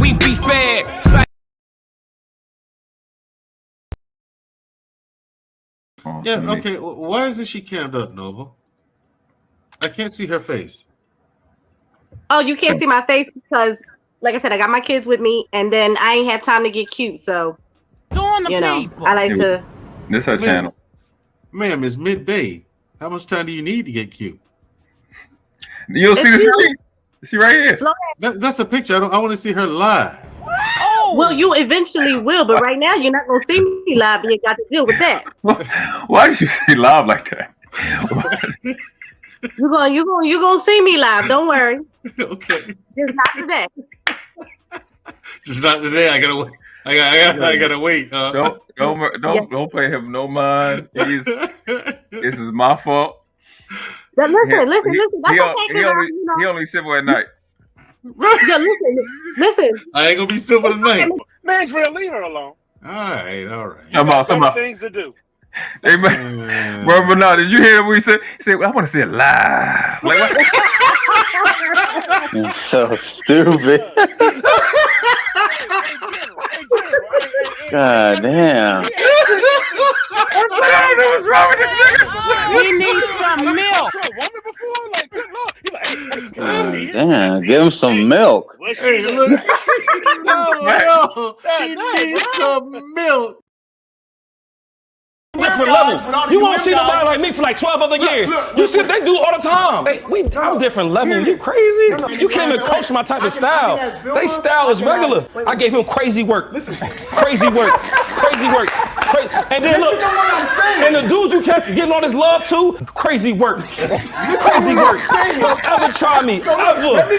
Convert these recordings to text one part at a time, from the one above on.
we be fair. Yeah, okay. Why isn't she cammed up, Noble? I can't see her face. Oh, you can't see my face because, like I said, I got my kids with me, and then I ain't have time to get cute. So, you know, I like to. This her channel. Ma'am, it's midday. How much time do you need to get cute? You'll see the screen. She right here. That's a picture. I want to see her live. Oh. Well, you eventually will, but right now you're not gonna see me live, and you got to deal with that. Why did you say live like that? You're gonna see me live. Don't worry. Okay. Just not today. Just not today. I gotta wait. I gotta wait. Don't pay him no mind. This is my fault. Listen. That's He only civil at night. Yeah, listen. I ain't gonna be civil tonight. Man, Drill, leave her alone. All right. Some things to do. Hey, bro, no, did you hear what he said? He said, I want to see it live. Like, what? You're so stupid. God damn. I don't know what's wrong with this nigga. He needs some milk. Damn, give him some milk. Hey, look. No. He needs some milk. Different level. You won't see nobody like me for like 12 other years. You see what they do all the time. I'm different level. You crazy? You can't even coach my type of style. They style is regular. I gave him crazy work. Crazy work. And then look, and the dudes you kept getting all this love to, crazy work. Crazy work. Don't ever try me. Ever. Let me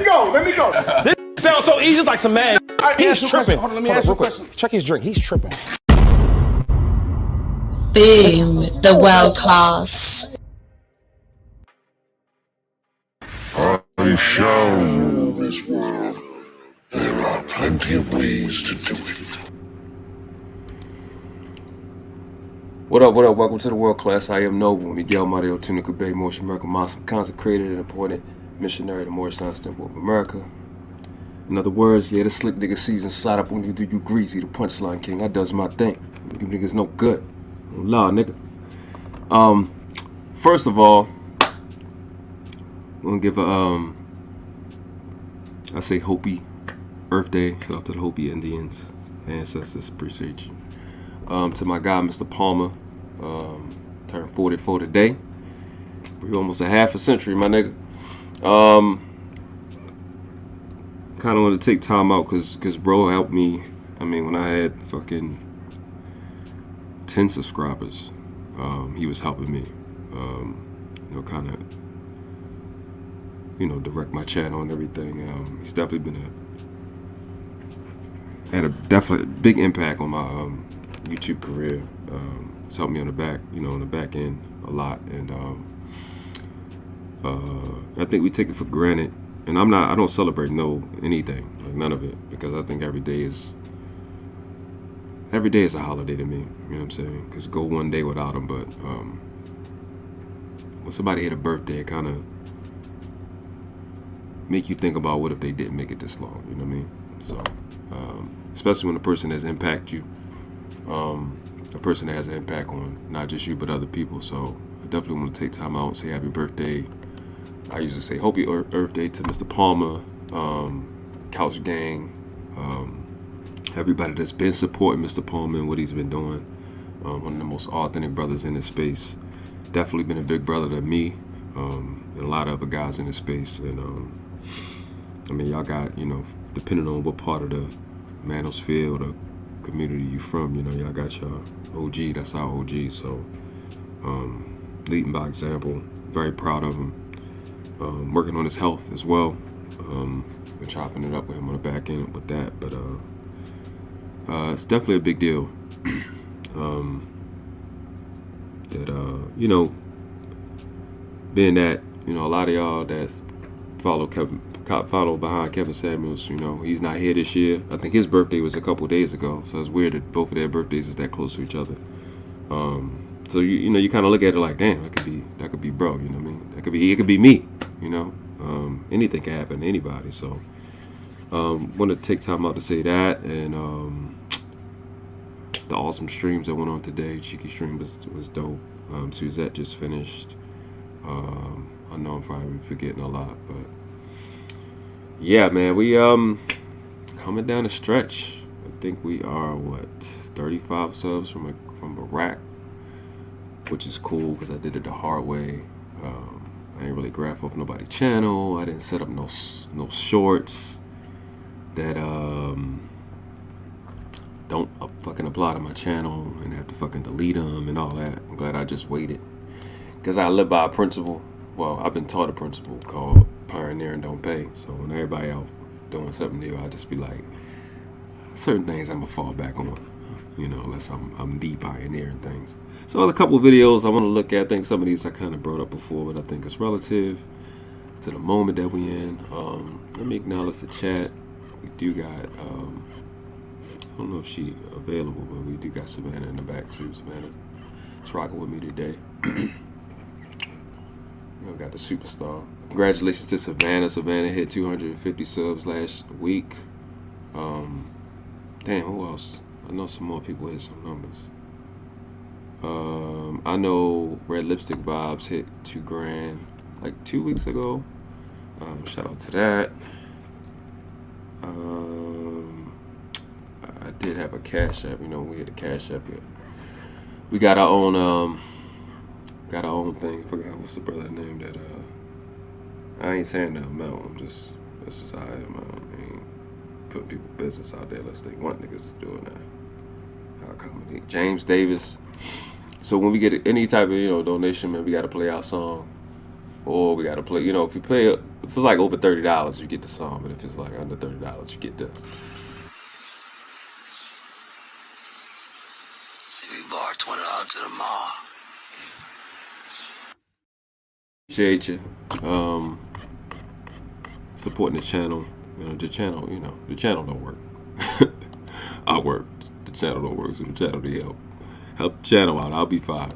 go. This sounds so easy. It's like some man. He's tripping. Hold on, let me ask you a question. Check his drink. He's tripping. Boom, the world class. I shall rule this world. There are plenty of ways to do it. What up? Welcome to the world class. I am Noble, Migu'el, Mario Tunica Bay, Moorish American Muslim, consecrated and appointed missionary to Moorish Temple of America. In other words, yeah, the slick nigga season slide up when you do you greasy, the punchline king. I does my thing. You niggas no good. Law, nigga. First of all, I'm gonna give a I say Hopi Earth Day. Shout out to the Hopi Indians, ancestors. Appreciate you. To my guy, Mr. Palmer, turned 44 today. We're almost a half a century, my nigga. Kind of want to take time out because bro helped me. I mean, when I had fucking 10 subscribers, he was helping me, kind of, direct my channel and everything. He's definitely had a definitely big impact on my YouTube career. It's helped me on the back end a lot, and I think we take it for granted. And I don't celebrate anything, like none of it, because I think every day is a holiday to me. You know what I'm saying? Because go one day without them, but when somebody had a birthday, it kind of make you think about what if they didn't make it this long. You know what I mean? So, especially when a person has impacted you, a person that has an impact on not just you but other people. So I definitely want to take time out and say happy birthday. I usually say happy Earth Day to Mr. Palmer, Couch Gang, everybody that's been supporting Mr. Palmer and what he's been doing. One of the most authentic brothers in this space. Definitely been a big brother to me, and a lot of other guys in this space. And I mean, y'all got, depending on what part of the manosphere or the community you from, y'all got your OG. That's our OG. So leading by example. Very proud of him. Working on his health as well. Been chopping it up with him on the back end with that, but it's definitely a big deal. Being that a lot of y'all that follow behind Kevin Samuels, he's not here this year. I think his birthday was a couple days ago, so it's weird that both of their birthdays is that close to each other. So you kind of look at it like, damn, that could be bro. You know what I mean? It could be me. Anything can happen to anybody. So Want to take time out to say that, and the awesome streams that went on today. Cheeky stream was dope. Suzette just finished. I know I'm probably forgetting a lot, but yeah, man, we coming down the stretch. I think we are what 35 subs from Iraq, which is cool because I did it the hard way. I ain't really graph off nobody's channel. I didn't set up no shorts that don't fucking apply to my channel and have to fucking delete them and all that. I'm glad I just waited because I live by a principle. Well, I've been taught a principle called pioneer and don't pay. So when everybody else doing something new, I just be like, certain things I'm gonna fall back on, you know, unless I'm the pioneer and things. So there's a couple of videos I want to look at. I think some of these I kind of brought up before, but I think it's relative to the moment that we in. Let me acknowledge the chat. We do got I don't know if she available, but we do got Savannah in the back too. Savannah is rocking with me today. We got the superstar. Congratulations to Savannah. Savannah hit 250 subs last week. Damn, who else? I know some more people hit some numbers. I know Red Lipstick Vibes hit 2 grand like 2 weeks ago. Shout out to that. I did have a Cash App, you know, we had a Cash App here. We got our own thing. I forgot what's the brother name that I ain't saying the amount, that's just how I am. I ain't putting people's business out there unless they want niggas to do it now. How comedy. James Davis. So when we get any type of, you know, donation, man, we gotta play our song. Or we gotta play, you know, if it's like over $30, you get the song, but if it's like under $30, you get this. We bar $20 to the mall. Appreciate you. Supporting the channel. You know, the channel don't work. I work. The channel don't work, so the channel need help. Help the channel out. I'll be fine.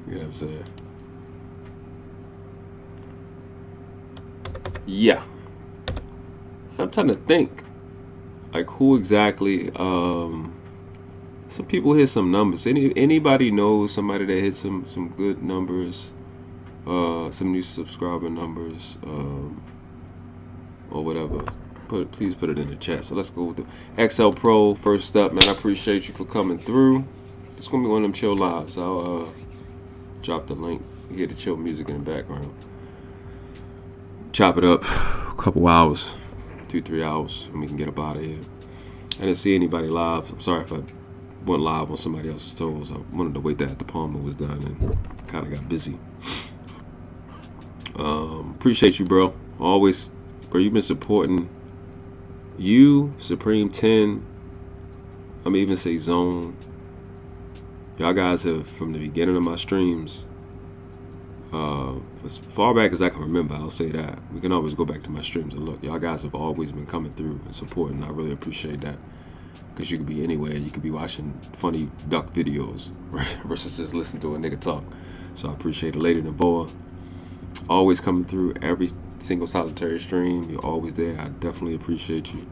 You know what I'm saying? Yeah. I'm trying to think. Like who exactly some people hit some numbers. Anybody knows somebody that hit some good numbers? Some new subscriber numbers, or whatever. Please put it in the chat. So let's go with the XL Pro first up, man. I appreciate you for coming through. It's gonna be one of them chill lives. I'll drop the link. You hear the chill music in the background. Chop it up, a couple hours, 2-3 hours, and we can get up out of here. I didn't see anybody live. I'm sorry if I went live on somebody else's toes. I wanted to wait that the Palmer was done and kind of got busy. Appreciate you, bro. Always, bro. You've been supporting you, Supreme 10. I'm even say Zone. Y'all guys have, from the beginning of my streams, as far back as I can remember, I'll say that. We can always go back to my streams and look. Y'all guys have always been coming through and supporting. I really appreciate that. Because you could be anywhere. You could be watching funny duck videos versus just listening to a nigga talk. So I appreciate it. Lady Navoa, always coming through every single solitary stream. You're always there. I definitely appreciate you.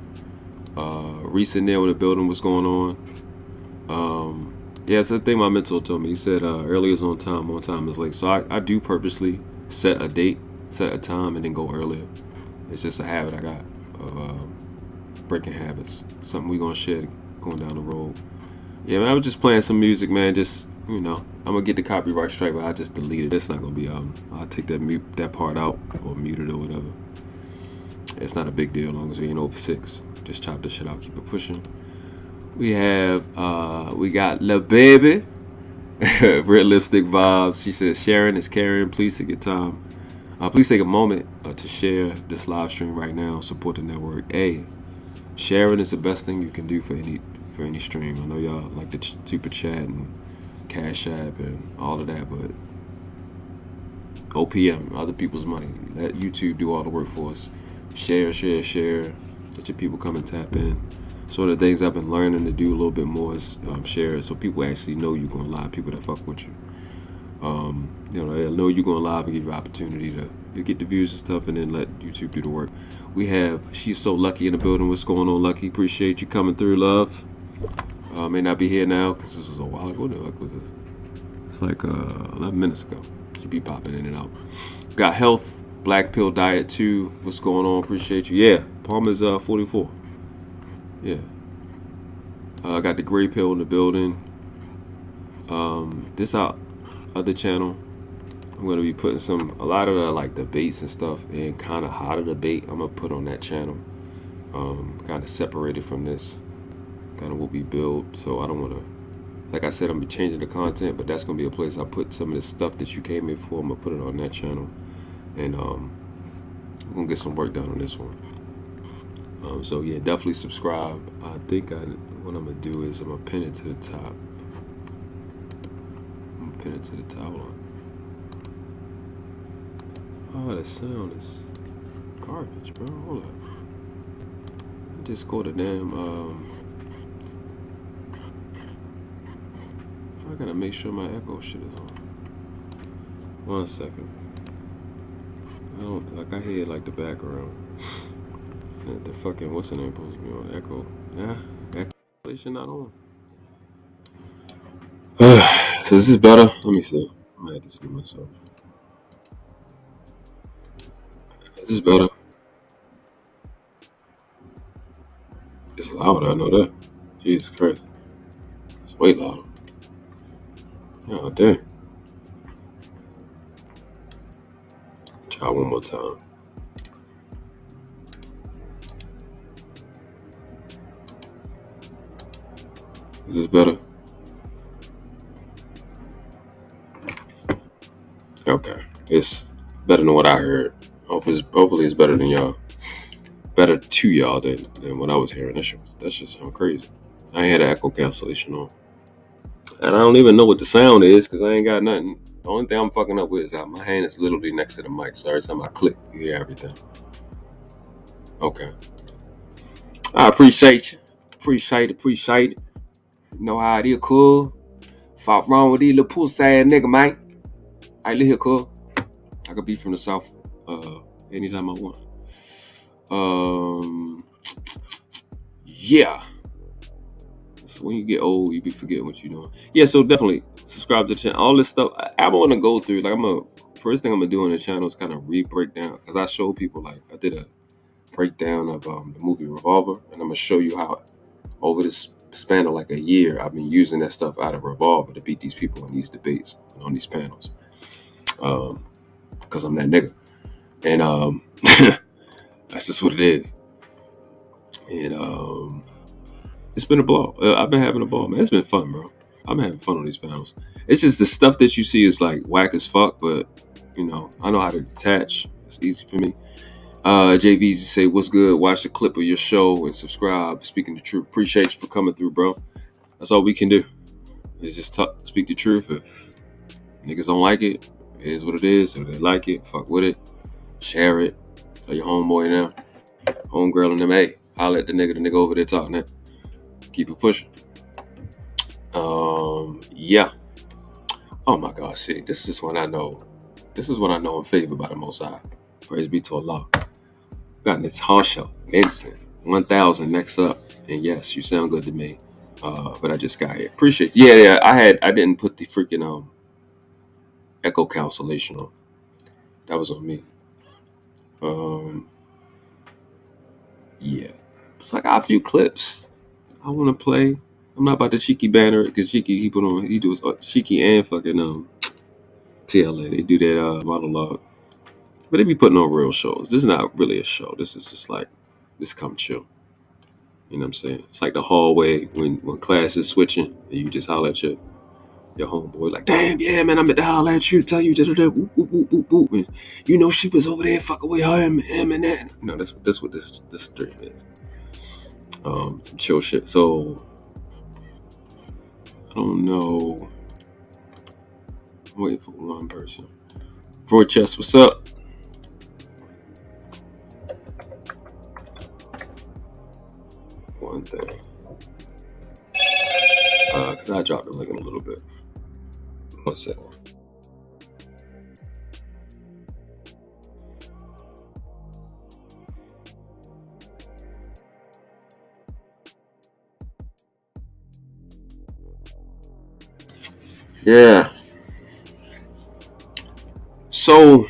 Reese in there with the building, what's going on? Yeah, it's the thing my mentor told me. He said early is on time is late. So I do purposely set a date, set a time, and then go earlier. It's just a habit I got of breaking habits. Something we gonna share going down the road. Yeah, man, I was just playing some music, man. Just, you know, I'm gonna get the copyright strike, but I just delete it. It's not gonna be I'll take that part out or mute it or whatever. It's not a big deal as long as we ain't over 6. Just chop this shit out, keep it pushing. We have we got La Baby, Red Lipstick Vibes. She says sharing is caring. Please take your time. Please take a moment to share this live stream right now. Support the network. Sharing is the best thing you can do for any stream. I know y'all like the super chat and Cash App and all of that, but OPM, other people's money. Let YouTube do all the work for us. Share. Let your people come and tap in. So the things I've been learning to do a little bit more is share it, so people actually know you're going live. People that fuck with you, you know, they'll know you're going live and give you opportunity to to get the views and stuff, and then let YouTube do the work. We have She's So Lucky in the building. What's going on, Lucky? Appreciate you coming through, love. May not be here now because this was a while ago. What the fuck was this? It's like 11 minutes ago. She be popping in and out. Got Health, Black Pill Diet 2. What's going on? Appreciate you. Yeah, Palmer's 44. Yeah. I got the Gray Pill in the building. This our other channel. I'm gonna be putting a lot of the like debates and stuff, and kind of how to debate. I'm gonna put on that channel. Kind of separated from this. Kind of what we build. So I don't want to. Like I said, I'm gonna be changing the content, but that's gonna be a place I put some of the stuff that you came in for. I'm gonna put it on that channel, and we're gonna get some work done on this one. So yeah, definitely subscribe. I think what I'm gonna do is I'm gonna pin it to the top. I'm gonna pin it to the top. Hold on. Oh, the sound is garbage, bro. Hold up. I just go to damn. I gotta make sure my echo shit is on. 1 second. I don't like. I hear like the background. The fucking what's the name supposed to be on? Echo. Nah, echo not on. So this is better. Let me see. I might have to see myself. This is better. It's louder. I know that. Jesus Christ. It's way louder. Oh damn. Try one more time. Is this better? Okay. It's better than what I heard. Hopefully it's better than y'all. Better to y'all than what I was hearing. That shit sound crazy. I ain't had an echo cancellation on. And I don't even know what the sound is because I ain't got nothing. The only thing I'm fucking up with is that my hand is literally next to the mic. So every time I click, you hear everything. Okay. I appreciate you. Appreciate it. You know how it is, cool. Fought wrong with these little pussy ass nigga, man. I live here, cool. I could be from the South anytime I want. Yeah. So when you get old, you be forgetting what you're doing. Yeah, so definitely subscribe to the channel. All this stuff I want to go through. Like first thing I'm gonna do on the channel is kind of break down, because I show people, like I did a breakdown of the movie Revolver, and I'm gonna show you how over this span of like a year I've been using that stuff out of Revolver to beat these people in these debates and on these panels. Because I'm that nigga. And that's just what it is. And it's been a ball. I've been having a ball, man. It's been fun, bro. I've been having fun on these panels. It's just the stuff that you see is like whack as fuck, but you know, I know how to detach. It's easy for me. JVZ say, what's good? Watch the clip of your show and subscribe. Speaking the truth. Appreciate you for coming through, bro. That's all we can do. Is just speak the truth. If niggas don't like it, it is what it is. If they like it, fuck with it. Share it. Tell your homeboy now. Homegirl and them, hey, holla at the nigga over there talking that. Keep it pushing. Yeah. Oh my God, shit. This is what I know. This is what I know in favor by the Most High. Praise be to Allah. Got Natasha Vincent, 1000 next up. And yes, you sound good to me. But I just got here. Appreciate it. Yeah, I didn't put the freaking echo cancellation on. That was on me. Yeah. It's like I got a few clips I want to play. I'm not about to Cheeky banner because Cheeky he does Cheeky and fucking TLA. They do that monologue. But they be putting on real shows. This is not really a show. This is just like, just come chill. You know what I'm saying? It's like the hallway when class is switching and you just holler at your homeboy like, damn, yeah, man, I'm at the holler at you, tell you da-da-da, whoop, whoop, whoop, whoop, whoop. And you know she was over there fucking with him and that. No, that's what this stream is. Some chill shit. So I don't know. I'm waiting for one person. Freud Chess, what's up? One thing. Because I dropped the link in a little bit. 1 second. Yeah. So,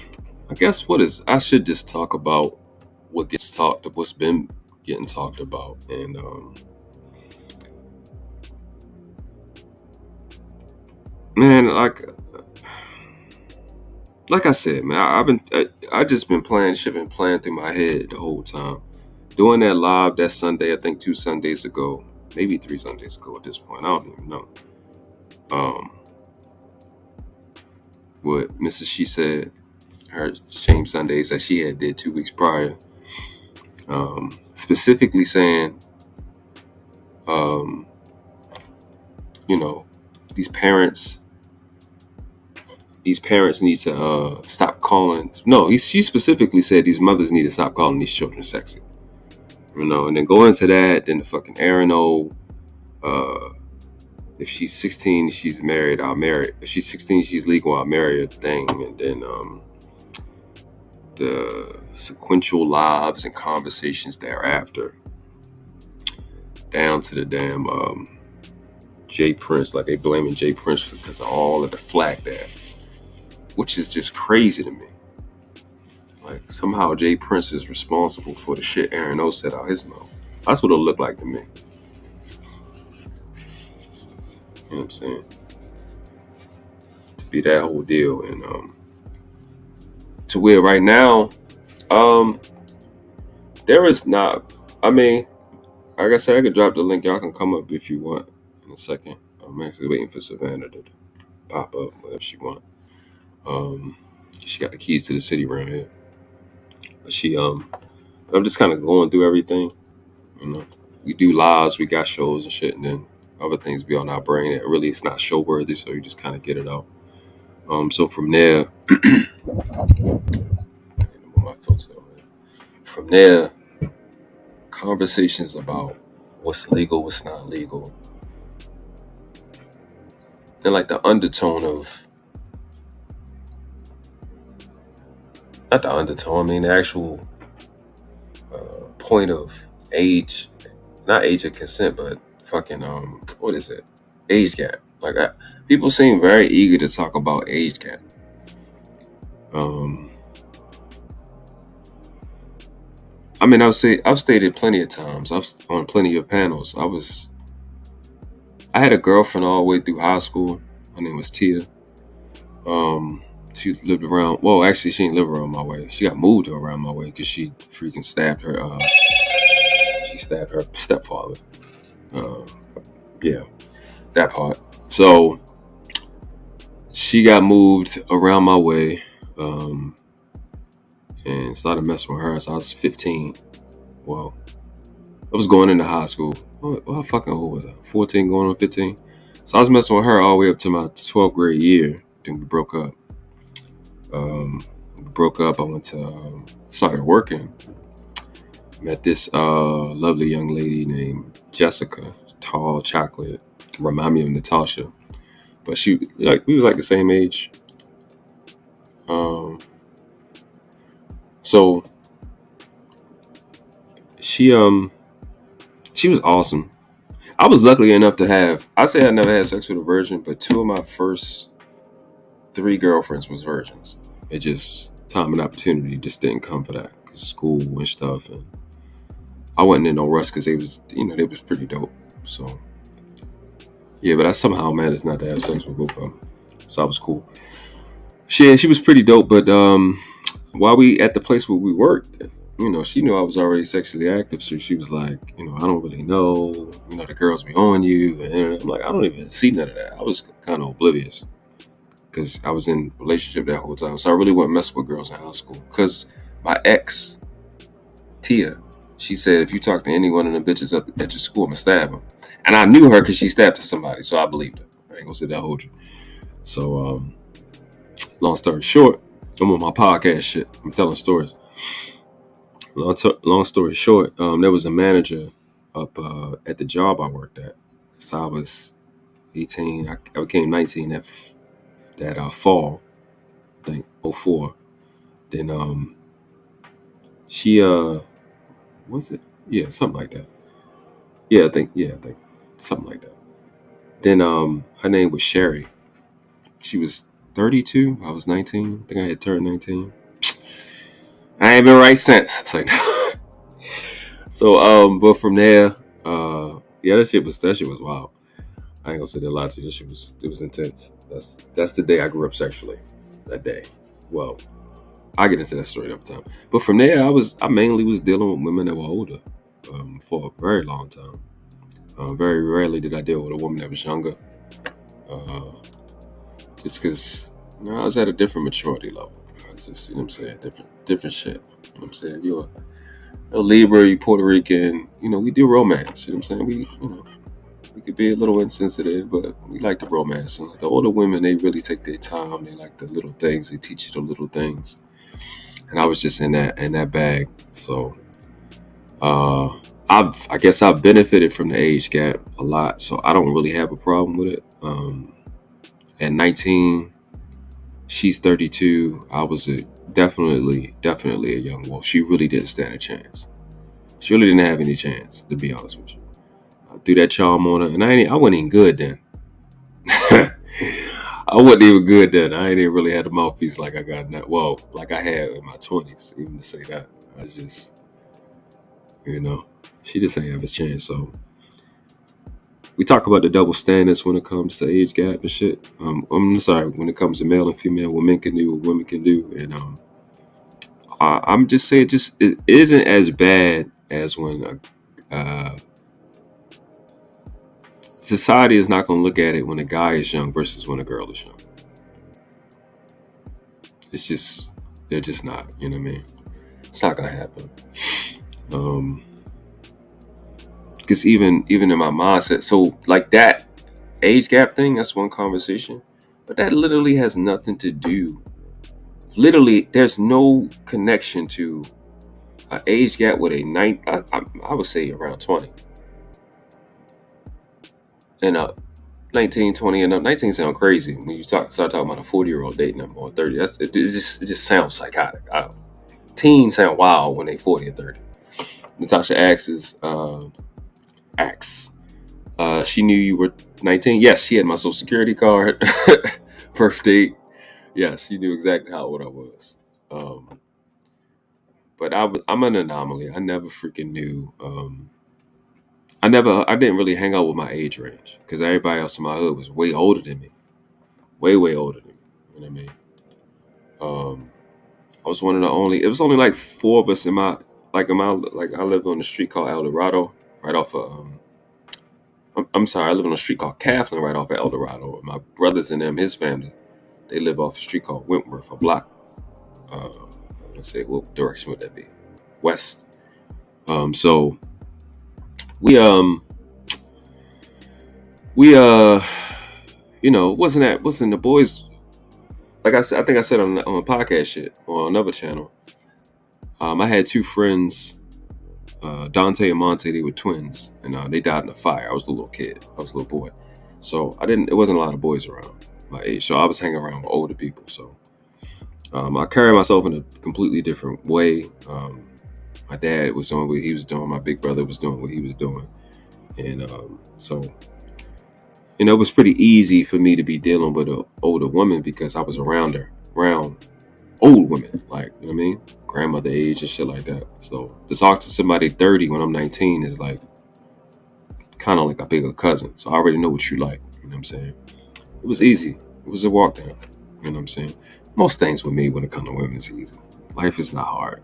I guess I should just talk about what's been getting talked about, and man, like I said, man, I just been playing through my head the whole time. Doing that live that Sunday, I think 2 Sundays ago, maybe 3 Sundays ago at this point, I don't even know. What Mrs. She said, her Shame Sundays that she had did 2 weeks prior, specifically saying, you know, these parents need to stop calling. No, she specifically said these mothers need to stop calling these children sexy. You know, and then go into that, then the fucking Aaron O. If she's 16, she's married, I'll marry. If she's 16, she's legal, I'll marry her thing. And then the sequential lives and conversations thereafter, down to the damn Jay Prince, like they blaming Jay Prince because of all of the flack there, which is just crazy to me. Like somehow Jay Prince is responsible for the shit Aaron O said out his mouth. That's what it'll look like to me. You know what I'm saying? To be that whole deal, and to where right now, there is not. I mean, like I said, I could drop the link. Y'all can come up if you want in a second. I'm actually waiting for Savannah to pop up whatever she want. She got the keys to the city around here, but I'm just kind of going through everything. You know, we do lives, we got shows and shit, and then other things be on our brain that really it's not show worthy, so you just kind of get it out. So from there, conversations about what's legal, what's not legal, and like the undertone of, not the undertone, I mean the actual point of age, not age of consent, but fucking what is it? Age gap. Like people seem very eager to talk about age gap. I mean, I've stated plenty of times. I've on plenty of panels. I had a girlfriend all the way through high school. Her name was Tia. She lived around. Well, actually, she didn't live around my way. She got moved to around my way because she freaking stabbed her. She stabbed her stepfather. Yeah, that part. So she got moved around my way, and started messing with her. So I was 15. Well, I was going into high school. How fucking old was I? 14 going on 15. So I was messing with her all the way up to my 12th grade year. Then we broke up. I went to started working. Met this lovely young lady named Jessica, tall, chocolate, remind me of Natasha, but we was like the same age. So she was awesome. I was lucky enough to have, I say I never had sex with a virgin, but 2 of my first 3 girlfriends was virgins. It just, time and opportunity just didn't come for that, cause school and stuff, and I wasn't in no rush because they was pretty dope. So yeah, but I somehow managed not to have sex with both of them, so I was cool. She was pretty dope, but while we at the place where we worked, she knew I was already sexually active, so she was like, I don't really know, the girls be on you, and I'm like, I don't even see none of that. I was kind of oblivious because I was in a relationship that whole time, so I really wasn't messing with girls in high school. Because my ex, Tia, she said, if you talk to any one of the bitches up at your school, I'm gonna stab them. And I knew her because she stabbed somebody, so I believed her. I ain't gonna say that, hold you. So, long story short, I'm on my podcast shit. I'm telling stories. Long story short, there was a manager up at the job I worked at. So I was 18. I became 19 that fall, I think 04. Then she was it? Yeah, something like that. I think something like that. Then her name was Sherry. She was 32. I was 19. I think I had turned 19. I ain't been right since. It's like, so but from there, yeah, that shit was wild. I ain't gonna say that a lot to you. It was intense. That's the day I grew up sexually. That day. Well, I get into that story every time. But from there, I mainly was dealing with women that were older for a very long time. Very rarely did I deal with a woman that was younger. Just because I was at a different maturity level. It's just, you know what I'm saying, different shit. You know what I'm saying? You're a Libra, you Puerto Rican. You know, we do romance. You know what I'm saying? We could be a little insensitive, but we like the romance. And the older women, they really take their time. They like the little things. They teach you the little things. And I was just in that bag. So I guess I've benefited from the age gap a lot. So I don't really have a problem with it. At 19, she's 32. I was definitely a young wolf. She really didn't stand a chance. She really didn't have any chance, to be honest with you. I threw that charm on her, and I wasn't even good then. I wasn't even good then. I ain't even really had a mouthpiece like I got now. Well, like I had in my 20s, even to say that. I was just, she just ain't have a chance. So we talk about the double standards when it comes to age gap and shit. I'm sorry, when it comes to male and female, what men can do, what women can do. And I'm just saying, it isn't as bad as when society is not going to look at it when a guy is young versus when a girl is young. It's just, they're just not, you know what I mean? It's not going to happen. Because even in my mindset, so like that age gap thing, that's one conversation, but that literally has nothing to do. Literally, there's no connection to an age gap with I would say around 20 and up. 19, 20 and up. 19 sound crazy when you start talking about a 40-year-old dating them or 30. It just sounds psychotic. Teens sound wild when they 40 or 30. Natasha asks, she knew you were 19. Yes, she had my social security card, birth date. Yes, she knew exactly how old I was. But I'm an anomaly. I never freaking knew. I didn't really hang out with my age range because everybody else in my hood was way older than me. Way older than me. You know what I mean? I was one of the only. It was only like 4 of us I lived on the street called El Dorado, right off of. I'm sorry, I live on a street called Catherine, right off of El Dorado. And my brothers and his family, they live off a street called Wentworth, a block. Let's say, what direction would that be? West. So we wasn't the boys. Like I said, I think I said on a podcast shit or on another channel. I had 2 friends, Dante and Monte. They were twins, and they died in a fire. I was a little kid. I was a little boy, so it wasn't a lot of boys around my age. So I was hanging around with older people. So I carried myself in a completely different way. My dad was doing what he was doing. My big brother was doing what he was doing, and so. It was pretty easy for me to be dealing with an older woman because I was around old women, like, you know what I mean? Grandmother age and shit like that. So to talk to somebody 30 when I'm 19 is like kind of like a bigger cousin. So I already know what you like, you know what I'm saying? It was easy. It was a walk down, you know what I'm saying? Most things with me when it comes to women is easy. Life is not hard.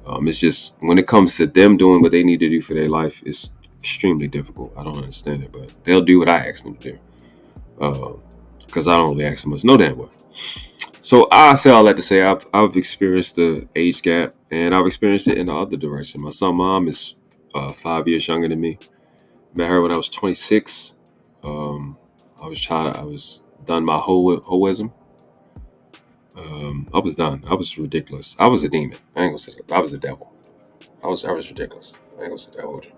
It's just when it comes to them doing what they need to do for their life, it's extremely difficult. I don't understand it, but they'll do what I ask them to do because I don't really ask them much. No damn well. So I say all that to say I've experienced the age gap, and I've experienced it in the other direction. My son's mom is 5 years younger than me. Met her when I was 26. I was done my hoism. I was done. I was ridiculous. I was a demon. I ain't gonna say that. I was a devil. I was ridiculous. I ain't gonna say that.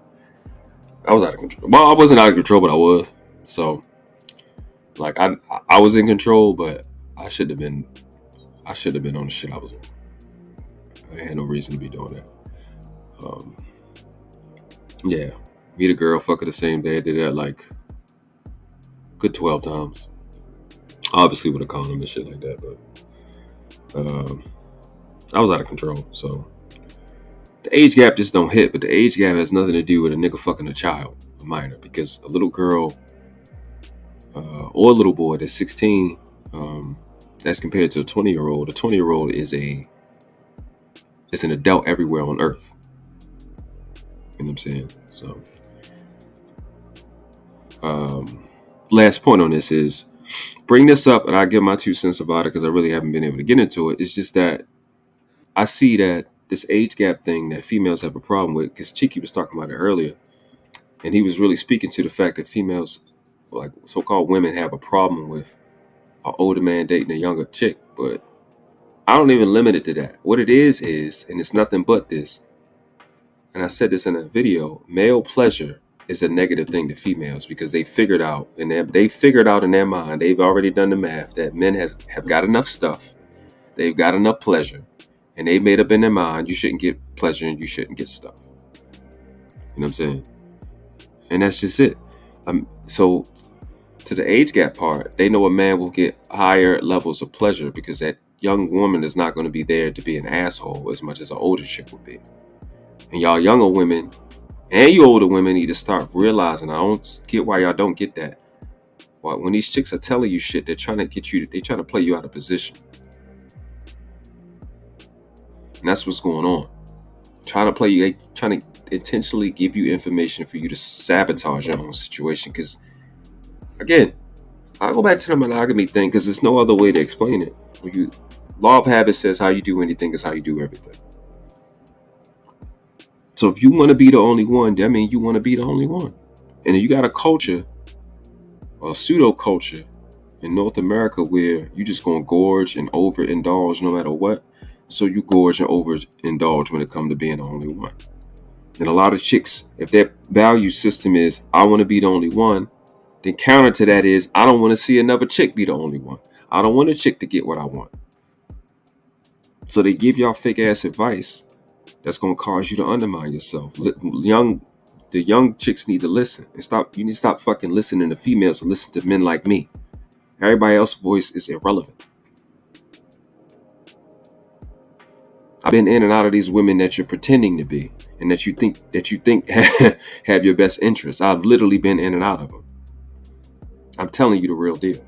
I was out of control. Well, I wasn't out of control, but I was. So, like, I was in control, but I should have been on the shit I was in. I had no reason to be doing that. Yeah. Meet a girl, fuck her the same day. I did that like good 12 times. Obviously with a condom and shit like that, but I was out of control. So the age gap just don't hit, but the age gap has nothing to do with a nigga fucking a child, a minor, because a little girl or a little boy that's 16, that's compared to a 20-year-old. A 20-year-old is an adult everywhere on earth. You know what I'm saying? So last point on this is, bring this up and I give my 2 cents about it because I really haven't been able to get into it. It's just that I see that this age gap thing that females have a problem with, because Cheeky was talking about it earlier, and he was really speaking to the fact that females, like so-called women, have a problem with an older man dating a younger chick. But I don't even limit it to that. What it is, and it's nothing but this, and I said this in a video, male pleasure is a negative thing to females because they figured out, and they figured out in their mind, they've already done the math, that men have got enough stuff, they've got enough pleasure, and they made up in their mind, you shouldn't get pleasure and you shouldn't get stuff. You know what I'm saying? And that's just it. So to the age gap part, they know a man will get higher levels of pleasure because that young woman is not going to be there to be an asshole as much as an older chick would be. And y'all younger women and you older women need to start realizing, I don't get why y'all don't get that. Well, when these chicks are telling you shit, they're trying to get you, they're trying to play you out of position. And that's what's going on. Trying to play you, they trying to intentionally give you information for you to sabotage your own situation. Because, again, I'll go back to the monogamy thing because there's no other way to explain it. Law of habit says how you do anything is how you do everything. So if you want to be the only one, that means you want to be the only one. And if you got a culture, or a pseudo culture in North America where you just going to gorge and overindulge no matter what, so you gorge and overindulge when it comes to being the only one. And a lot of chicks, if their value system is, I want to be the only one, then counter to that is, I don't want to see another chick be the only one. I don't want a chick to get what I want. So they give y'all fake ass advice that's going to cause you to undermine yourself. The young chicks need to listen and stop. You need to stop fucking listening to females and listen to men like me. Everybody else's voice is irrelevant. I've been in and out of these women that you're pretending to be and that you think have your best interests. I've literally been in and out of them. I'm telling you the real deal.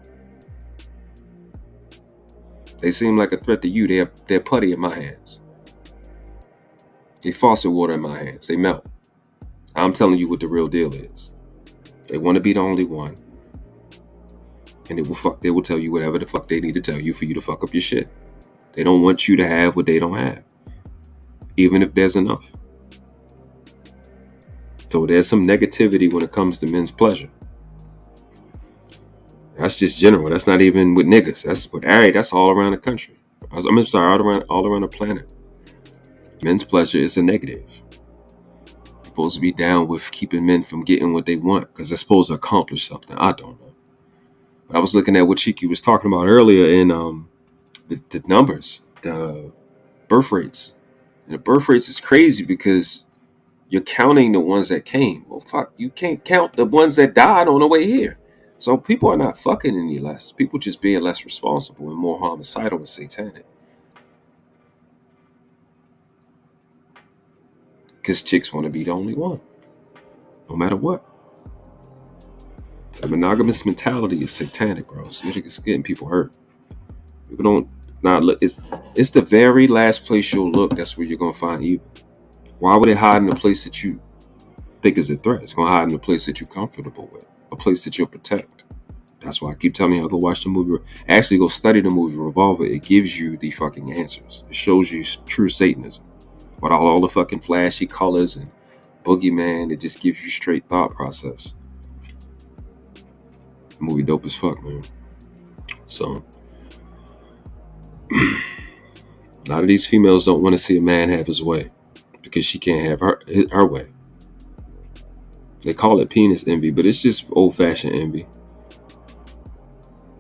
They seem like a threat to you. They're putty in my hands. They faucet water in my hands. They melt. I'm telling you what the real deal is. They want to be the only one. And they will tell you whatever the fuck they need to tell you for you to fuck up your shit. They don't want you to have what they don't have. Even if there's enough. So there's some negativity when it comes to men's pleasure. That's just general. That's not even with niggas. That's with Aria. That's all around the country. I'm sorry, all around the planet. Men's pleasure is a negative. You're supposed to be down with keeping men from getting what they want because they're supposed to accomplish something. I don't know. But I was looking at what Cheeky was talking about earlier in the numbers, the birth rates. And the birth rates is crazy because you're counting the ones that came. Well, fuck, you can't count the ones that died on the way here. So people are not fucking any less. People just being less responsible and more homicidal and satanic. Because chicks want to be the only one. No matter what. The monogamous mentality is satanic, bro. So it's getting people hurt. People don't not look. It's the very last place you'll look. That's where you're going to find evil. Why would it hide in a place that you think is a threat? It's going to hide in a place that you're comfortable with. A place that you'll protect. That's why I keep telling you, go watch the movie. Actually, go study the movie Revolver. It gives you the fucking answers. It shows you true Satanism. With all the fucking flashy colors and boogeyman, it just gives you straight thought process. The movie dope as fuck, man. So, a lot of these females don't want to see a man have his way because she can't have her way. They call it penis envy, but it's just old-fashioned envy.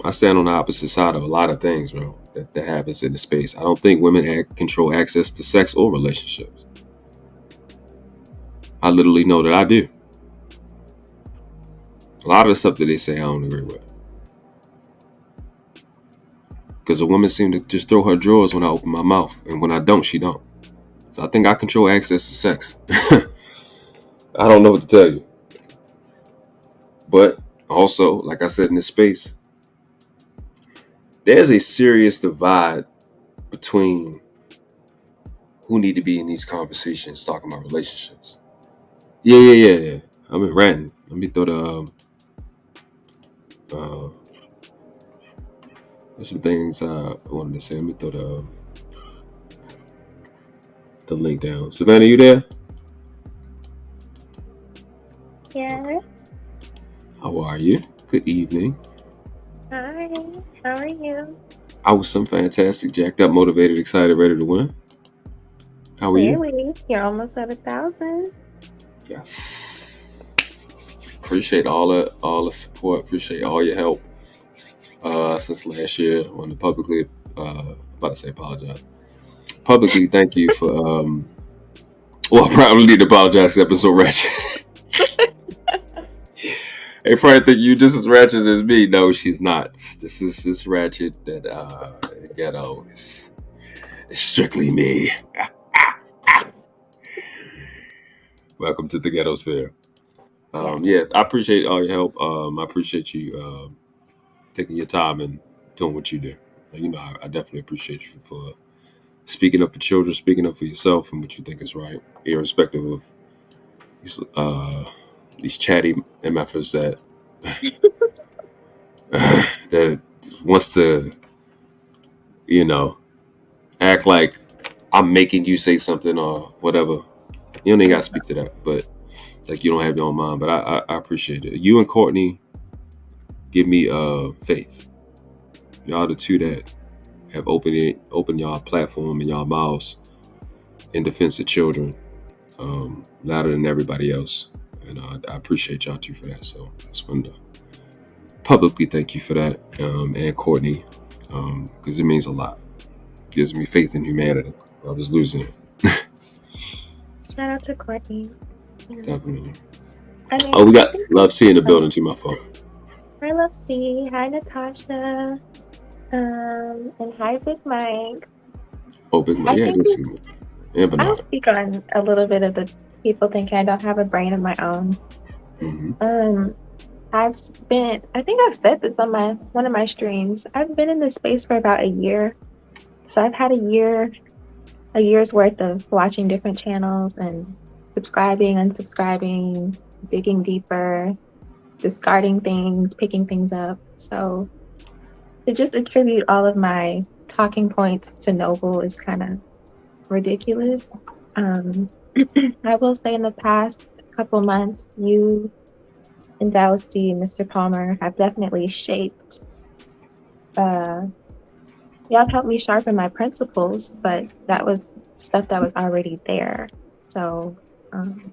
I stand on the opposite side of a lot of things, bro, that happens in the space. I don't think women control access to sex or relationships. I literally know that I do. A lot of the stuff that they say I don't agree with. Because a woman seems to just throw her drawers when I open my mouth, and when I don't, she don't. So I think I control access to sex. I don't know what to tell you. But also, like I said in this space, there's a serious divide between who need to be in these conversations talking about relationships. Yeah. I've been ranting. Let me throw there's some things I wanted to say. Let me throw the link down. Savannah, you there? Yeah. How are you? Good evening. Hi. How are you? I was some fantastic, jacked up, motivated, excited, ready to win. How are you? Really? You're almost at 1,000. Yes. Appreciate all the support. Appreciate all your help since last year. I want to publicly apologize. Publicly, thank you for well, I probably need to apologize because I've been so ratchet. Hey, Frank, think you just as ratchet as me? No, she's not. This is this ratchet that ghetto is strictly me. Welcome to the ghetto sphere. Yeah, I appreciate all your help. I appreciate you taking your time and doing what you do. You know, I definitely appreciate you for speaking up for children, speaking up for yourself and what you think is right, irrespective of these chatty MFers that wants to, you know, act like I'm making you say something or whatever. You don't even gotta speak to that, but like you don't have your own mind. But I appreciate it. You and Courtney give me faith. Y'all the two that have opened y'all platform and y'all mouths in defense of children, louder than everybody else. And I appreciate y'all too for that. So I just wanted to publicly thank you for that, and Courtney, because it means a lot. It gives me faith in humanity. I was losing it. Shout out to Courtney. Definitely. I mean, Oh, we got Lexie in the building too, my fault. Hi, Lexie. Hi, Natasha. And hi, Big Mike. Oh, Big Mike. Yeah, I did see it. Yeah, but I'll speak on a little bit of the people thinking I don't have a brain of my own. Mm-hmm. I think I've said this on one of my streams. I've been in this space for about a year. So I've had a year's worth of watching different channels and subscribing, unsubscribing, digging deeper, discarding things, picking things up. So to just attribute all of my talking points to Noble is kind of ridiculous. I will say in the past couple months, you and Dowsty and Mr. Palmer have definitely shaped. Y'all helped me sharpen my principles, but that was stuff that was already there. So, and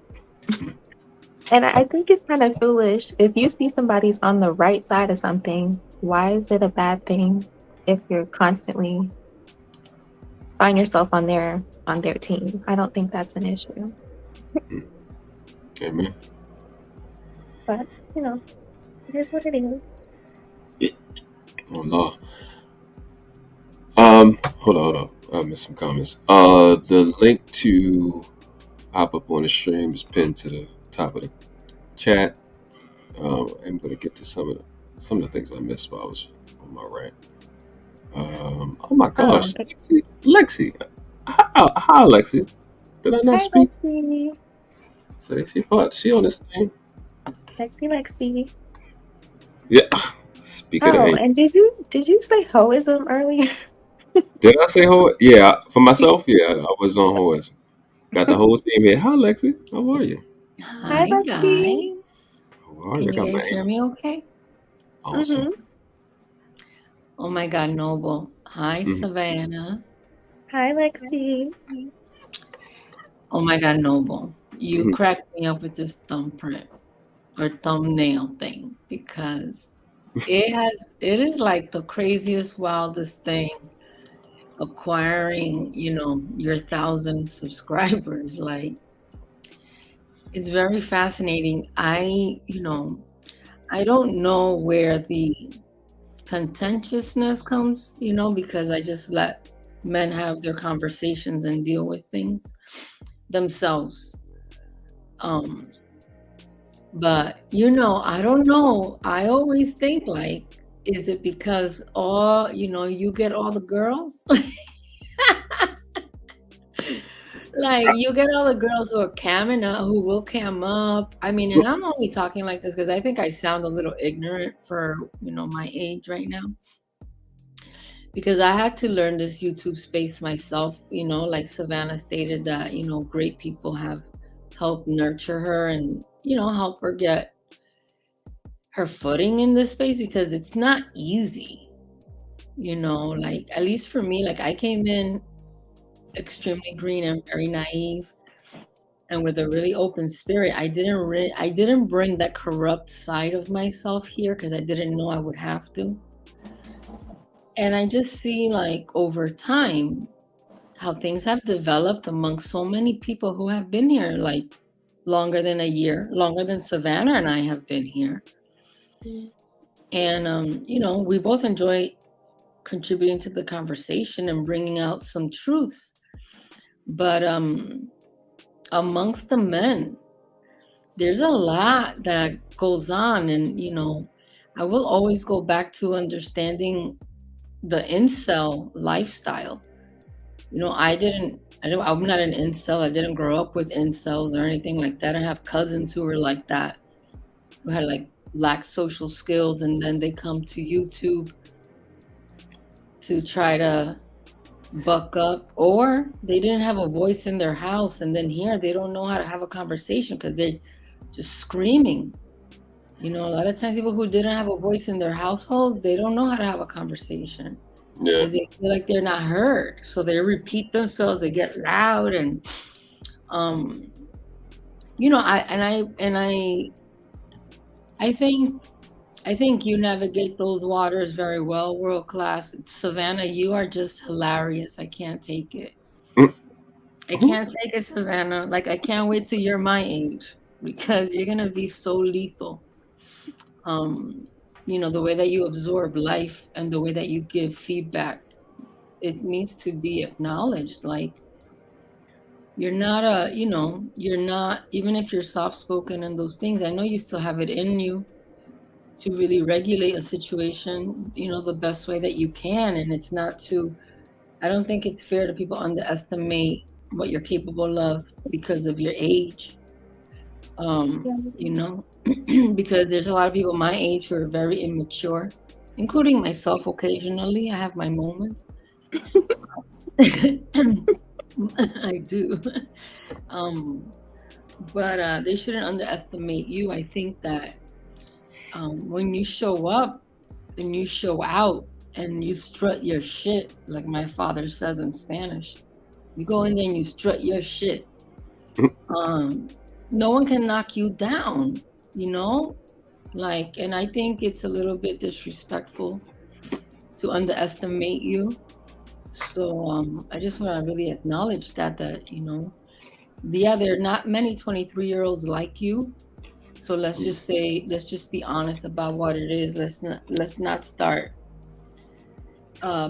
I think it's kind of foolish. If you see somebody's on the right side of something, why is it a bad thing if you're constantly find yourself on their team? I don't think that's an issue. Amen. But, you know, it is what it is. Oh, Lord. Hold on. I missed some comments. The link to hop up on the stream is pinned to the top of the chat. I'm gonna get to some of the things I missed while I was on my rant. Oh my gosh, Lexie. Hi, Lexie. Did I not speak? Lexie. So she on this thing. Lexie. Yeah. Speaking of hate. And did you say hoism earlier? Did I say ho? Yeah, for myself. Yeah, I was on hoism. Got the whole team here. Hi, Lexie. How are you? Hi, guys. How are Can you? you guys hear me okay? Awesome. Mm-hmm. Oh my God, Noble. Hi, Savannah. Hi, Lexie. Oh my God, Noble. You cracked me up with this thumbprint or thumbnail thing because it is like the craziest, wildest thing acquiring, your 1,000 subscribers. Like, it's very fascinating. I don't know where the contentiousness comes, you know, because I just let men have their conversations and deal with things themselves. But you know, I don't know. I always think like, is it because you get all the girls? Like you get all the girls who are camming up, who will cam up. I mean, and I'm only talking like this because I think I sound a little ignorant for, my age right now. Because I had to learn this YouTube space myself, like Savannah stated that, great people have helped nurture her and, help her get her footing in this space because it's not easy, like at least for me, like I came in extremely green and very naive and with a really open spirit. I didn't bring that corrupt side of myself here because I didn't know I would have to. And I just see like over time how things have developed among so many people who have been here like longer than a year, longer than Savannah and I have been here. And we both enjoy contributing to the conversation and bringing out some truths. But amongst the men, there's a lot that goes on. And, I will always go back to understanding the incel lifestyle. I'm not an incel. I didn't grow up with incels or anything like that. I have cousins who were like that, who had like lack social skills, and then they come to YouTube to try to buck up, or they didn't have a voice in their house, and then here they don't know how to have a conversation because they're just screaming. A lot of times people who didn't have a voice in their household, they don't know how to have a conversation. Yeah. Because they feel like they're not heard, so they repeat themselves. They get loud, and I think you navigate those waters very well, world class. Savannah, you are just hilarious. I can't take it. I can't take it, Savannah. Like, I can't wait till you're my age because you're going to be so lethal. The way that you absorb life and the way that you give feedback, it needs to be acknowledged. Like, you're not even if you're soft-spoken and those things, I know you still have it in you to really regulate a situation, the best way that you can. And it's not I don't think it's fair to people underestimate what you're capable of because of your age. Because there's a lot of people my age who are very immature, including myself occasionally. I have my moments. I do. But they shouldn't underestimate you. I think that when you show up and you show out and you strut your shit, like my father says in Spanish, you go in there and you strut your shit. No one can knock you down, like, and I think it's a little bit disrespectful to underestimate you. So I just want to really acknowledge that there are not many 23-year-olds like you. So let's just be honest about what it is. Let's not start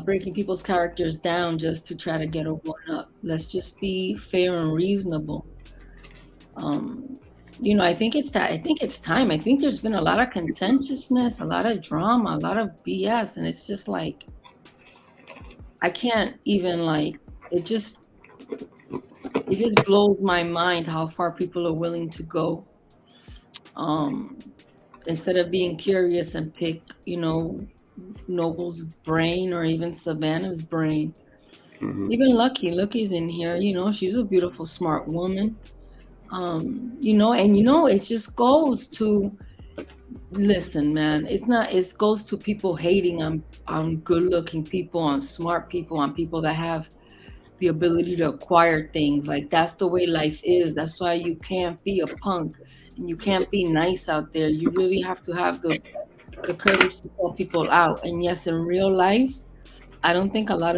breaking people's characters down just to try to get a one up. Let's just be fair and reasonable. I think it's time. I think there's been a lot of contentiousness, a lot of drama, a lot of BS, and it's just like I can't even it just blows my mind how far people are willing to go. Instead of being curious and pick, Noble's brain or even Savannah's brain. Mm-hmm. Even Lucky's in here, she's a beautiful, smart woman. It just goes to, listen, man, it goes to people hating on good looking people, on smart people, on people that have the ability to acquire things. Like, that's the way life is. That's why you can't be a punk and you can't be nice out there. You really have to have the courage to call people out. And yes, in real life, I don't think a lot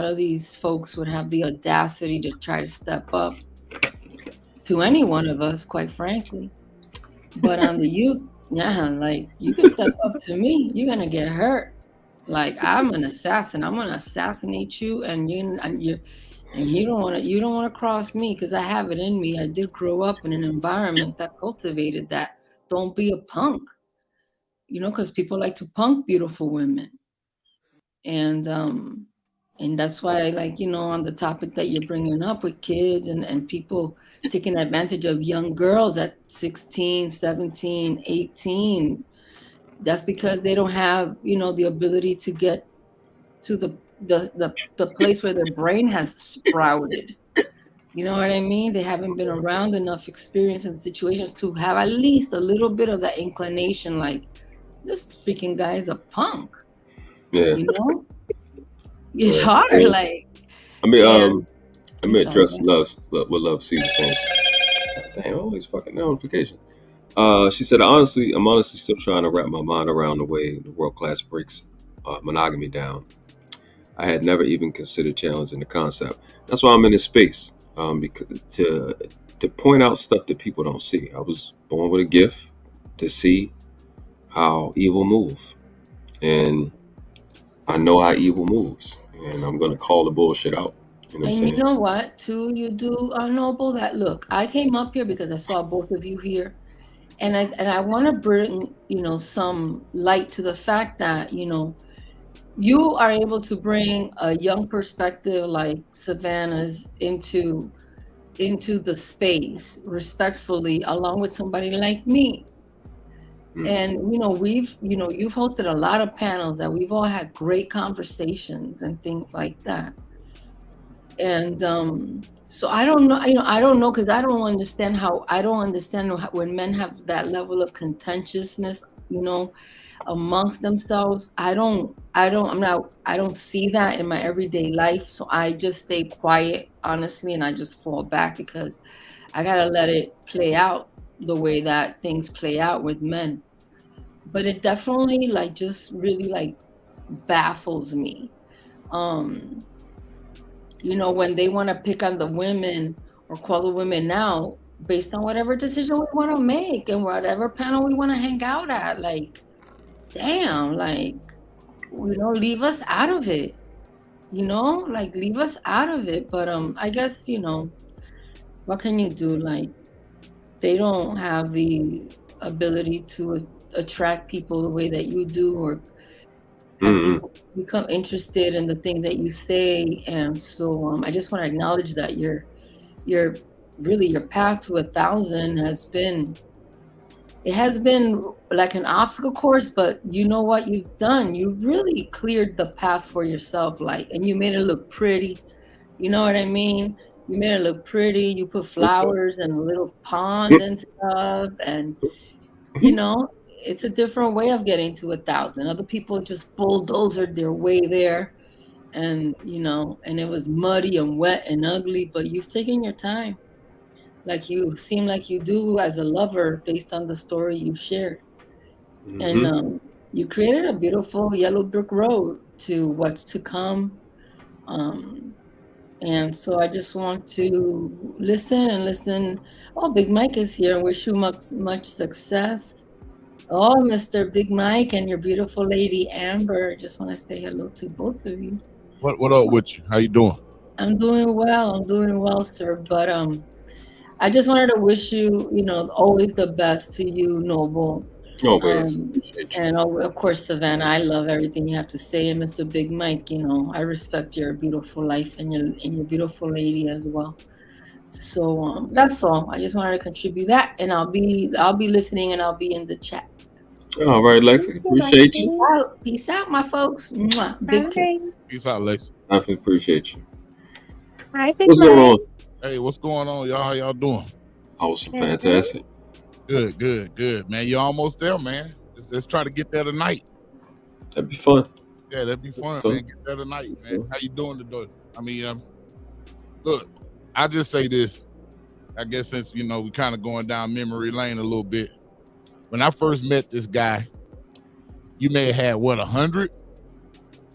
of these folks would have the audacity to try to step up to any one of us, quite frankly. But on the youth, you can step up to me, you're gonna get hurt. Like, I'm an assassin. I'm gonna assassinate you, and you don't want to cross me, because I have it in me. I did grow up in an environment that cultivated that. Don't be a punk, because people like to punk beautiful women, and that's why, like, on the topic that you're bringing up with kids and people taking advantage of young girls at 16, 17, 18. That's because they don't have, the ability to get to the place where their brain has sprouted. You know what I mean? They haven't been around enough experience and situations to have at least a little bit of that inclination, like, this freaking guy is a punk. Yeah. It's hard, like. I mean, address what Love C was saying. Damn, all these fucking notifications. She said, I'm honestly still trying to wrap my mind around the way the world class breaks monogamy down. I had never even considered challenging the concept. That's why I'm in this space, because to point out stuff that people don't see. I was born with a gift to see how evil moves, and I know how evil moves, and I'm gonna call the bullshit out. You know what I'm saying? You know what, too, you do, Noble, that look, I came up here because I saw both of you here, and I want to bring, some light to the fact that, you are able to bring a young perspective like Savannah's into the space respectfully, along with somebody like me. And, you've hosted a lot of panels that we've all had great conversations and things like that. And so I don't know, I don't know, because I don't understand when men have that level of contentiousness, amongst themselves. I don't see that in my everyday life. So I just stay quiet, honestly, and I just fall back, because I gotta let it play out the way that things play out with men. But it definitely, like, just really, like, baffles me. When they want to pick on the women or call the women out based on whatever decision we want to make and whatever panel we want to hang out at, like, damn, like, leave us out of it, like, leave us out of it. But I guess, what can you do? Like, they don't have the ability to attract people the way that you do, or have people become interested in the things that you say. And so I just want to acknowledge that your path to 1,000 has been like an obstacle course, but you know what you've done? You've really cleared the path for yourself, like, and you made it look pretty. You know what I mean? You made it look pretty. You put flowers and a little pond and stuff, and it's a different way of getting to 1,000. Other people just bulldozered their way there, and and it was muddy and wet and ugly. But you've taken your time, like you seem like you do as a lover, based on the story you shared. And you created a beautiful yellow brick road to what's to come. And so I just want to listen. Oh, Big Mike is here. Wish you much success. Oh, Mr. Big Mike and your beautiful lady Amber. Just want to say hello to both of you. What up with you? How you doing? I'm doing well, sir. But I just wanted to wish you, always the best to you, Noble. Always. And of course, Savannah, I love everything you have to say. And Mr. Big Mike, I respect your beautiful life and your beautiful lady as well. So that's all. I just wanted to contribute that, and I'll be listening, and I'll be in the chat. All right, Lexie. Appreciate you. Peace out, my folks. Mwah. Big kiss. Peace out, Lexie. Definitely appreciate you. Hi, what's going on? Hey, what's going on, y'all? How y'all doing? Awesome, fantastic. Good, man. You're almost there, man. Let's try to get there tonight. That'd be fun. Yeah, that'd be fun, man. Get there tonight, man. How you doing today? I mean, look, I just say this. I guess since we kind of going down memory lane a little bit. When I first met this guy, you may have had 100?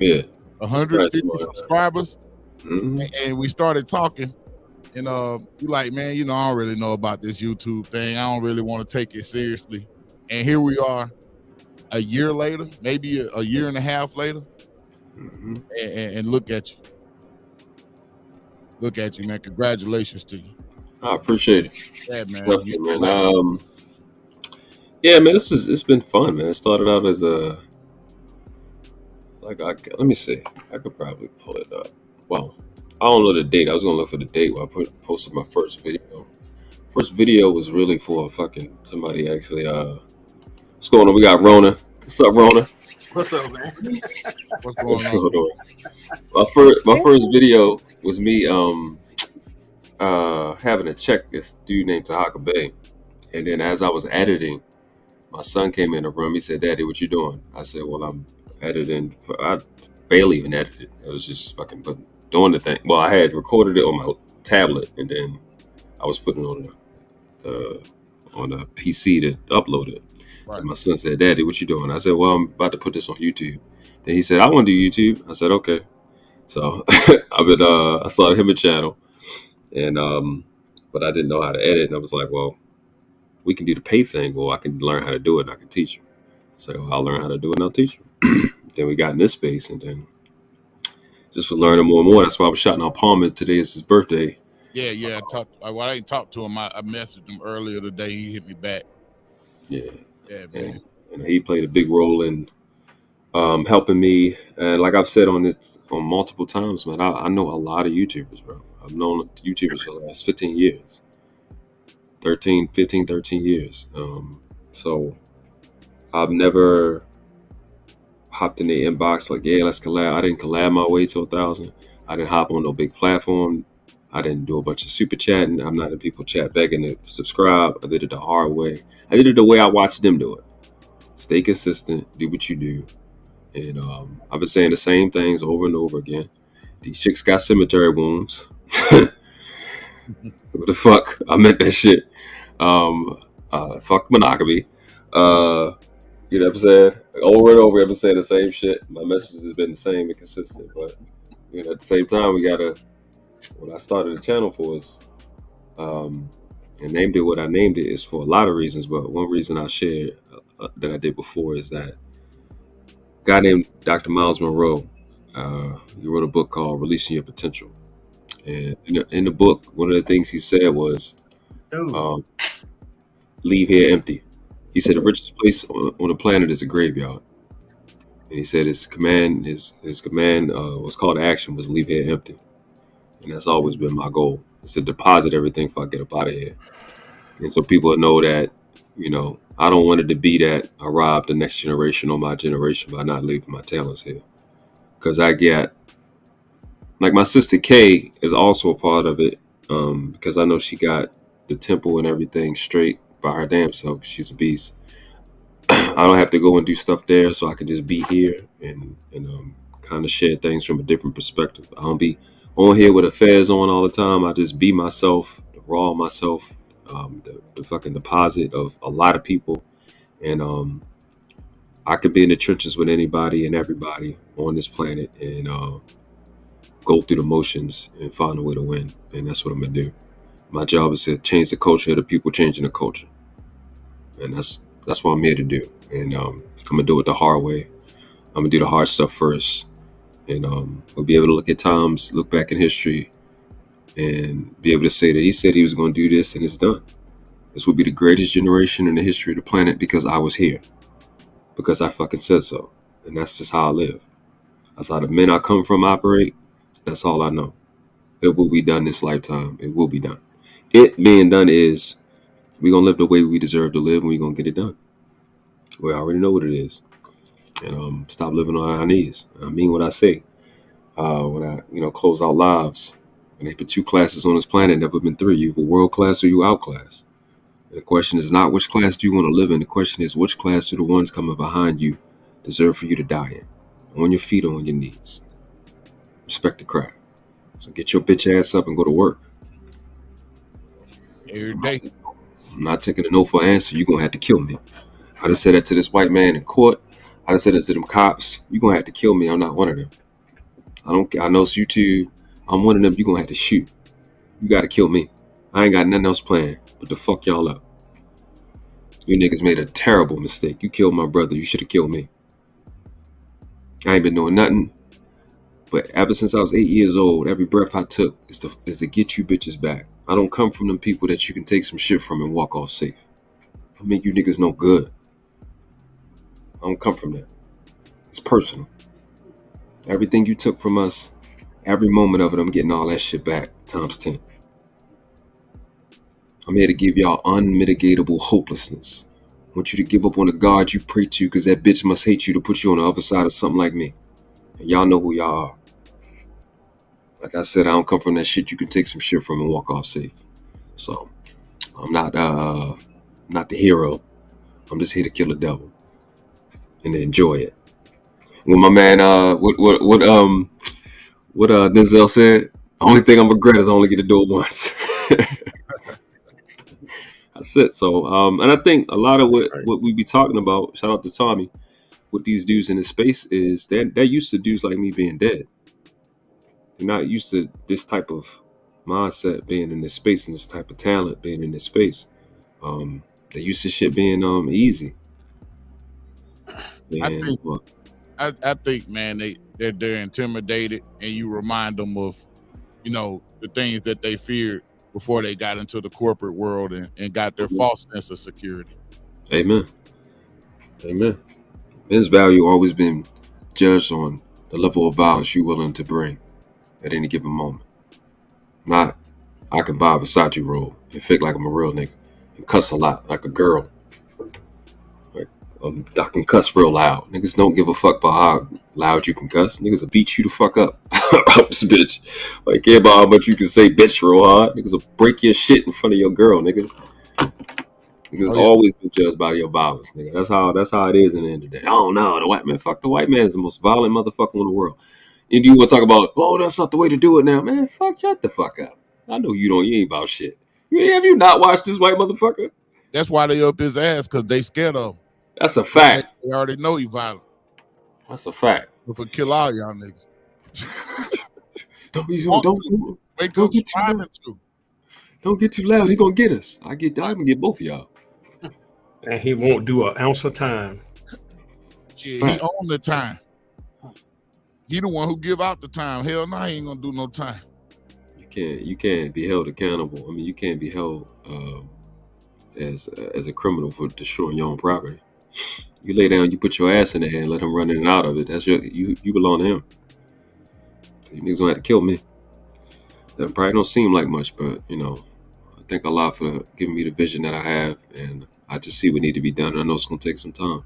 Yeah. 150 subscribers. And we started talking. And you like, man, I don't really know about this YouTube thing. I don't really want to take it seriously. And here we are, a year later, maybe a year and a half later, and look at you. Look at you, man. Congratulations to you. I appreciate it. Yeah, man. Definitely, man. Yeah, man, it's been fun, man. It started out as a let me see. I could probably pull it up. Well, I don't know the date. I was gonna look for the date when I posted my first video. First video was really for fucking somebody actually. What's going on? We got Rona. What's up, Rona? What's up, man? What's going on? My first video was me having to check this dude named Tahaka Bay, and then as I was editing, my son came in the room. He said, "Daddy, what you doing?" I said, "Well, I'm editing." I barely even edited. I was just fucking doing the thing. Well, I had recorded it on my tablet, and then I was putting it on a PC to upload it. Right. And my son said, "Daddy, what you doing?" I said, "Well, I'm about to put this on YouTube." Then he said, "I want to do YouTube." I said, "Okay." So I started him a channel, and but I didn't know how to edit, and I was like, "Well, we can do the pay thing. Well, I can learn how to do it, and I can teach you." So I'll learn how to do it, and I'll teach you. Then we got in this space, and then just for learning more and more. That's why I was shouting out Palmer. Today is his birthday. Yeah. I ain't talked to him. I messaged him earlier today. He hit me back. Yeah, man. And he played a big role in helping me. And like I've said on multiple times, man, I know a lot of YouTubers, bro. I've known YouTubers for the last 15 years. 13 years. So I've never hopped in the inbox like, yeah, let's collab. I didn't collab my way to 1,000. I didn't hop on no big platform. I didn't do a bunch of super chatting. I'm not in people chat begging to subscribe. I did it the hard way. I did it the way I watched them do it. Stay consistent. Do what you do. And I've been saying the same things over and over again. These chicks got cemetery wounds. What the fuck? I meant that shit. Fuck monogamy. You know what I'm saying? Over and over, I've been saying the same shit. My message has been the same and consistent. But you know, at the same time, we gotta. What I started the channel for is, and named it what I named it is for a lot of reasons. But one reason I shared that I did before is that a guy named Dr. Miles Monroe. He wrote a book called "Releasing Your Potential," and in the book, one of the things he said was, "Leave here empty." He said the richest place on the planet is a graveyard, and he said his command, what's called action, was leave here empty, and that's always been my goal. Is to deposit everything before I get up out of here, and so people know that, you know, I don't want it to be that I rob the next generation or my generation by not leaving my talents here, because I get, like, my sister Kay is also a part of it, because I know she got the temple and everything straight by her damn self. She's a beast. I don't have to go and do stuff there, so I can just be here and kind of share things from a different perspective. I don't be on here with affairs on all the time. I just be myself, the raw myself, the fucking deposit of a lot of people, and I could be in the trenches with anybody and everybody on this planet and go through the motions and find a way to win, and that's what I'm gonna do. My job is to change the culture of the people changing the culture. And that's what I'm here to do. And I'm going to do it the hard way. I'm going to do the hard stuff first. And we'll be able to look at times, look back in history, and be able to say that he said he was going to do this, and it's done. This will be the greatest generation in the history of the planet because I was here. Because I fucking said so. And that's just how I live. That's how the men I come from operate. That's all I know. It will be done this lifetime. It will be done. It being done is we're going to live the way we deserve to live, and we're going to get it done. We already know what it is. And stop living on our knees. I mean what I say. When I, close out lives, and they put 2 classes on this planet, never been 3. You either world class or you outclass. And the question is not which class do you want to live in. The question is which class do the ones coming behind you deserve for you to die in? On your feet or on your knees. Respect the craft. So get your bitch ass up and go to work. Every day. I'm not taking a no for an answer. You're going to have to kill me. I just said that to this white man in court. I just said it to them cops. You're going to have to kill me. I'm not one of them. I know it's you two. I'm one of them. You're going to have to shoot. You got to kill me. I ain't got nothing else planned but to fuck y'all up. You niggas made a terrible mistake. You killed my brother. You should have killed me. I ain't been doing nothing. But ever since I was 8 years old, every breath I took is to get you bitches back. I don't come from them people that you can take some shit from and walk off safe. I make you niggas no good. I don't come from that. It's personal. Everything you took from us, every moment of it, I'm getting all that shit back times 10. I'm here to give y'all unmitigatable hopelessness. I want you to give up on the God you pray to, because that bitch must hate you to put you on the other side of something like me. And y'all know who y'all are. Like I said, I don't come from that shit you can take some shit from and walk off safe. So I'm not the hero. I'm just here to kill the devil and to enjoy it. When my man what Denzel said, the only thing I'm regret is I only get to do it once. That's it. So and I think a lot of what we be talking about, shout out to Tommy, with these dudes in this space is they're used to dudes like me being dead. They're not used to this type of mindset being in this space and this type of talent being in this space. They're used to shit being easy. And, I think, man, they're intimidated, and you remind them of, the things that they feared before they got into the corporate world and got their false sense of security. Amen. Men's value always been judged on the level of violence you're willing to bring at any given moment. Not, I can buy a Versace robe and fake like I'm a real nigga and cuss a lot like a girl. I can cuss real loud. Niggas don't give a fuck about how loud you can cuss. Niggas will beat you the fuck up about this bitch. Like, care about how much you can say bitch real hard. Niggas will break your shit in front of your girl, nigga. Niggas always been judged by your violence, nigga. That's how it is in the end of the day. Oh no, the white man. Fuck, the white man is the most violent motherfucker in the world. And you want to talk about, oh, that's not the way to do it now, man. Fuck, shut the fuck up. I know you ain't about shit. Have you not watched this white motherfucker? That's why they up his ass, because they scared of him. That's a fact. They already know he violent. That's a fact. If I kill all y'all niggas. Don't get too loud. He gonna get us. I'm gonna get both of y'all. And he won't do an ounce of time. Shit, he own the time. He the one who give out the time. Hell no, he ain't gonna do no time. You can't be held accountable. I mean, you can't be held as a criminal for destroying your own property. You lay down, you put your ass in the air and let him run in and out of it. That's you belong to him. So you niggas gonna have to kill me. That probably don't seem like much, but I thank Allah for giving me the vision that I have, and I just see what need to be done. And I know it's gonna take some time,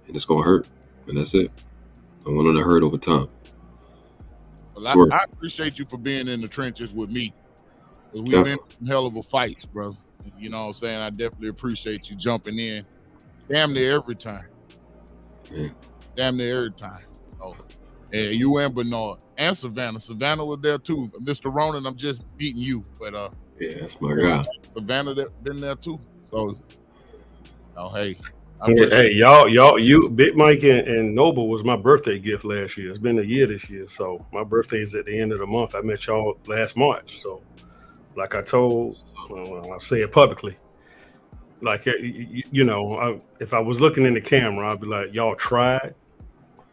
and it's gonna hurt, and that's it. I want it to hurt over time. Well, I appreciate you for being in the trenches with me. We've been in some hell of a fights, bro. You know what I'm saying? I definitely appreciate you jumping in. Damn near every time. Yeah. Damn near every time. Oh, and you and Bernard and Savannah. Savannah was there too. Mr. Ronan, I'm just beating you, but yeah, that's my guy. Savannah been there too. So, hey. Hey, y'all, you, Big Mike and Noble was my birthday gift last year. It's been a year this year, so my birthday is at the end of the month. I met y'all last March, so like I told, I'll say it publicly. Like, if I was looking in the camera, I'd be like, y'all tried,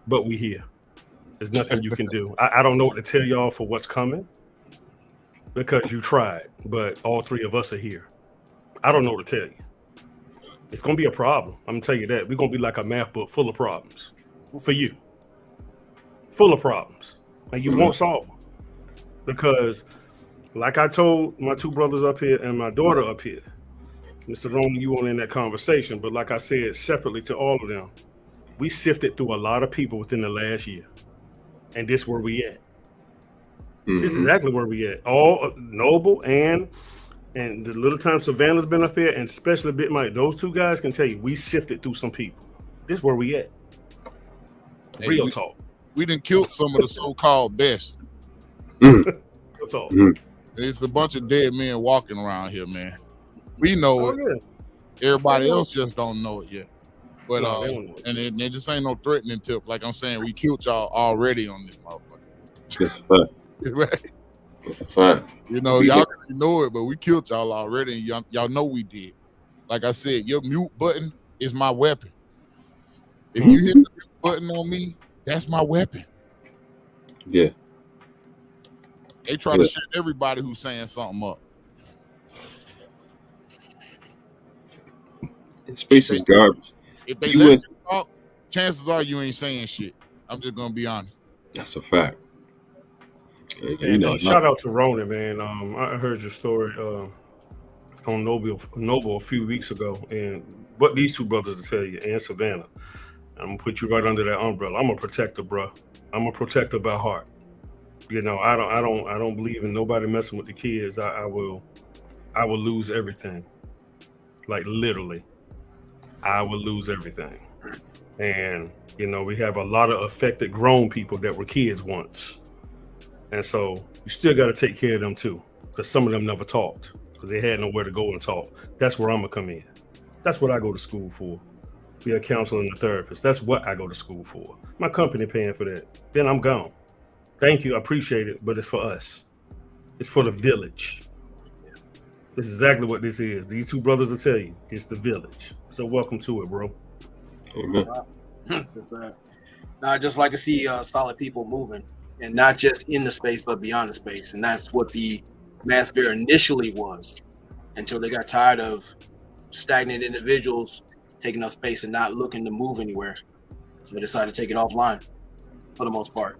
but we here. There's nothing you can do. I don't know what to tell y'all for what's coming because you tried, but all three of us are here. I don't know what to tell you. It's going to be a problem. I'm going to tell you that. We're going to be like a math book full of problems for you. Full of problems. And you won't solve them. Because like I told my two brothers up here and my daughter up here, Mr. Roman, you weren't in that conversation, but like I said separately to all of them, we sifted through a lot of people within the last year. And this is where we at. This is exactly where we at. All Noble and the little time Savannah's been up here, and especially Big Mike, those two guys can tell you we sifted through some people. This is where we at. Real talk. We done killed some of the so-called best. Real talk. It's a bunch of dead men walking around here, man. We know it. Yeah. Everybody else just don't know it yet. But and it just ain't no threatening tip. Like I'm saying, we killed y'all already on this motherfucker. That's a fact. Right. That's a fact. Y'all already know it, but we killed y'all already, and y'all know we did. Like I said, your mute button is my weapon. If you hit the mute button on me, that's my weapon. Yeah. They try to shut everybody who's saying something up. Space is garbage. If they let you talk, chances are you ain't saying shit. I'm just gonna be honest. That's a fact. You know, shout out to Ronan, man. I heard your story on Noble a few weeks ago, and what these two brothers to tell you, and Savannah. I'm gonna put you right under that umbrella. I'm a protector, bro. I'm a protector by heart. You know, I don't believe in nobody messing with the kids. I will lose everything. Like literally, I will lose everything. And you know, we have a lot of affected grown people that were kids once, and so you still got to take care of them too, because some of them never talked because they had nowhere to go and talk. That's where I'm gonna come in. That's what I go to school for. Be a counselor and a therapist. That's what I go to school for. My company paying for that. Then I'm gone. Thank you, I appreciate it, but it's for us. It's for the village. This is exactly what this is. These two brothers will tell you, it's the village. So welcome to it, bro. Amen. I just like to see solid people moving, and not just in the space, but beyond the space. And that's what the manosphere initially was, until they got tired of stagnant individuals taking up space and not looking to move anywhere. So they decided to take it offline for the most part.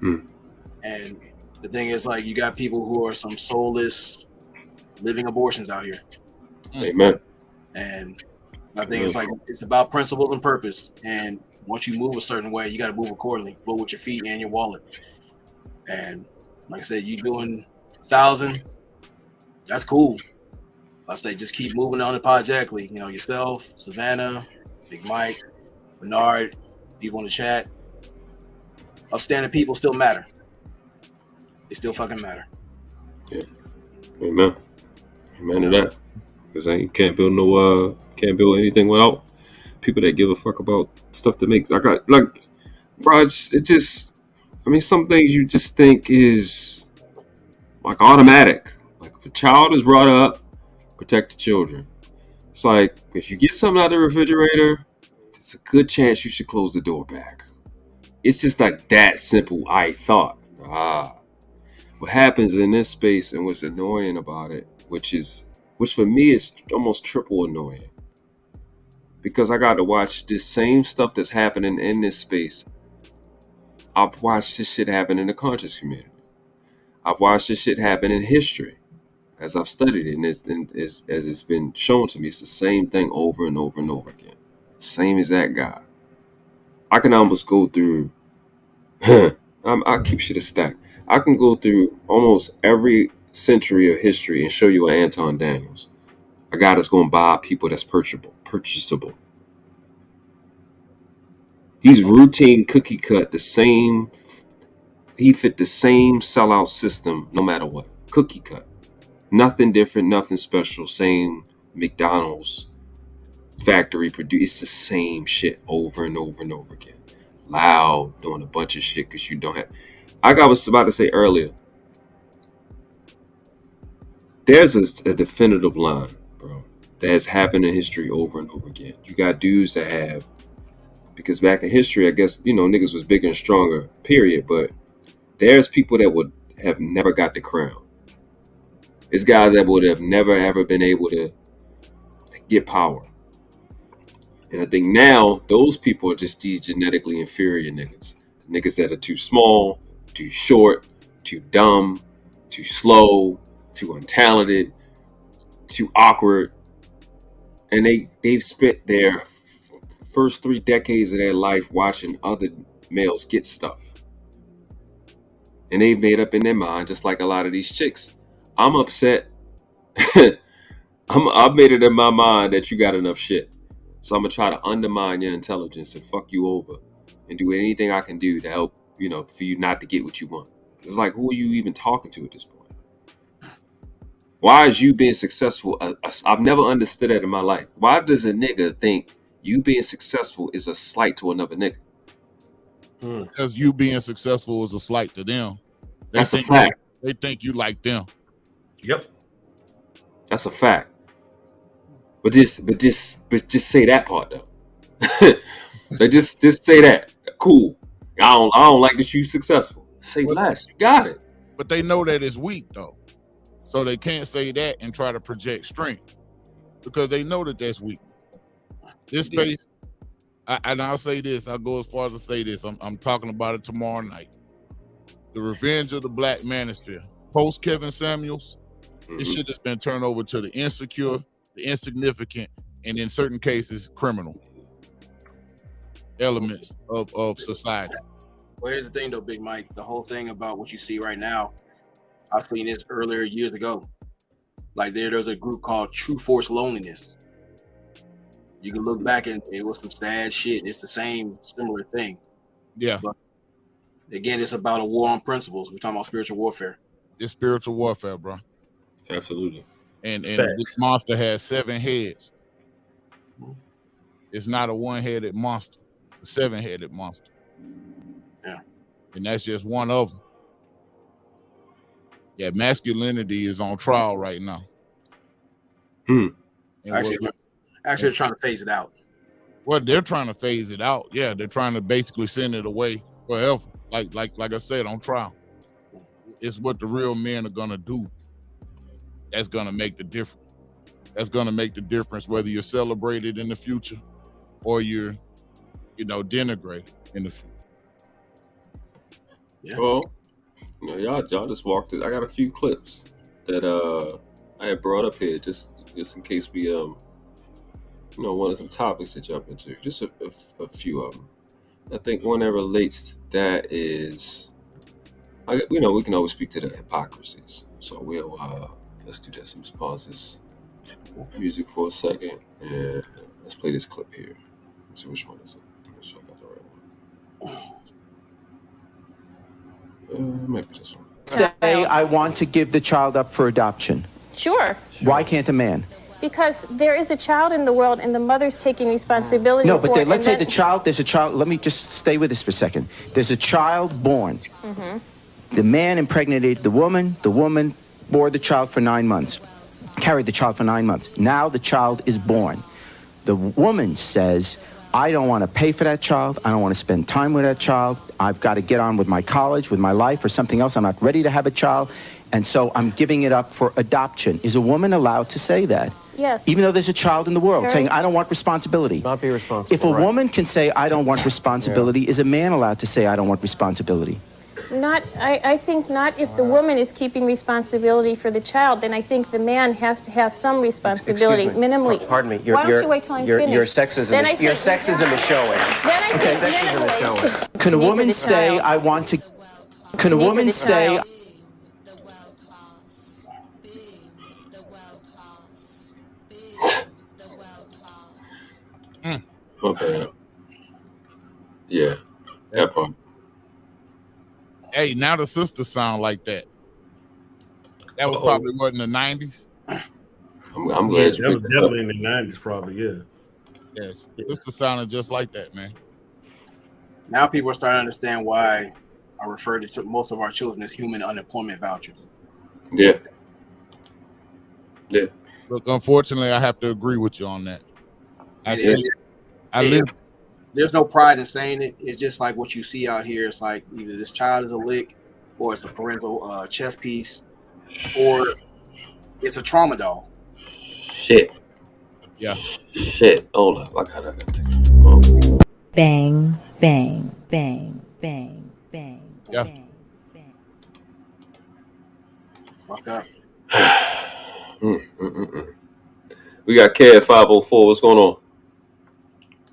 And the thing is, like, you got people who are some soulless living abortions out here. Amen. And I think it's like, it's about principles and purpose. And once you move a certain way, you got to move accordingly, both with your feet and your wallet. And like I said, you doing 1,000, that's cool. I say just keep moving unapologetically. You know, yourself, Savannah, Big Mike, Bernard, people in the chat. Upstanding people still matter. They still fucking matter. Yeah. Amen. Amen to that. Because you can't build anything without people that give a fuck about stuff that makes. I got like, bro, it just. I mean, some things you just think is like automatic. Like if a child is brought up, protect the children. It's like if you get something out of the refrigerator, it's a good chance you should close the door back. It's just like that simple. I thought. What happens in this space and what's annoying about it, which for me is almost triple annoying, because I got to watch this same stuff that's happening in this space. I've watched this shit happen in the conscious community. I've watched this shit happen in history as I've studied it, and as it's been shown to me, it's the same thing over and over and over again. Same exact guy. I can almost go through, I keep shit a stack. I can go through almost every century of history and show you an Anton Daniels, a guy that's going to buy people that's purchasable. He's routine cookie cut, he fit the same sellout system no matter what. Cookie cut. Nothing different, nothing special. Same McDonald's factory produce. It's the same shit over and over and over again. Loud, doing a bunch of shit because you don't have. Like I was about to say earlier, there's a definitive line, bro, that has happened in history over and over again. You got dudes that have, because back in history, I guess, you know, niggas was bigger and stronger, period. But there's people that would have never got the crown. There's guys that would have never, ever been able to get power. And I think now those people are just these genetically inferior niggas. Niggas that are too small, too short, too dumb, too slow, too untalented, too awkward. And they've spent their first 3 decades of their life watching other males get stuff. And they've made up in their mind, just like a lot of these chicks. I'm upset. I've made it in my mind that you got enough shit. So I'm going to try to undermine your intelligence and fuck you over and do anything I can do to help, you know, for you not to get what you want. It's like, who are you even talking to at this point? Why is you being successful? I've never understood that in my life. Why does a nigga think you being successful is a slight to another nigga? Because you being successful is a slight to them. That's a fact. They think you like them. Yep. That's a fact. But just say that part though. They just say that. Cool. I don't like that you successful. Say less. You got it. But they know that it's weak though, so they can't say that and try to project strength because they know that that's weak. This space, and I'll say this. I'll go as far as to say this. I'm talking about it tomorrow night. The revenge of the Black Manosphere. Post Kevin Samuels, this shit has been turned over to the insecure, the insignificant, and in certain cases, criminal elements of society. Well, here's the thing though, Big Mike. The whole thing about what you see right now, I've seen this earlier years ago. Like there's a group called True Force Loneliness. You can look back and it was some sad shit. It's the same similar thing. Yeah. But again, it's about a war on principles. We're talking about spiritual warfare. It's spiritual warfare, bro. Absolutely. And this monster has 7 heads. It's not a one-headed monster. It's a 7-headed monster. Yeah. And that's just one of them. Yeah, masculinity is on trial right now. Actually, they're trying to phase it out. Well, they're trying to phase it out. Yeah, they're trying to basically send it away forever. Like I said, on trial. It's what the real men are gonna do. That's gonna make the difference. That's gonna make the difference whether you're celebrated in the future or you're, denigrated in the future. Yeah. Well, y'all just walked it. I got a few clips that I had brought up here just in case we wanted some topics to jump into. Just a few of them. I think one that relates to that is, we can always speak to the hypocrisies. So we'll let's do that. Some pauses music for a second, and let's play this clip here. Let's see which one is it. Make sure I got the right one. Maybe this one. Say I want to give the child up for adoption. Sure. Why can't a man? Because there is a child in the world and the mother's taking responsibility No, for but it. let's say there's a child. Let me just stay with this for a second. There's a child born. The man impregnated the woman bore the child for 9 months, carried the child for 9 months. Now the child is born. The woman says, I don't want to pay for that child. I don't want to spend time with that child. I've got to get on with my college, with my life, or something else. I'm not ready to have a child. And so I'm giving it up for adoption. Is a woman allowed to say that? Yes. Even though there's a child in the world saying, I don't want responsibility. Not be responsible. If a woman can say, I don't want responsibility, is a man allowed to say, I don't want responsibility? I think not if the woman is keeping responsibility for the child, then I think the man has to have some responsibility, minimally. Pardon me. Why don't you wait till I'm finished? Your sexism is showing. Then I think Sexism is showing. Can a woman say, I want to... Can a woman say... Okay. Yeah, that part. Hey, now the sisters sound like that. That was probably what, in the 90s? I'm glad that was definitely in the 90s, probably, yeah. Yes, sisters sounded just like that, man. Now people are starting to understand why I refer to most of our children as human unemployment vouchers. Yeah. Yeah. Look, unfortunately, I have to agree with you on that. There's no pride in saying it. It's just like what you see out here. It's like either this child is a lick, or it's a parental chess piece, or it's a trauma doll. Shit. Yeah. Shit. Hold up. I gotta take Bang, bang, bang, bang, bang. Yeah. Bang, bang. It's fucked up. We got Kev 504. What's going on?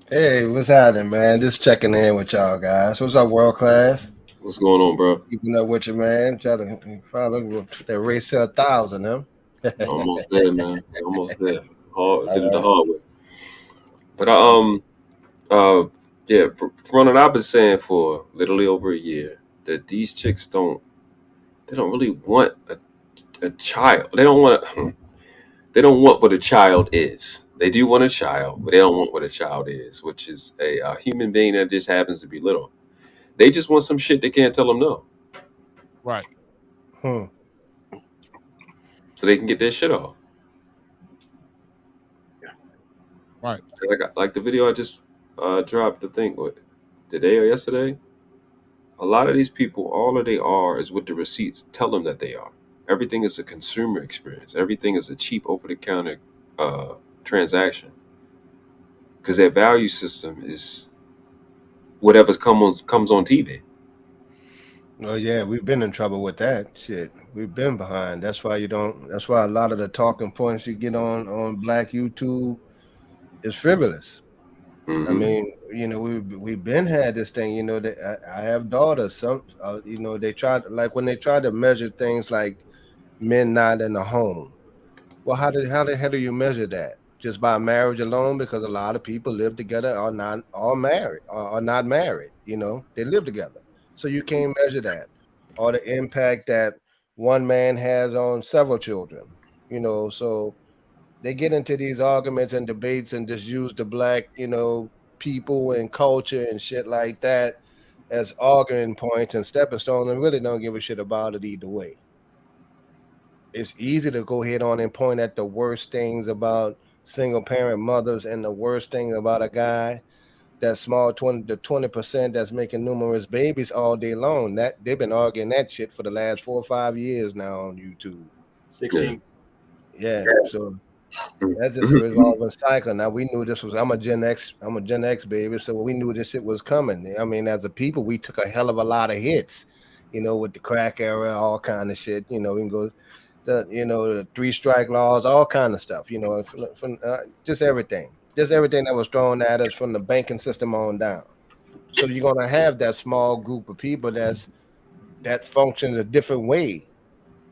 Hey, what's happening, man? Just checking in with y'all guys. What's up, world class? What's going on, bro? Keeping up with you, man. Try to follow that race to 1,000, huh? Almost there, man. Almost there. Did it the hard way. But from what I've been saying for literally over a year, that these chicks they don't really want a child. They don't want what a child is. They do want a child, but they don't want what a child is, which is a human being that just happens to be little. They just want some shit they can't tell them no. Right. So they can get their shit off. Right. Like the video I just dropped, I think, today or yesterday. A lot of these people, all that they are is what the receipts tell them that they are. Everything is a consumer experience. Everything is a cheap, over-the-counter transaction. Because their value system is whatever's comes on TV. Oh yeah, we've been in trouble with that shit. We've been behind. That's why That's why a lot of the talking points you get on Black YouTube is frivolous. Mm-hmm. I mean, we've been had this thing. That I have daughters. Some, they tried when they tried to measure things like men not in the home. Well, how the hell do you measure that? Just by marriage alone? Because a lot of people live together are not all married or not married. They live together, so you can't measure that or the impact that one man has on several children. So they get into these arguments and debates and just use the black, people and culture and shit like that as arguing points and stepping stones, and really don't give a shit about it either way. It's easy to go ahead on and point at the worst things about single parent mothers and the worst thing about a guy that's the 20% that's making numerous babies all day long. That they've been arguing that shit for the last 4 or 5 years now on YouTube. 16. Yeah. So that's just a revolving cycle. Now we knew this was. I'm a Gen X baby, so we knew this shit was coming. I mean, as a people, we took a hell of a lot of hits, with the crack era, all kind of shit. We can go the 3 strike laws, all kind of stuff. From just everything that was thrown at us from the banking system on down. So you're gonna have that small group of people that functions a different way.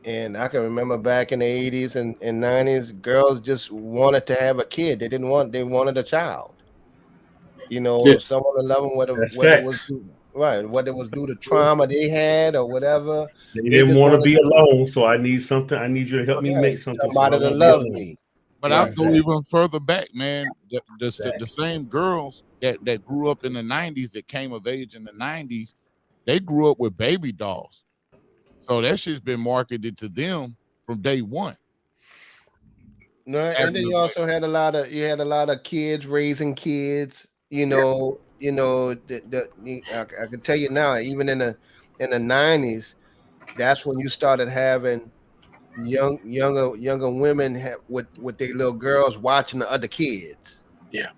And I can remember back in the 80s and 90s, girls just wanted to have a kid. They wanted a child. Someone to love them, whether it was due to trauma they had or whatever. They didn't want to be alone, so I need something. I need you to help me make something. Somebody to love me. But I'll go even further back, man. The same girls that grew up in the 90s, that came of age in the 90s, they grew up with baby dolls. So that shit's been marketed to them from day one. No, and then you also had a lot of kids raising kids. I can tell you now, even in the 90s, that's when you started having younger women with their little girls watching the other kids. Yeah.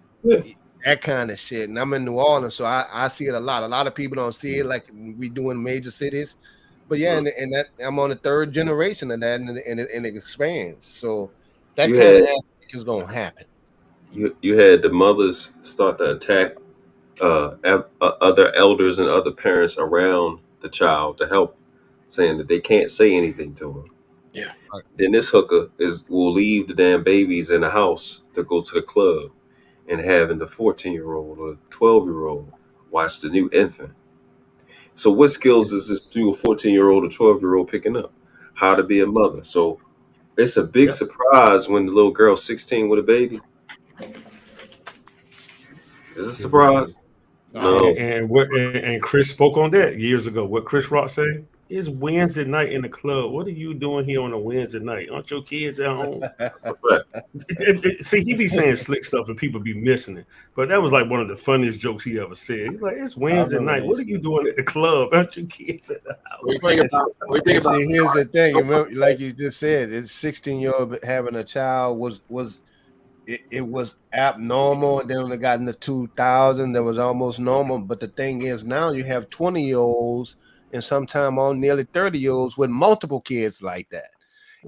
That kind of shit. And I'm in New Orleans, so I see it a lot. A lot of people don't see it like we do in major cities. But yeah, and that I'm on the 3rd generation of that, and it expands. So that kind of aspect is gonna happen. You had the mothers start to attack other elders and other parents around the child to help, saying that they can't say anything to them. Yeah. Then this hooker will leave the damn babies in the house to go to the club, and having the 14-year-old or 12-year-old watch the new infant. So what skills is this new 14-year-old or 12-year-old picking up? How to be a mother. So it's a big surprise when the little girl's 16 with a baby. Is it a surprise? No. And Chris spoke on that years ago. What Chris Rock said? It's Wednesday night in the club. What are you doing here on a Wednesday night? Aren't your kids at home? That's a fact. See, he be saying slick stuff and people be missing it. But that was like one of the funniest jokes he ever said. He's like, it's Wednesday night. What are you doing at the club? Aren't your kids at the house? Here's the thing. Remember, like you just said, it's 16-year-old having a child was abnormal. And then when it got in the 2000s, that was almost normal. But the thing is, now you have 20-year-olds and sometime on nearly 30-year-olds with multiple kids like that,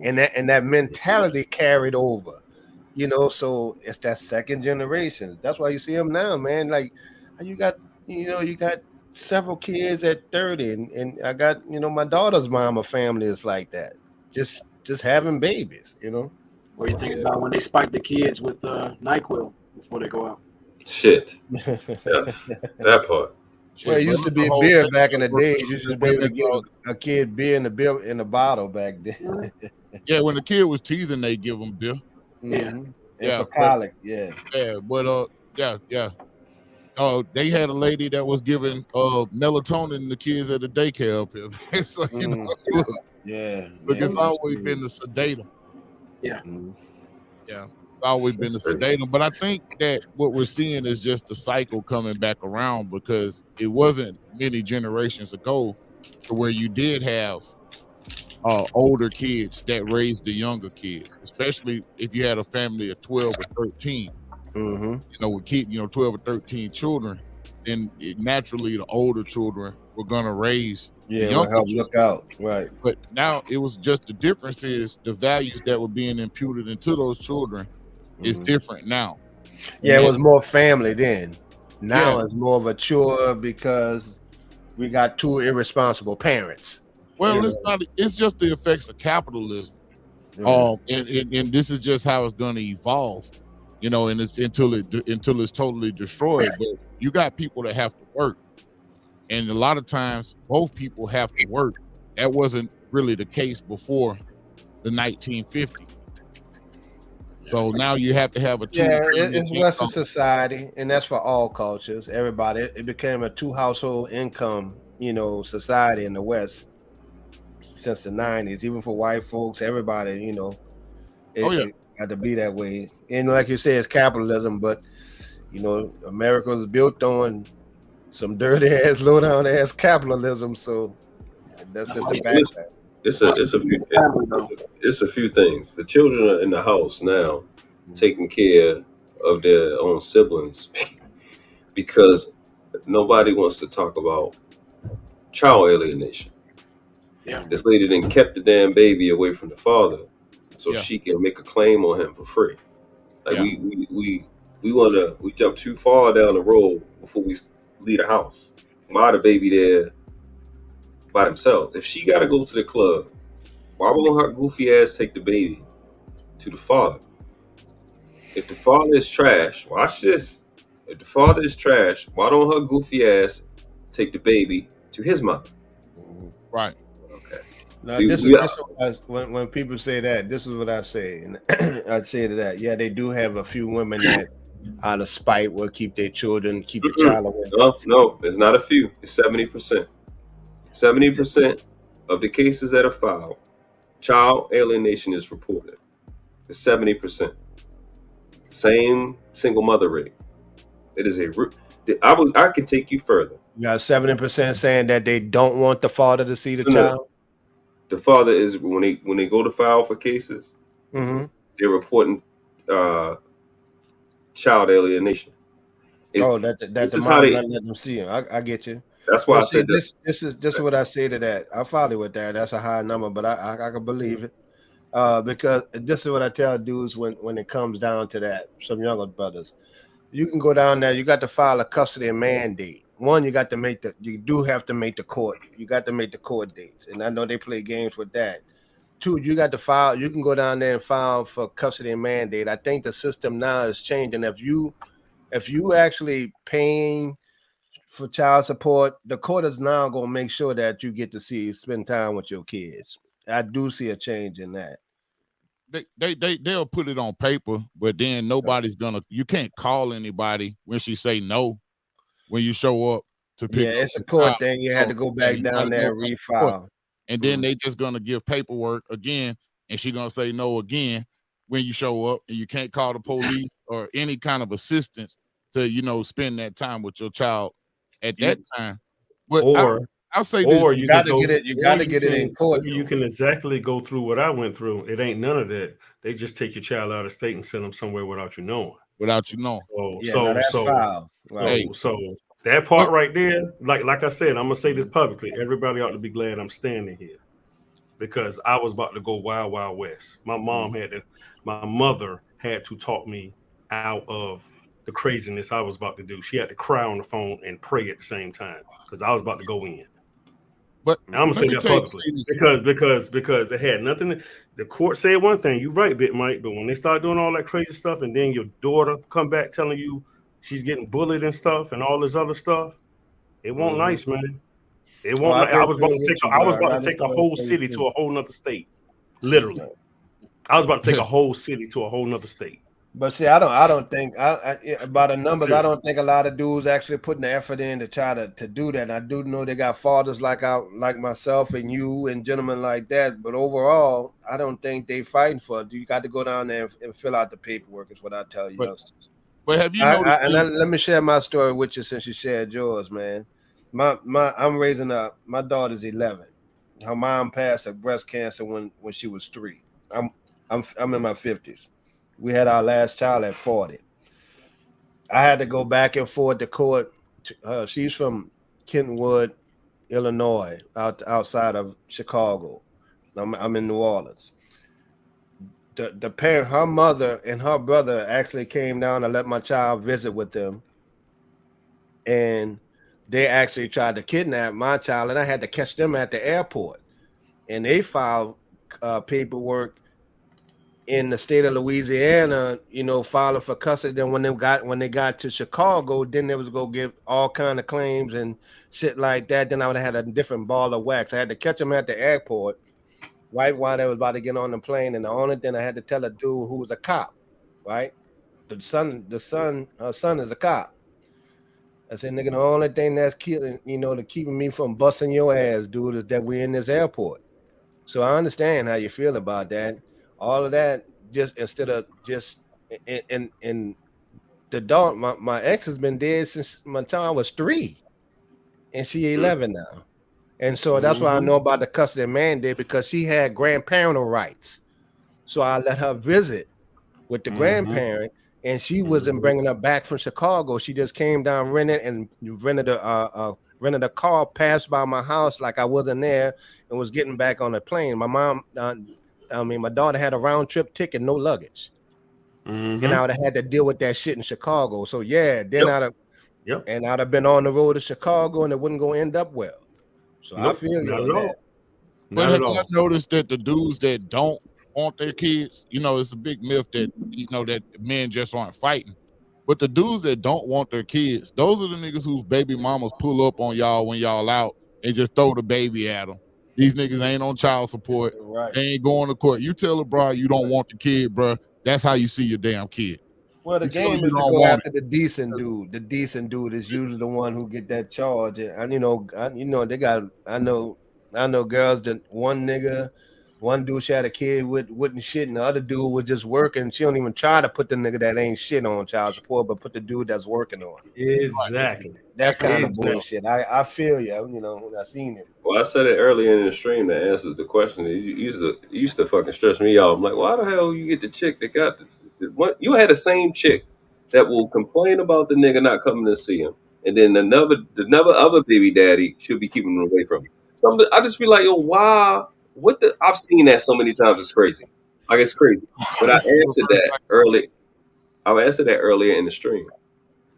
and that mentality carried over, So it's that 2nd generation. That's why you see them now, man. Like you got several kids at 30, and I got my daughter's mama family is like that, just having babies, What do you think about when they spike the kids with NyQuil before they go out? Shit. Yes, that part. Well, it used to be beer back in the day. You used to be able to give a kid beer in a bottle back then. Yeah, when the kid was teething, they give them beer. Mm-hmm. Yeah, for colic. Yeah. Yeah, but yeah. Oh, they had a lady that was giving melatonin to kids at the daycare up here. It's like, yeah. Look, it's always been the sedator. Yeah. Yeah. always been the sedatum. But I think that what we're seeing is just the cycle coming back around, because it wasn't many generations ago to where you did have older kids that raised the younger kids, especially if you had a family of 12 or 13. Mm-hmm. 12 or 13 children, then naturally the older children were gonna raise the Yeah, younger will help children. look out. Right. But now it was just the difference is the values that were being imputed into those children is different now. Yeah, it And- was more family then. Now Yeah. it's more of a chore because we got two irresponsible parents. Well, You it's know? not. It's just the effects of capitalism. Yeah. And this is just how it's going to evolve, and it's until it's totally destroyed. But you got people that have to work, and a lot of times both people have to work. That wasn't really the case before the 1950s. So now you have to have a it's Western society, and that's for all cultures. Everybody, it became a 2-household income, society in the West since the 90s. Even for white folks, everybody, it had to be that way. And like you say, it's capitalism, but America was built on some dirty ass, low down ass capitalism. So that's just the background. It's a few things. The children are in the house now, taking care of their own siblings because nobody wants to talk about child alienation. Yeah. This lady then kept the damn baby away from the father so she can make a claim on him for free. Like we jump too far down the road before we leave the house. Why the baby there by himself? If she gotta go to the club, why won't her goofy ass take the baby to the father? If the father is trash, watch this. If the father is trash, why don't her goofy ass take the baby to his mother? Right. Okay. Now, See, this is when people say that, this is what I say. And I'd say to that, yeah, they do have a few women that out of spite will keep their children, keep the child away. No, it's not a few. It's 70%. 70% of the cases that are filed, child alienation is reported. It's 70%. Same single mother rate. It is I can take you further. You got 70% saying that they don't want the father to see the No. child. The father is when they go to file for cases, Mm-hmm. they're reporting child alienation. That the mom not letting them see him. I get you. That's why I said this is what I say to that. I follow with that. That's a high number, but I can believe it. Because this is what I tell dudes when it comes down to that. Some younger brothers, you can go down there. You got to file a custody mandate. One, you got to you do have to make the court. You got to make the court dates, and I know they play games with that. Two, you got to file. You can go down there and file for custody mandate. I think the system now is changing. If you actually paying for child support, the court is now going to make sure that you get to spend time with your kids. I do see a change in that. They'll put it on paper, but then you can't call anybody when she say no when you show up to pick up. It's a court thing. You had to go back down there and refile. And then they just gonna give paperwork again, and she gonna say no again when you show up, and you can't call the police or any kind of assistance to spend that time with your child at that time. But I'll say this: you got to get it. You got to get it in court. You can exactly go through what I went through. It ain't none of that. They just take your child out of state and send them somewhere without you knowing. So that part right there, like I said, I'm gonna say this publicly. Everybody ought to be glad I'm standing here because I was about to go wild, wild west. My mother had to talk me out of the craziness I was about to do. She had to cry on the phone and pray at the same time because I was about to go in. But I'm gonna say that publicly because it had nothing. The court said one thing. You're right, Bit Mike. But when they start doing all that crazy stuff, and then your daughter come back telling you she's getting bullied and stuff, and all this other stuff, it won't nice, man. It won't. I was about to take a whole city to a whole nother state. Literally, I was about to take a whole city to a whole nother state. But see, I don't think about the numbers. I don't think a lot of dudes actually putting the effort in to try to do that. And I do know they got fathers like myself and you and gentlemen like that. But overall, I don't think they fighting for it. You got to go down there and fill out the paperwork. Is what I tell you. But have you noticed? Let me share my story with you since you shared yours, man. I'm raising up. My daughter's 11. Her mom passed of breast cancer when she was 3. I'm in my 50s. We had our last child at 40. I had to go back and forth to court. She's from Kentwood, Illinois, outside of Chicago. I'm in New Orleans. The parent, her mother and her brother actually came down to let my child visit with them. And they actually tried to kidnap my child, and I had to catch them at the airport. And they filed paperwork in the state of Louisiana, filing for custody. Then when they got to Chicago, then they was go give all kind of claims and shit like that. Then I would have had a different ball of wax. I had to catch them at the airport right while they was about to get on the plane. And the only thing I had to tell a dude who was a cop, right? Her son is a cop. I said, nigga, the only thing that's killing, keeping me from busting your ass, dude, is that we're in this airport. So I understand how you feel about that. All of that, just instead of just in the dog, my ex has been dead since my child was 3, and she 11 now, and so that's why I know about the custody mandate, because she had grandparental rights. So I let her visit with the grandparent, and she wasn't bringing her back from Chicago. She just came down, rented a car, passed by my house like I wasn't there, and was getting back on the plane. My daughter had a round trip ticket, no luggage. And I would have had to deal with that shit in Chicago. So then I'd have been on the road to Chicago, and it wouldn't go end up well. So I feel you on that. But have you noticed that the dudes that don't want their kids, it's a big myth that that men just aren't fighting. But the dudes that don't want their kids, those are the niggas whose baby mamas pull up on y'all when y'all out and just throw the baby at them. These niggas ain't on child support. Right. They ain't going to court. You tell a bro you don't want the kid, bro. That's how you see your damn kid. Well, the game is to go after the decent dude. The decent dude is usually the one who get that charge. And they got. I know girls that one dude she had a kid wouldn't shit, and the other dude was just working. She don't even try to put the nigga that ain't shit on child support, but put the dude that's working on it. Exactly. That's kind of bullshit. I feel you. When I seen it. Well, I said it earlier in the stream that answers the question. It used to fucking stress me out. I'm like, why the hell you get the chick that got what? You had the same chick that will complain about the nigga not coming to see him, and then another other baby daddy should be keeping him away from him. So I just be like, yo, why? I've seen that so many times. It's crazy. Like, it's crazy. But I answered that early. I answered that earlier in the stream.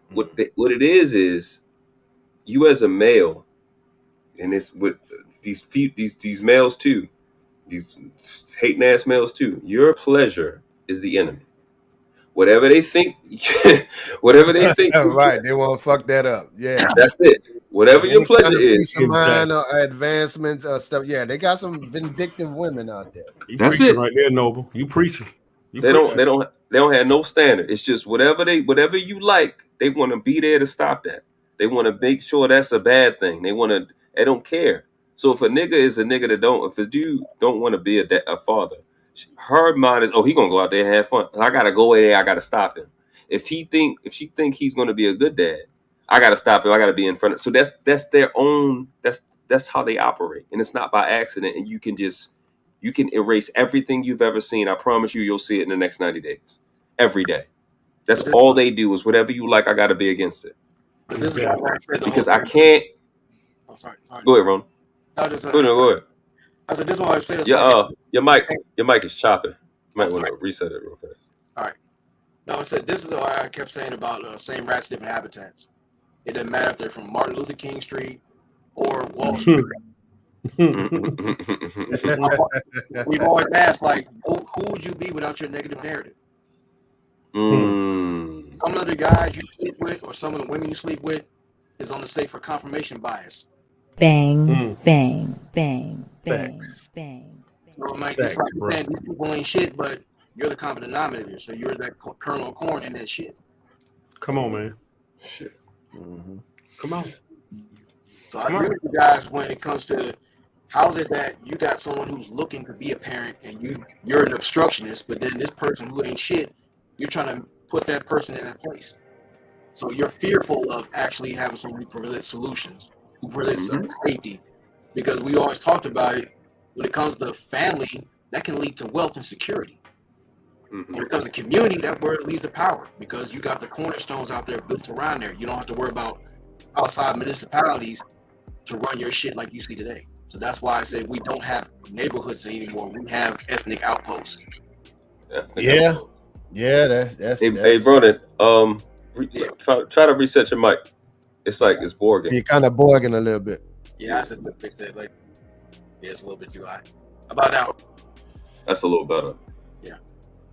What it is you as a male, and it's with these males too, these hating ass males too. Your pleasure is the enemy. Whatever they think, right? They won't fuck that up. Yeah, that's it. Whatever your pleasure is, mind or advancements or stuff. Yeah, they got some vindictive women out there. That's it, right there, Noble. You preaching. They don't have no standard. It's just whatever you like, they want to be there to stop that. They want to make sure that's a bad thing. They don't care. So if a nigga is a nigga if a dude don't want to be a father, her mind is, he gonna go out there and have fun. I gotta go there. I gotta stop him. If she think he's gonna be a good dad, I gotta stop him. I gotta be in front of. So that's their own. That's how they operate, and it's not by accident. And you can erase everything you've ever seen. I promise you'll see it in the next 90 days. Every day. That's all they do is whatever you like. I gotta be against it. This is why I said because I can't. Oh, sorry. Go ahead, Ron. Go ahead. I said this is why I said. Your mic is chopping. You might want to reset it real fast. All right. No, I said this is why I kept saying about same rats, different habitats. It doesn't matter if they're from Martin Luther King Street or Wall Street. We've always asked, like, who would you be without your negative narrative? Some of the guys you sleep with or some of the women you sleep with is on the sake for confirmation bias. Bang, bang, bang, bang, bang. So it might just like saying these people ain't shit, but you're the common denominator. So you're that kernel of corn in that shit. Come on, man. Shit. Mm-hmm. Come on. So I agree with you guys when it comes to how is it that you got someone who's looking to be a parent and you're an obstructionist, but then this person who ain't shit, you're trying to put that person in that place. So you're fearful of actually having someone who presents solutions, who presents safety, because we always talked about it. When it comes to family, that can lead to wealth and security. When it comes to community, that word leads to power because you got the cornerstones out there built around there. You don't have to worry about outside municipalities to run your shit like you see today. So that's why I said we don't have neighborhoods anymore. We have ethnic outposts. Yeah. That's Hey, Broden, try to reset your mic. It's like it's Borging. You're kind of Borging a little bit. Yeah, I said fix that. Like, yeah, it's a little bit too high. How about now? That's a little better. Yeah,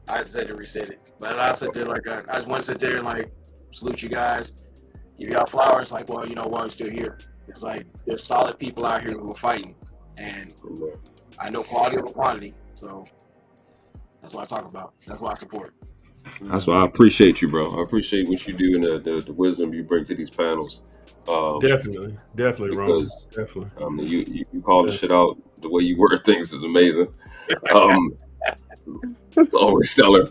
I said to reset it, but I said there like I just want to sit there and like salute you guys, give y'all flowers. Like, well, you know, while you're still here, it's like there's solid people out here who are fighting, and I know quality over quantity, so that's what I talk about. That's what I support. That's why I appreciate you, bro. I appreciate what you do and the wisdom you bring to these panels. Definitely, because definitely. You call the shit out. The way you word things is amazing. It's always stellar.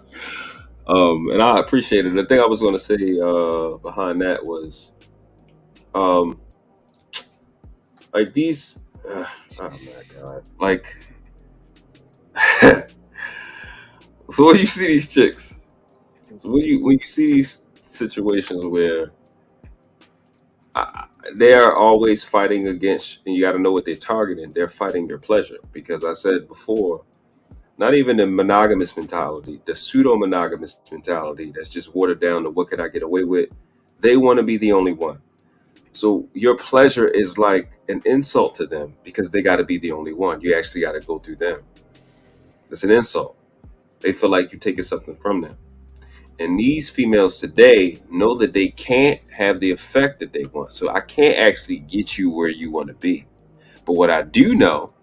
And I appreciate it. The thing I was going to say behind that was, like these. Oh my god! Like, so when you see these chicks, so when you see these situations where they are always fighting against, and you got to know what they're targeting. They're fighting your pleasure, because I said before, not even the monogamous mentality, the pseudo-monogamous mentality that's just watered down to what can I get away with. They want to be the only one. So your pleasure is like an insult to them because they got to be the only one. You actually got to go through them. It's an insult. They feel like you're taking something from them. And these females today know that they can't have the effect that they want. So I can't actually get you where you want to be. But what I do know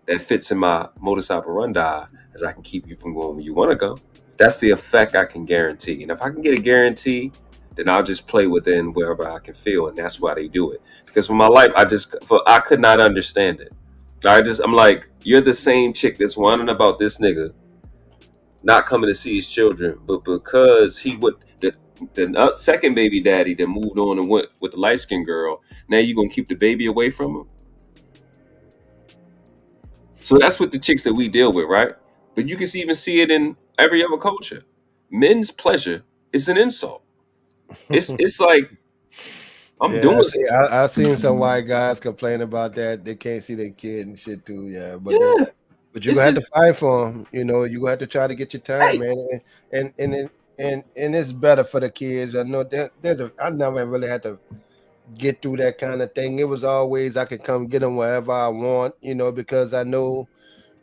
that fits in my modus operandi is I can keep you from going where you want to go. That's the effect I can guarantee. And if I can get a guarantee, then I'll just play within wherever I can feel. And that's why they do it. Because for my life, I could not understand it. I'm like, you're the same chick that's whining about this nigga not coming to see his children, but because he would, the second baby daddy that moved on and went with the light-skinned girl, now you're going to keep the baby away from him? So that's what the chicks that we deal with, right? But you can even see it in every other culture. Men's pleasure is an insult. It's like, I'm doing it. I've seen some white guys complain about that. They can't see their kid and shit too. Yeah, but you're gonna have to fight for them. You know, you have to try to get your time, man. And it's better for the kids. I know I never really had to get through that kind of thing. It was always I could come get them wherever I want, you know, because I know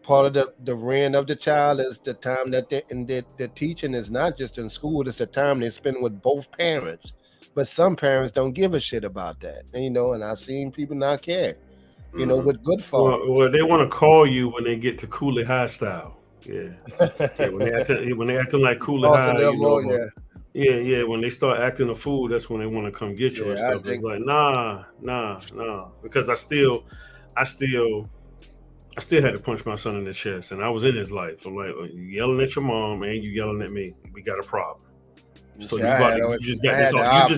part of the reign of the child is the time that the teaching is not just in school, it's the time they spend with both parents. But some parents don't give a shit about that, you know, and I've seen people not care, you know, with good fault. Well, they want to call you when they get to Cooley High style. Yeah. When they acting like Cooley High, you know, yeah. When they start acting a fool, that's when they want to come get you and stuff. It's like, nah. Because I still had to punch my son in the chest, and I was in his life. I'm like, you yelling at your mom and you yelling at me. We got a problem. So you just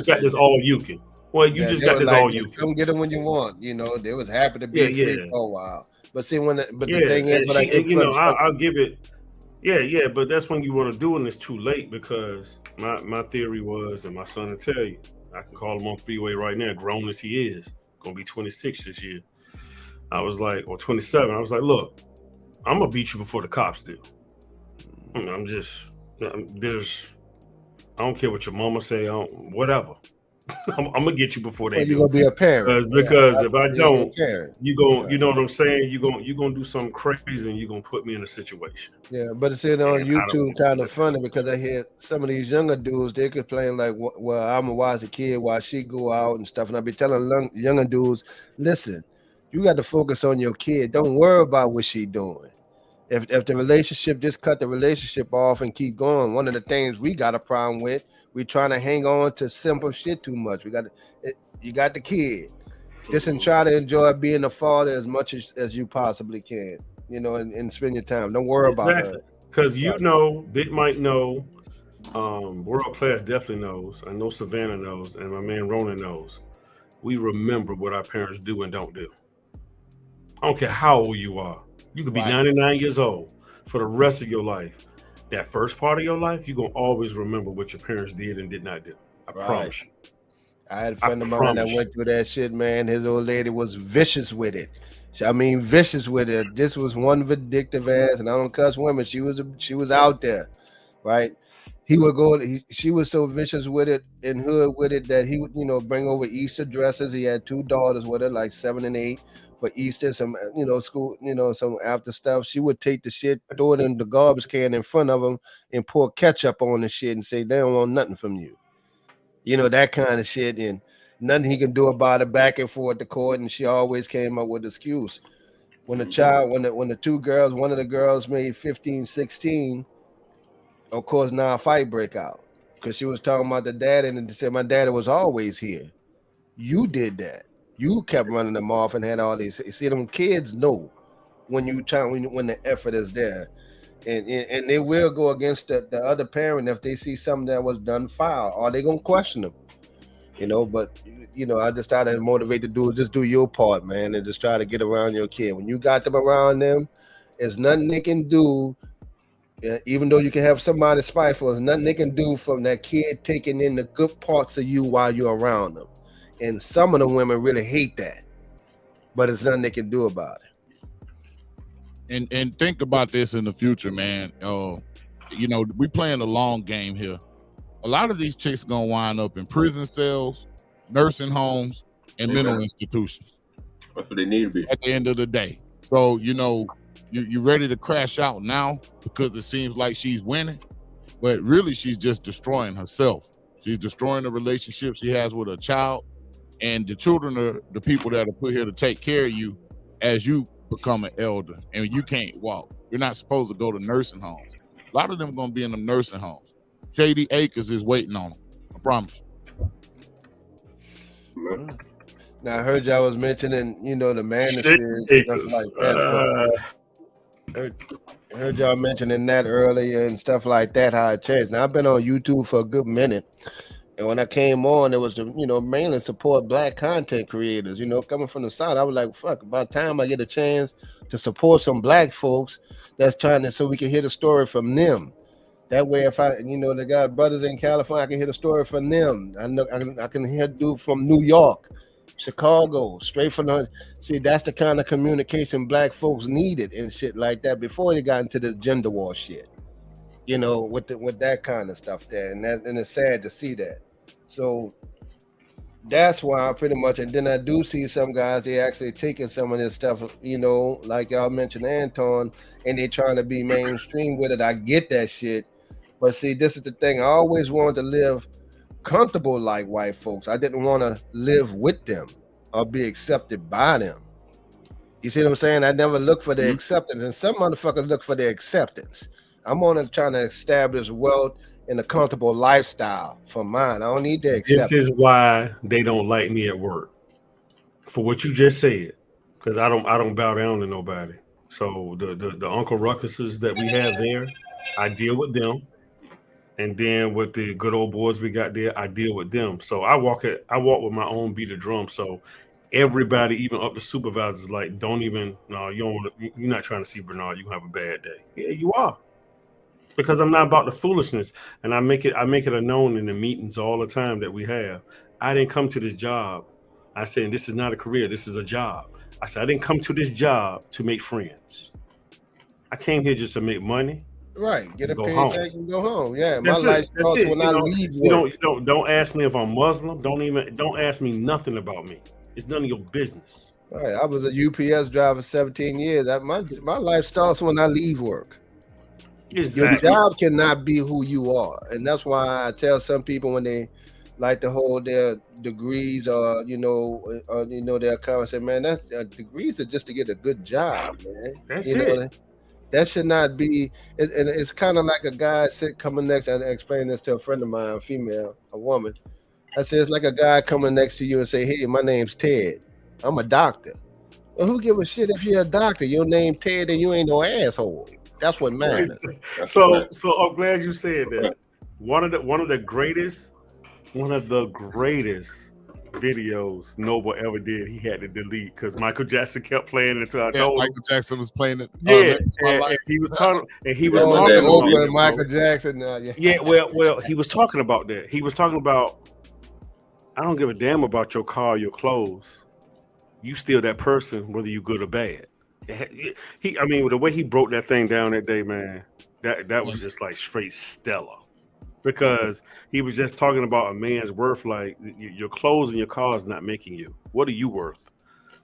got this all you can. Well, you just got this all you can. Come get them when you want. You know, they was happy to be free for a while. But see, the thing is, I'll give it. Yeah, but that's when you want to do it, and it's too late, because my theory was, and my son will tell you, I can call him on freeway right now, grown as he is, gonna be 26 this year. I was like, or 27. I was like, look, I'm gonna beat you before the cops do. I don't care what your mama say, whatever. I'm gonna get you before they do. You're gonna be a parent. Because if I don't, you know what I'm saying? You're gonna do something crazy and you're gonna put me in a situation. Yeah, but it's on YouTube kind of funny, because I hear some of these younger dudes, they complain like, well, I'm gonna watch the kid while she go out and stuff. And I be telling younger dudes, listen, you got to focus on your kid. Don't worry about what she doing. If the relationship just cut the relationship off and keep going, one of the things we got a problem with, we trying to hang on to simple shit too much. You got the kid. Just and try to enjoy being a father as much as you possibly can, you know, and spend your time. Don't worry about her. Because you know, Bit might know, World Class definitely knows. I know Savannah knows, and my man Ronan knows. We remember what our parents do and don't do. I don't care how old you are. You could be 99 years old for the rest of your life. That first part of your life, you're going to always remember what your parents did and did not do. I promise you. I had a friend of mine that went through that shit, man. His old lady was vicious with it. I mean, vicious with it. This was one vindictive ass, and I don't cuss women. She was out there, right? He would go. She was so vicious with it and hood with it that he would, you know, bring over Easter dresses. He had 2 daughters with her, like 7 and 8, for Easter. Some, you know, school, you know, some after stuff. She would take the shit, throw it in the garbage can in front of them, and pour ketchup on the shit and say they don't want nothing from you. You know, that kind of shit, and nothing he can do about it, back and forth to court, and she always came up with an excuse. When the child, when the 2 girls, one of the girls made 15, 16, of course, now a fight break out because she was talking about the dad, and they said, my daddy was always here. You did that. You kept running them off and had all these. See, them kids know when the effort is there. And they will go against the other parent if they see something that was done foul, or they gonna question them, you know. But you know, I just try to motivate the dudes, just do your part, man, and just try to get around your kid. When you got them around them, there's nothing they can do. Even though you can have somebody spiteful, there's nothing they can do from that kid taking in the good parts of you while you're around them. And some of the women really hate that, but it's nothing they can do about it. And think about this in the future, man. You know, we playing a long game here. A lot of these chicks gonna wind up in prison cells, nursing homes, and mental institutions. That's what they need to be at the end of the day. So, you know, you ready to crash out now because it seems like she's winning, but really she's just destroying herself. She's destroying the relationship she has with her child, and the children are the people that are put here to take care of you as you become an elder and you can't walk. You're not supposed to go to nursing homes. A lot of them gonna be in them nursing homes. Shady Acres is waiting on them. I promise. Now I heard y'all was mentioning, you know, the manosphere and stuff like that. I heard y'all mentioning that earlier and stuff like that, how it changed. Now I've been on YouTube for a good minute, and when I came on, it was to, you know, mainly support Black content creators. You know, coming from the South, I was like, fuck, about time I get a chance to support some Black folks that's trying to, so we can hear the story from them. That way, if I, you know, they got brothers in California, I can hear the story from them. I know I can hear dude from New York, Chicago, straight from the. See, that's the kind of communication Black folks needed and shit like that before they got into the gender war shit. You know, with that kind of stuff there, and it's sad to see that. So that's why I pretty much, and then I do see some guys, they actually taking some of this stuff, you know, like y'all mentioned Anton, and they trying to be mainstream with it. I get that shit, but see, this is the thing. I always wanted to live comfortable like white folks. I didn't want to live with them or be accepted by them. You see what I'm saying? I never look for the acceptance, and some motherfuckers look for the acceptance. I'm only trying to establish wealth and a comfortable lifestyle for mine. I don't need the acceptance. This is why they don't like me at work, for what you just said, because I don't bow down to nobody. So the Uncle Ruckuses that we have there, I deal with them. And then with the good old boys we got there, I deal with them. So I walk with my own beat of drum. So everybody, even up to supervisors, like, you're not trying to see Bernard, you have a bad day. Yeah, you are. Because I'm not about the foolishness. And I make it known in the meetings all the time that we have. I didn't come to this job. I said, this is not a career, this is a job. I said, I didn't come to this job to make friends. I came here just to make money. Right, get a paycheck and go home. Yeah, that's my life starts when I leave work. Don't ask me if I'm Muslim. Don't ask me nothing about me. It's none of your business. Right, I was a UPS driver 17 years. My life starts when I leave work. Exactly. Your job cannot be who you are, and that's why I tell some people when they like to hold their degrees or their comments, say, man, that degrees are just to get a good job, man. That's it. That should not be. It's kind of like a guy coming next. And explain this to a friend of mine, a woman. I said it's like a guy coming next to you and say, "Hey, my name's Ted. I'm a doctor." Well, who give a shit if you're a doctor? Your name Ted and you ain't no asshole. That's what matters. So I'm glad you said that. One of the greatest videos Noble ever did, he had to delete because Michael Jackson kept playing it until I told him. Michael Jackson was playing it. Yeah, and he was talking. And he was talking about Michael Jackson. Yeah, well, he was talking about that. He was talking about, I don't give a damn about your car, or your clothes. You still that person, whether you good or bad. I mean, the way he broke that thing down that day, man, that was just like straight stellar. Because he was just talking about a man's worth, like your clothes and your car is not making you. What are you worth?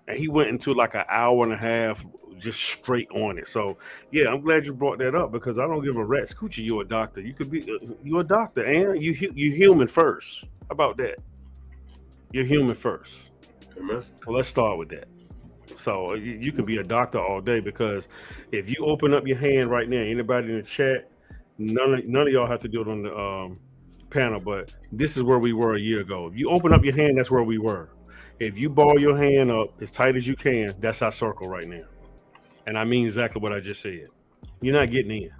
And he went into like an hour and a half just straight on it. So yeah, I'm glad you brought that up because I don't give a rat's coochie. You're a doctor. You could be you're a doctor, and you human first. How about that? You're human first. Well, let's start with that. So you can be a doctor all day because if you open up your hand right now, anybody in the chat. None of y'all have to do it on the panel, but this is where we were a year ago. If you open up your hand, that's where we were. If you ball your hand up as tight as you can, that's our circle right now. And I mean exactly what I just said. You're not getting in.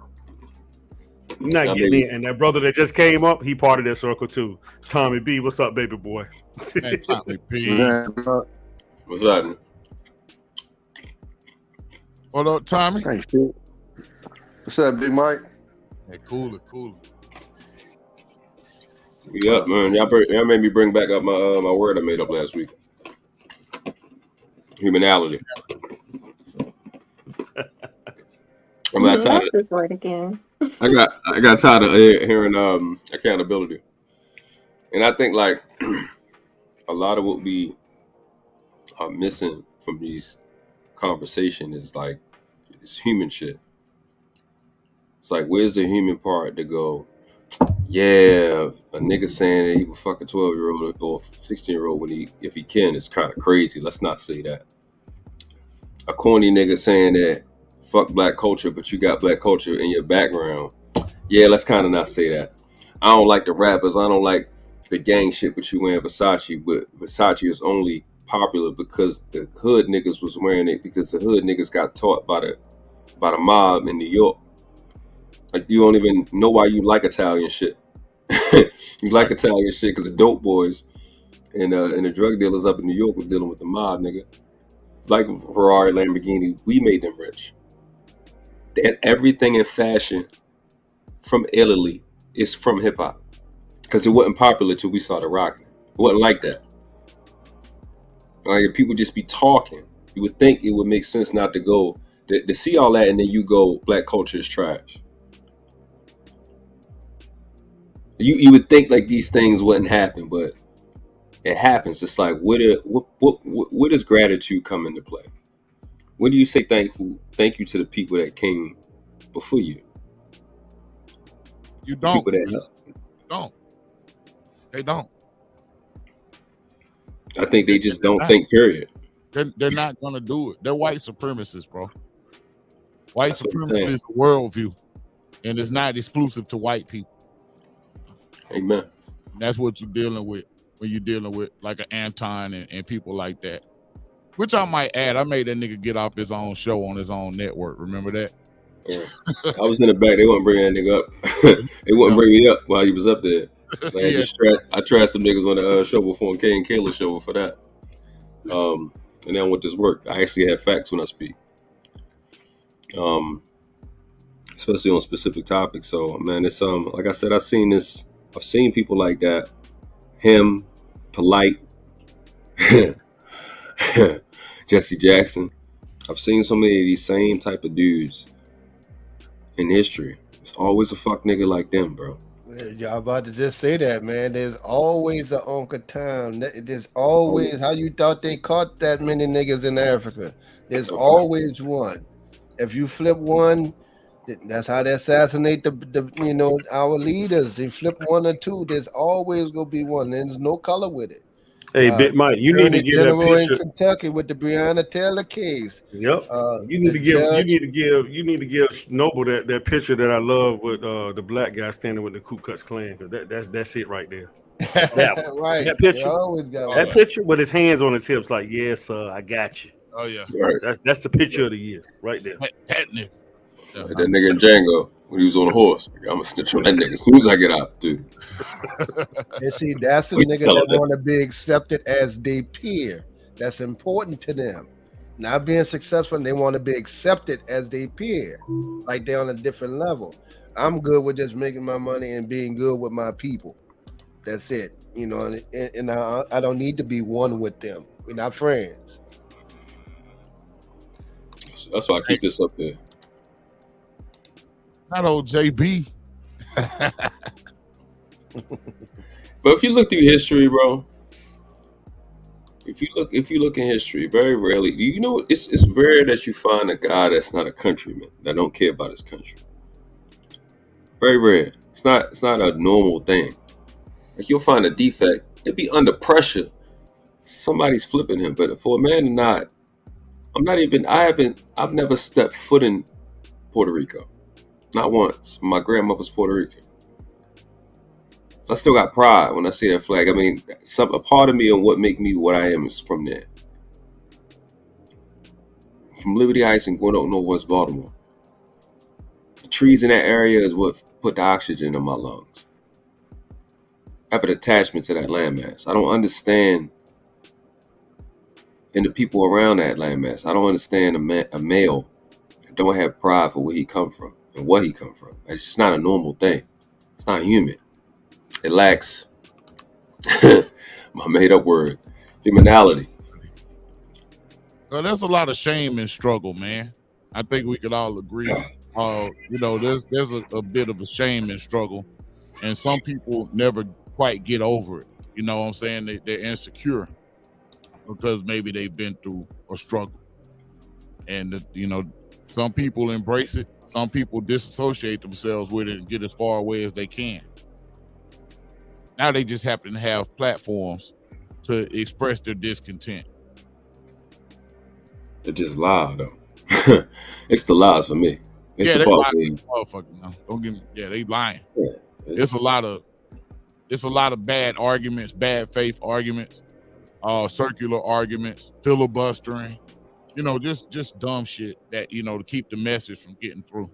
You're not getting in. And that brother that just came up, he part of that circle too. Tommy B, what's up, baby boy? Hey, Tommy B. What's happening? What up, Tommy? Hey, shit. What's up, Big Mike? Hey, cool. Yeah, man. Y'all made me bring back up my word I made up last week. Humanality. I'm not tired of this word again. I got tired of hearing accountability, and I think like a lot of what we are missing from these conversations is like it's human shit. It's like, where's the human part to go? Yeah, a nigga saying that he would fuck a 12-year-old or 16-year-old if he can is kind of crazy. Let's not say that. A corny nigga saying that fuck black culture, but you got black culture in your background. Yeah, let's kind of not say that. I don't like the rappers. I don't like the gang shit with you wearing Versace, but Versace is only popular because the hood niggas was wearing it because the hood niggas got taught by the mob in New York. Like, you don't even know why you like Italian shit. You like Italian shit because the dope boys and the drug dealers up in New York was dealing with the mob, nigga. Like Ferrari, Lamborghini, we made them rich. Everything in fashion from Italy is from hip hop because it wasn't popular till we started rocking it. It wasn't like that. Like, if people just be talking, you would think it would make sense not to go to see all that and then you go, black culture is trash. You would think like these things wouldn't happen, but it happens. It's like, where does gratitude come into play? When do you say thank you to the people that came before you? You don't. They don't. I think they just don't think, period. They're not going to do it. They're white supremacists, bro. White supremacy is a worldview, and it's not exclusive to white people. Amen. That's what you're dealing with when you're dealing with like an Anton and people like that. Which I might add, I made that nigga get off his own show on his own network. Remember that? Yeah. I was in the back. They wouldn't bring that nigga up. They wouldn't bring me up while he was up there. Like, I trashed them niggas on the show before Kay and Kayla show for that. And then with this work, I actually have facts when I speak. Especially on specific topics. So man, it's like I said, I've seen people like that. Him, Polite, Jesse Jackson. I've seen so many of these same type of dudes in history. It's always a fuck nigga like them, bro. Y'all about to just say that, man. There's always an Uncle Tom. There's always how you thought they caught that many niggas in Africa. There's always one. If you flip one, that's how they assassinate our leaders. They flip one or two. There's always gonna be one. There's no color with it. Hey, Big Mike, you need to Attorney give that General in picture. Kentucky with the Breonna Taylor case. Yep. You need The to give. judge- You need to give Noble that picture that I love with the black guy standing with the Ku Klux Klan. 'Cause that's it right there. That one. Right. That They picture. always got That one. picture with his hands on his hips, like, yes, sir, I got you. Oh yeah. That's the picture of the year right there. That nigga. Like that nigga in Django when he was on the horse. I'm gonna snitch on that nigga as soon as I get out, dude. And see, that's the Wait, nigga tell that her want to be accepted as their peer. That's important to them. Not being successful, they want to be accepted as their peer. Like they're on a different level. I'm good with just making my money and being good with my people. That's it. You know, and I don't need to be one with them. We're not friends. That's why I keep this up there. Not old JB. But if you look through history, bro, if you look in history, very rarely, you know, it's rare that you find a guy that's not a countryman, that don't care about his country. Very rare. It's not a normal thing. Like you'll find a defect, it'd be under pressure. Somebody's flipping him, but for a man to not, I've never stepped foot in Puerto Rico. Not once. My grandmother's Puerto Rican. So I still got pride when I see that flag. I mean, a part of me and what make me what I am is from there. From Liberty Heights and going up Northwest Baltimore. The trees in that area is what put the oxygen in my lungs. I have an attachment to that landmass. I don't understand, and the people around that landmass, I don't understand a male that don't have pride for where he come from and what he come from. It's just not a normal thing. It's not human. It lacks, my made up word, humanality. Well, there's a lot of shame and struggle, man. I think we could all agree. You know, there's a bit of a shame and struggle, and some people never quite get over it. You know what I'm saying? They're insecure because maybe they've been through a struggle, and you know, some people embrace it. Some people disassociate themselves with it and get as far away as they can. Now they just happen to have platforms to express their discontent. They just lie though. It's the lies for me. It's Yeah, the they part lying. Motherfucker, no. Don't get me. Yeah, they lying. Yeah, It's a lot of bad arguments, bad faith arguments, circular arguments, filibustering. You know, just dumb shit that, you know, to keep the message from getting through.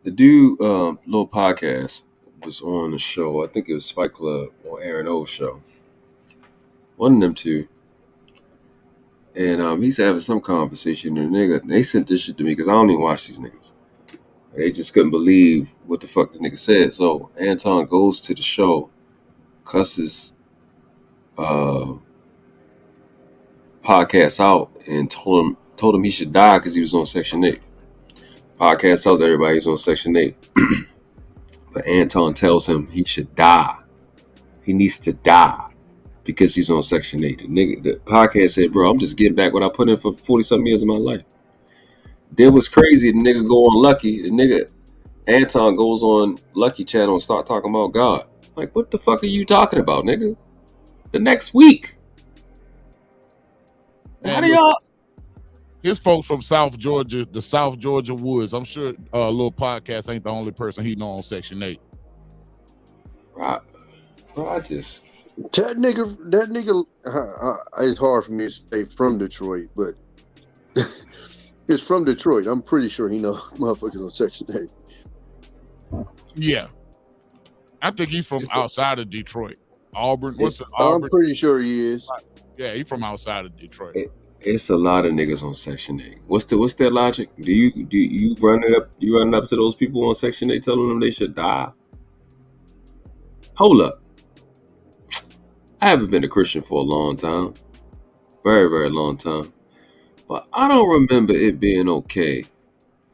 The dude, little podcast was on the show. I think it was Fight Club or Aaron O's show. One of them two. And he's having some conversation, and they sent this shit to me because I don't even watch these niggas. They just couldn't believe what the fuck the nigga said. So Anton goes to the show, cusses podcast out, and told him he should die because he was on Section 8. Podcast tells everybody he's on Section 8. But Anton tells him he should die. He needs to die because he's on Section 8. The podcast said, bro, I'm just getting back what I put in for 40-something years of my life. Then what's crazy, the nigga go on Lucky. The nigga, Anton goes on Lucky channel and start talking about God. Like, what the fuck are you talking about, nigga? The next week. Man, How do y'all... His folks from South Georgia, the South Georgia woods. I'm sure little podcast ain't the only person he know on Section 8. Right. Bro, I just... That nigga, it's hard for me to say from Detroit, but it's from Detroit. I'm pretty sure he knows motherfuckers on Section 8. Yeah. I think he's from outside of Detroit. Auburn. I'm pretty sure he is. Yeah, he's from outside of Detroit. It's a lot of niggas on Section 8. What's their logic? Do you run it up? You running up to those people on Section 8 telling them they should die? Hold up. I haven't been a Christian for a long time. Very, very long time. But I don't remember it being okay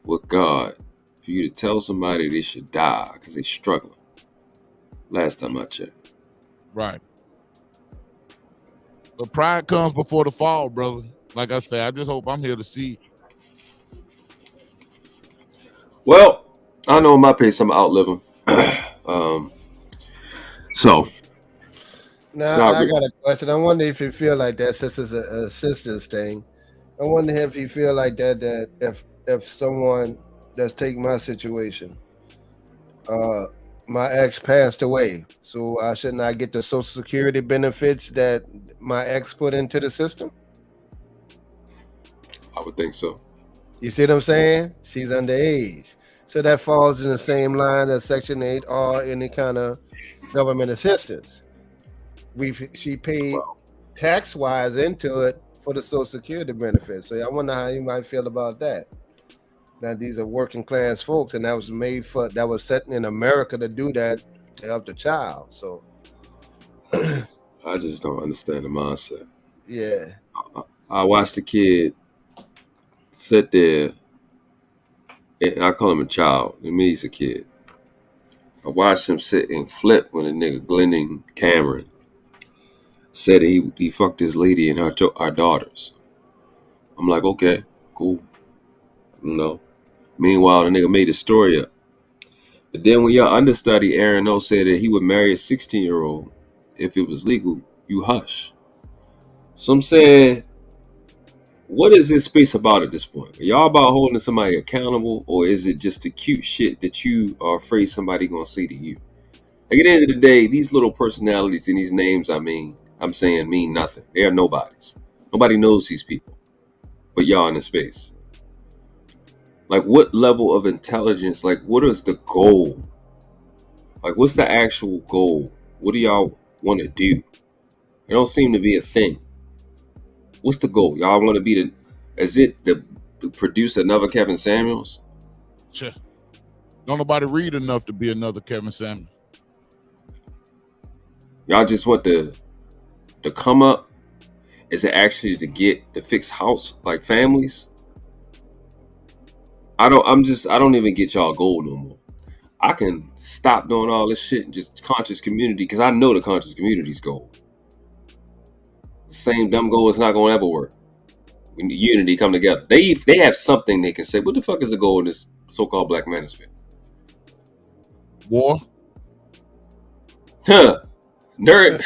with God for you to tell somebody they should die because they're struggling. Last time I checked. Right. But pride comes before the fall, brother. Like I said, I just hope I'm here to see. Well, I know in my pace I'm outlive him. So Now I got a question. I wonder if you feel like that, since it's a sister's thing. I wonder if you feel like that if someone that's taking my situation, my ex passed away, so I should not get the Social Security benefits that my ex put into the system? I would think so. You see what I'm saying? She's underage, so that falls in the same line as Section 8 or any kind of government assistance. She paid tax wise into it for the Social Security benefits. So I wonder how you might feel about that. Now these are working class folks, and that was set in America to do that to help the child. So I just don't understand the mindset. Yeah. I watched the kid sit there, and I call him a child. To me, he's a kid. I watched him sit and flip when a nigga Glennon Cameron said that he fucked his lady and our daughters. I'm like, okay, cool. You know. Meanwhile, the nigga made a story up. But then when your understudy, Aaron O, said that he would marry a 16-year-old if it was legal, you hush. So I'm saying, what is this space about at this point? Are y'all about holding somebody accountable, or is it just the cute shit that you are afraid somebody gonna say to you? Like, at the end of the day, these little personalities and these names I'm saying mean nothing. They are nobodies. Nobody knows these people, but y'all in the space. Like, what level of intelligence, like, what is the goal? Like, what's the actual goal? What do y'all want to do? It don't seem to be a thing. What's the goal? Y'all want to be to produce another Kevin Samuels? Sure. Don't nobody read enough to be another Kevin Samuels. Y'all just want to come up? Is it actually to fix house, like families? I don't even get y'all goal no more. I can stop doing all this shit and just conscious community, because I know the conscious community's goal. The same dumb goal is not gonna ever work. When the unity come together, they have something they can say. What the fuck is the goal in this so-called black manosphere? War. Nerd. Nerd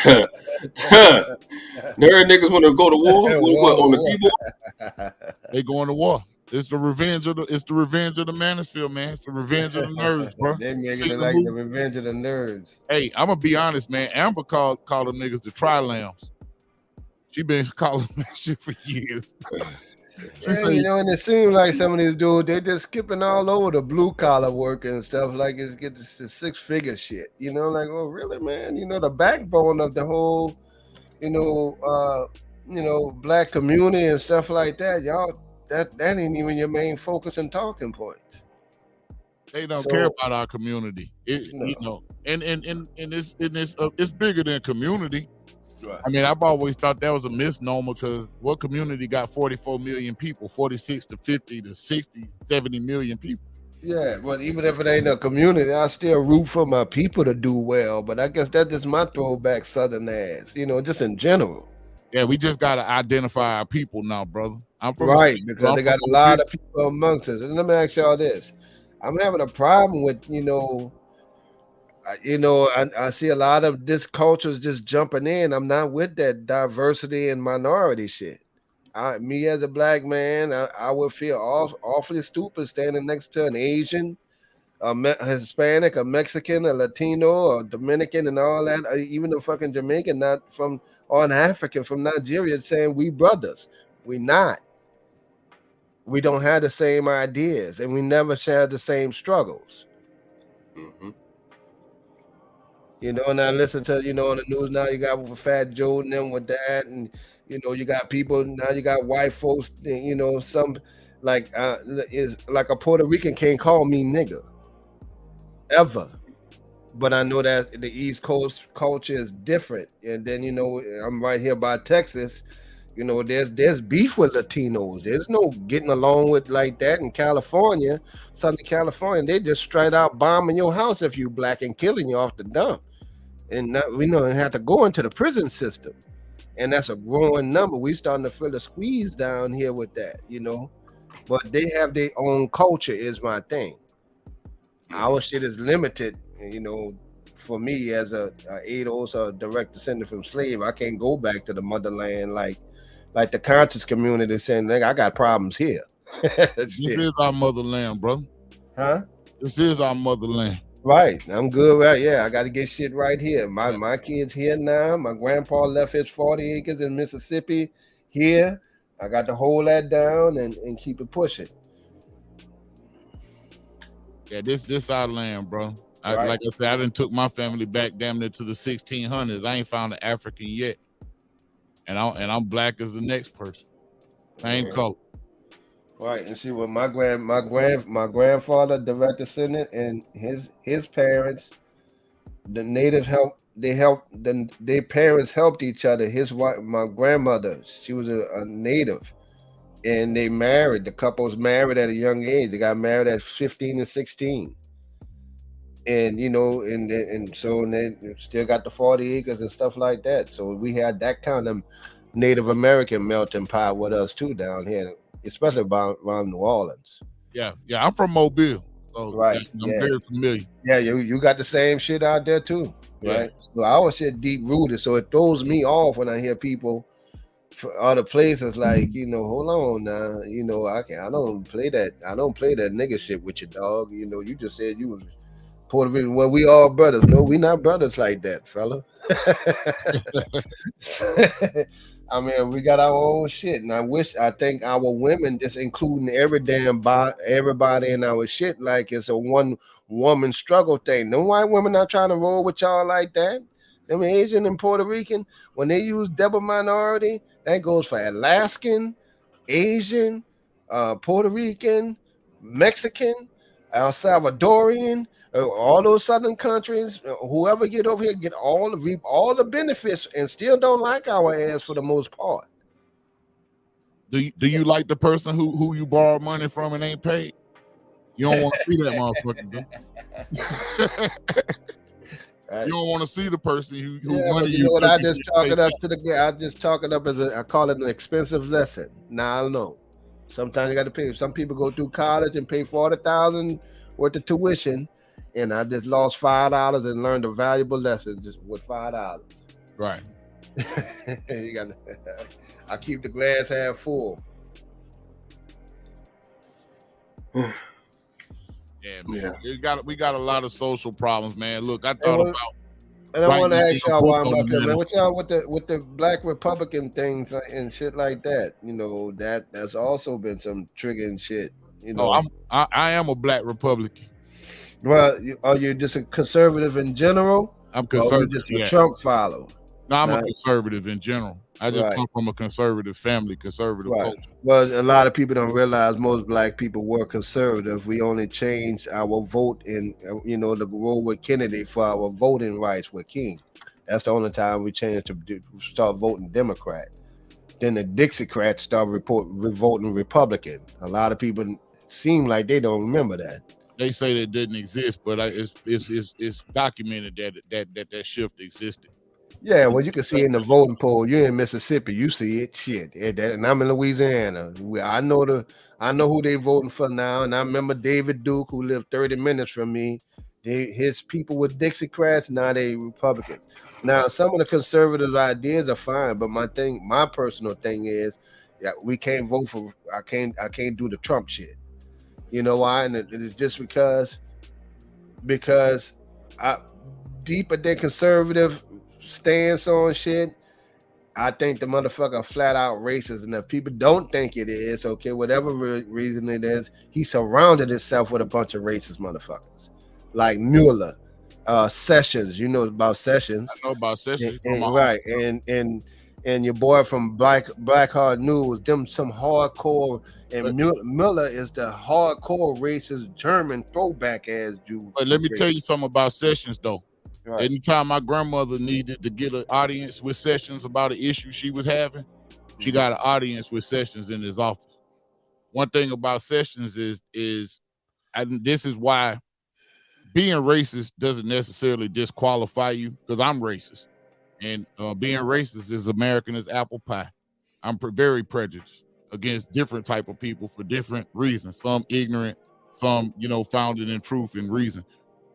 niggas want to go to war. What, on the keyboard? They going to war. It's the revenge of the manosphere, man. It's the revenge of the nerds, bro. They making it like the revenge of the nerds. Hey, I'm gonna be honest, man. Amber called them niggas the tri-lambs. She been calling that shit for years. Yeah, you know, and it seems like some of these dudes, they just skipping all over the blue collar work and stuff, like it's get this 6-figure shit. You know, like, oh really, man? You know, the backbone of the whole, black community and stuff like that, y'all. That ain't even your main focus and talking points. They don't care about our community. You know, and it's bigger than community. Right. I mean, I've always thought that was a misnomer, because what community got 44 million people, 46 to 50 to 60, 70 million people? Yeah, but even if it ain't a community, I still root for my people to do well. But I guess that's just my throwback Southern ass, just in general. Yeah, we just got to identify our people now, brother. I'm from because they got a lot of people amongst us. And let me ask y'all this. I'm having a problem with, I see a lot of this culture just jumping in. I'm not with that diversity and minority shit. Me as a black man, I would feel awfully stupid standing next to an Asian, a Hispanic, a Mexican, a Latino, a Dominican, and all that, even a fucking Jamaican, or an African from Nigeria, saying we brothers. We not. We don't have the same ideas, and we never share the same struggles. Mm-hmm. And I listen to, on the news now, you got Fat Joe and them with that, and you got people now, you got white folks, some is like a Puerto Rican can't call me nigga ever, but I know that the East Coast culture is different. And then I'm right here by Texas. There's beef with Latinos. There's no getting along with like that in California, Southern California. They just straight out bombing your house if you black and killing you off the dump. And we have to go into the prison system, and that's a growing number. We starting to feel the squeeze down here with that, But they have their own culture is my thing. Our shit is limited, for me as a ADOS, a direct descendant from slave, I can't go back to the motherland like the conscious community saying, "Nigga, I got problems here." This is our motherland, bro. Huh? This is our motherland. Right. I'm good. Right. Yeah, I got to get shit right here. My kids here now. My grandpa left his 40 acres in Mississippi here. I got to hold that down and keep it pushing. Yeah, this our land, bro. Right. Like I said, I done took my family back damn near to the 1600s. I ain't found an African yet, and I'm black as the next person. Same color. Right, and see what my grandfather, direct descendant, and his parents, the native their parents helped each other. His wife, my grandmother, she was a native, and they married. The couple was married at a young age. They got married at 15 and 16, and and so they still got the 40 acres and stuff like that. So we had that kind of Native American melting pot with us too down here, especially around New Orleans. Yeah, I'm from Mobile, so right. I'm very familiar. Yeah, you got the same shit out there too, right? Yeah. So our shit deep rooted, so it throws me off when I hear people from other places like, hold on now, I don't play that nigga shit with you, dog. You just said you was Puerto Rican. Well, we all brothers. No, we not brothers like that, fella. I mean, we got our own shit, and I think our women just including everybody in our shit like it's a one woman struggle thing. No white women not trying to roll with y'all like that. I mean, Asian and Puerto Rican, when they use double minority, that goes for Alaskan, Asian, Puerto Rican, Mexican, El Salvadorian. All those southern countries, whoever get over here get reap all the benefits and still don't like our ass for the most part. Do you like the person who you borrow money from and ain't paid? You don't want to see that motherfucker, dude. Right. You don't want to see the person who money you took. I just chalk it up to I just chalk it up as I call it an expensive lesson. Now I know. Sometimes you got to pay. Some people go through college and pay $40,000 worth of tuition. And I just lost $5 and learned a valuable lesson just with $5. Right. You got. I keep the glass half full. Yeah, man. Yeah. We got a lot of social problems, man. Look, I thought about. And I want to ask y'all why I'm up here, man. What y'all with the Black Republican things and shit like that? That's also been some triggering shit. I am a Black Republican. Well, are you just a conservative in general? I'm conservative. Just a Trump follower? No, I'm a conservative in general. I just come from a conservative family, conservative culture. Well, a lot of people don't realize most Black people were conservative. We only changed our vote in, the role with Kennedy for our voting rights with King. That's the only time we changed to start voting Democrat. Then the Dixiecrats started voting Republican. A lot of people seem like they don't remember that. They say that didn't exist, but it's documented that shift existed. Yeah, well, you can see in the voting poll. You're in Mississippi, you see it. Shit, and I'm in Louisiana. I know who they voting for now, and I remember David Duke, who lived 30 minutes from me. His people were Dixiecrats. Now they Republicans. Now some of the conservative ideas are fine, but my personal thing is, we can't vote for. I can't do the Trump shit. You know why? And it's just because I deeper than conservative stance on shit. I think the motherfucker flat out racist, and if people don't think it is, okay, whatever reason it is, he surrounded himself with a bunch of racist motherfuckers like Mueller, Sessions. You know about Sessions? I know about Sessions, right? And your boy from Black Hard News, them some hardcore. And Miller is the hardcore racist German throwback ass Jew. But let me tell you something about Sessions, though. Right. Anytime my grandmother needed to get an audience with Sessions about an issue she was having, she got an audience with Sessions in his office. One thing about Sessions is this is why being racist doesn't necessarily disqualify you, because I'm racist. And being racist is American as apple pie. I'm very prejudiced against different type of people for different reasons. Some ignorant, some, founded in truth and reason.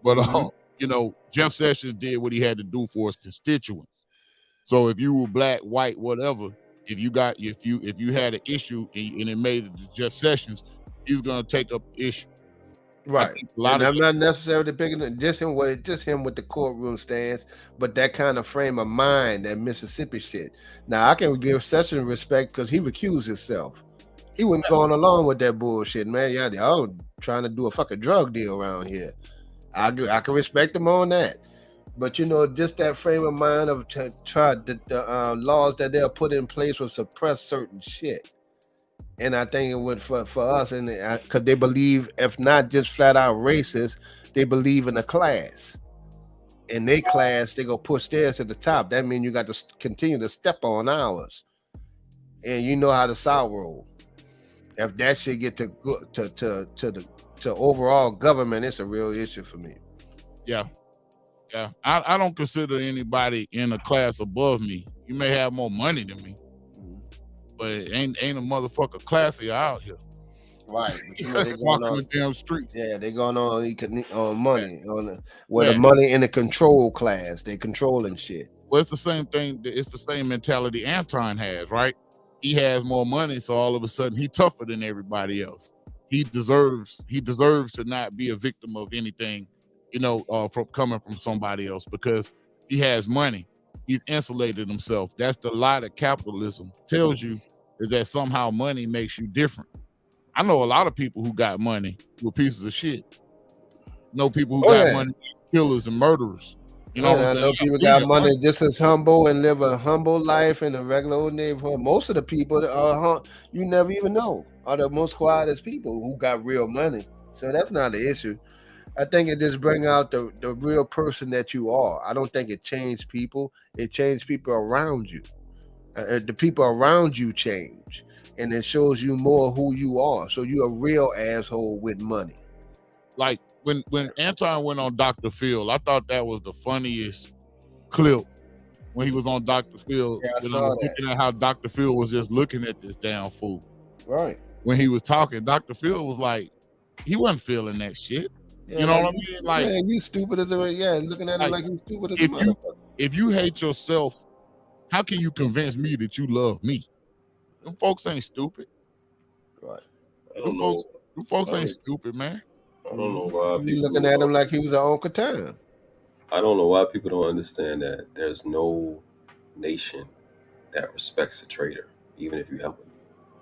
But Jeff Sessions did what he had to do for his constituents. So if you were black, white, whatever, if you had an issue and it made it to Jeff Sessions, he was gonna take up the issue. Right. And I'm not necessarily picking just him with the courtroom stance, but that kind of frame of mind, that Mississippi shit. Now I can give Sessions respect because he recused himself. He wasn't going along with that bullshit, man. Y'all trying to do a fucking drug deal around here. I can respect him on that. But just that frame of mind of try the laws that they'll put in place will suppress certain shit. And I think it would for us, and because they believe, if not just flat out racist, they believe in a class. In their class, they go push theirs to the top. That means you got to continue to step on ours. And you know how the South roll. If that shit get to overall government, it's a real issue for me. Yeah. I don't consider anybody in a class above me. You may have more money than me, but it ain't a motherfucker classy out here. Right. They walking on the damn street. Yeah, they going on money, the money in the control class. They controlling shit. Well, it's the same thing. It's the same mentality Anton has, right? He has more money, so all of a sudden he's tougher than everybody else. He deserves to not be a victim of anything, from coming from somebody else, because he has money. He's insulated himself. That's the lie that capitalism tells you, is that somehow money makes you different. I know a lot of people who got money who are pieces of shit. Know people who got money, killers and murderers. I know people got money just as humble and live a humble life in a regular old neighborhood. Most of the people you never even know are the most quietest people who got real money. So that's not an issue. I think it just bring out the real person that you are. I don't think it changed people. It changed people around you. The people around you change, and it shows you more who you are. So you're a real asshole with money. Like when Anton went on Dr. Phil, I thought that was the funniest clip when he was on Dr. Phil. Yeah, I saw that. Looking at how Dr. Phil was just looking at this damn fool. Right. When he was talking, Dr. Phil was like, he wasn't feeling that shit. Yeah, you know what I mean? Like, man, you stupid as a looking at him like he's stupid as a motherfucker. If you hate yourself, how can you convince me that you love me? Them folks ain't stupid. Right. Them folks ain't stupid, man. I don't know why you looking at him like he was an Uncle Tom. I don't know why people don't understand that there's no nation that respects a traitor, even if you help him.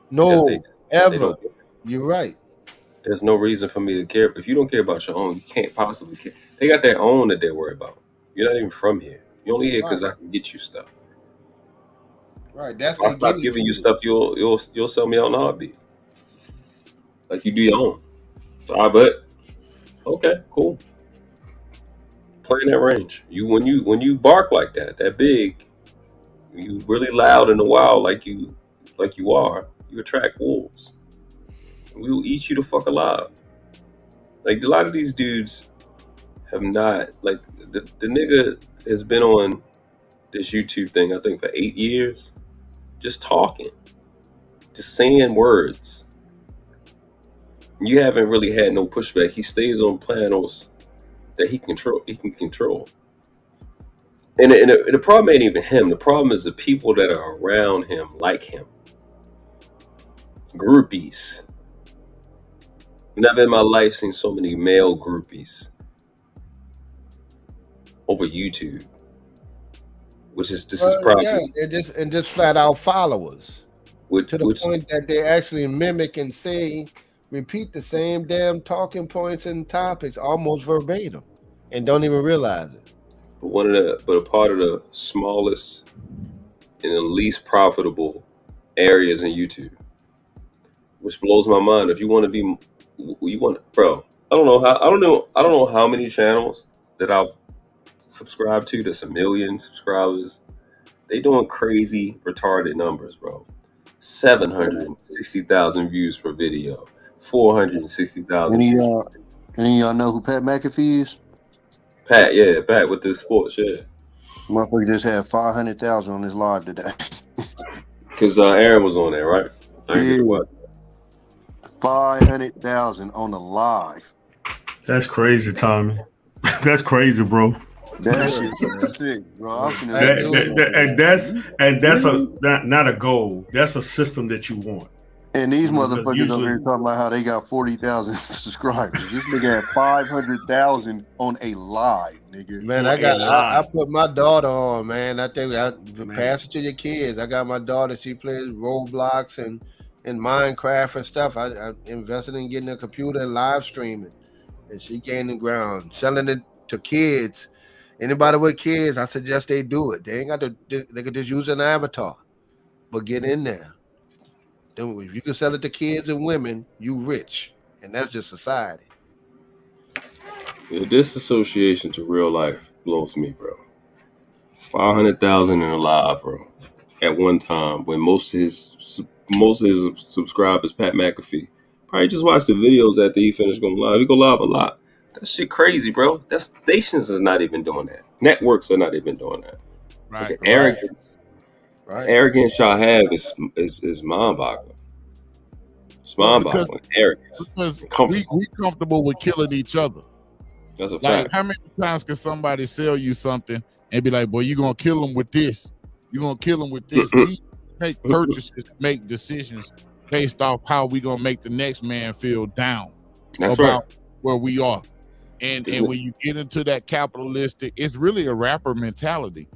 No, ever. They don't. You're right. There's no reason for me to care. If you don't care about your own, you can't possibly care. They got their own that they're worried about. You're not even from here. You're only here because I can get you stuff. Right. That's if I stop giving you stuff, you'll sell me out in a heartbeat. Like you do your own. So I bet. Okay, cool. Play in that range. When you bark like that big, you really loud in the wild like you are, you attract wolves. We will eat you the fuck alive. Like a lot of these dudes have not, like the nigga has been on this YouTube thing, I think for 8 years, just talking, just saying words. You haven't really had no pushback. He stays on planos that he can control. And the problem ain't even him. The problem is the people that are around him, like him. Groupies. Never in my life seen so many male groupies over YouTube, which is probably and just flat out followers to the which, point that they actually mimic and repeat the same damn talking points and topics almost verbatim, and don't even realize it. But a part of the smallest and the least profitable areas in YouTube, which blows my mind. If you want to be, bro. I don't know how many channels that I'll subscribe to. That's 1 million subscribers. They doing crazy retarded numbers, bro. 760,000 views per video. 460,000. Any of y'all know who Pat McAfee is? Pat with the sports, yeah. Motherfucker just had 500,000 on his live today. Because Aaron was on there, right? Yeah. 500,000 on the live. That's crazy, Tommy. That's crazy, bro. That shit is sick, bro. I've seen And that's not a goal. That's a system that you want. And these Because motherfuckers usually- over here talking about how they got 40,000 subscribers. This nigga had 500,000 on a live, nigga. Man, I put my daughter on, man. I think I pass it to your kids. I got my daughter, she plays Roblox and Minecraft and stuff. I invested in getting a computer and live streaming. And she gaining ground, selling it to kids. Anybody with kids, I suggest they do it. They ain't got to, they could just use an avatar. But get in there. Then if you can sell it to kids and women, you rich. And that's just society. The disassociation to real life blows me, bro. 500,000 in a live, bro. At one time, when most of his subscribers, Pat McAfee, probably just watched the videos after he finished going live. He go live a lot. That shit crazy, bro. That stations is not even doing that. Networks are not even doing that. Right. But the arrogance y'all have is mind-boggling. It's mind-boggling. Arrogance. Because we comfortable with killing each other. That's a Like, fact. how many times can somebody sell you something and be like, boy, you're going to kill them with this. You're going to kill them with this. We make purchases, make decisions based off how we going to make the next man feel down That's about right. where we are. And when you get into that capitalistic, it's really a rapper mentality.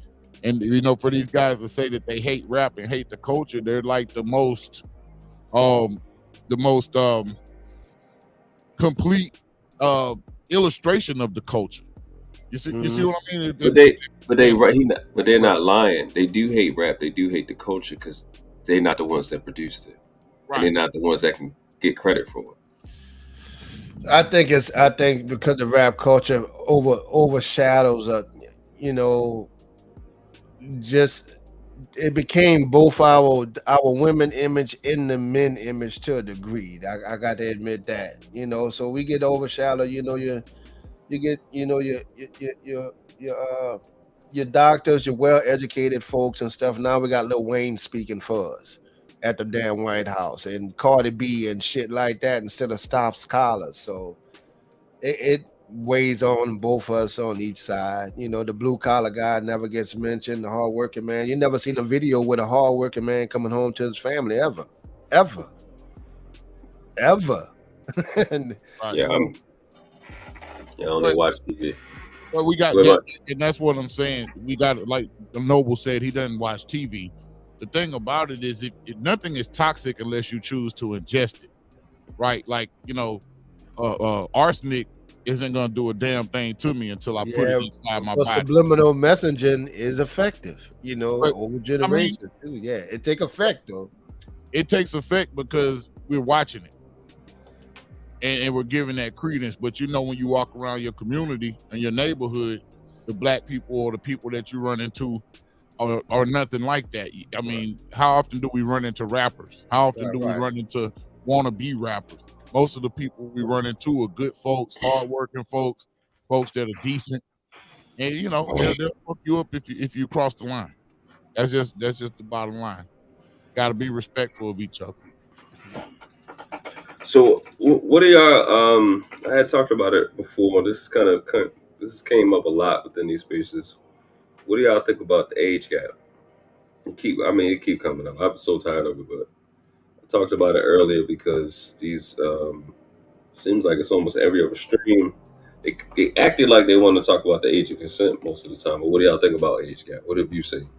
And, you know, for these guys to say that they hate rap and hate the culture, they're like the most complete illustration of the culture. You see what I mean? But they're not lying. They do hate rap. They do hate the culture because they're not the ones that produced it, and they're not the ones that can get credit for it. I think because the rap culture overshadows just it became both our women image and the men image to a degree. I got to admit that, so we get overshadowed. You get your doctors, your well-educated folks and stuff. Now we got Lil Wayne speaking for us at the damn White House and Cardi B and shit like that instead of Stop Scholars. So it weighs on both of us on each side. The blue collar guy never gets mentioned. The hard working man, you never seen a video with a hard working man coming home to his family ever. And Yeah, I only watch TV. Well, we got that, and that's what I'm saying. We got, like Noble said, he doesn't watch TV. The thing about it is, nothing is toxic unless you choose to ingest it, right? Like, arsenic isn't gonna do a damn thing to me until I put it inside my body. Subliminal messaging is effective, over generations too. Yeah, it take effect though. It takes effect because we're watching it. And we're giving that credence. But when you walk around your community and your neighborhood, the black people or the people that you run into are nothing like that. I mean, how often do we run into rappers? How often do we run into wannabe rappers? Most of the people we run into are good folks, hardworking folks that are decent. And they'll fuck you up if you cross the line. That's just the bottom line. Gotta be respectful of each other. So, what are y'all? I had talked about it before. This came up a lot within these spaces. What do y'all think about the age gap? It keep coming up. I'm so tired of it, but I talked about it earlier because these seems like it's almost every other stream. They acted like they want to talk about the age of consent most of the time. But what do y'all think about age gap? What have you seen?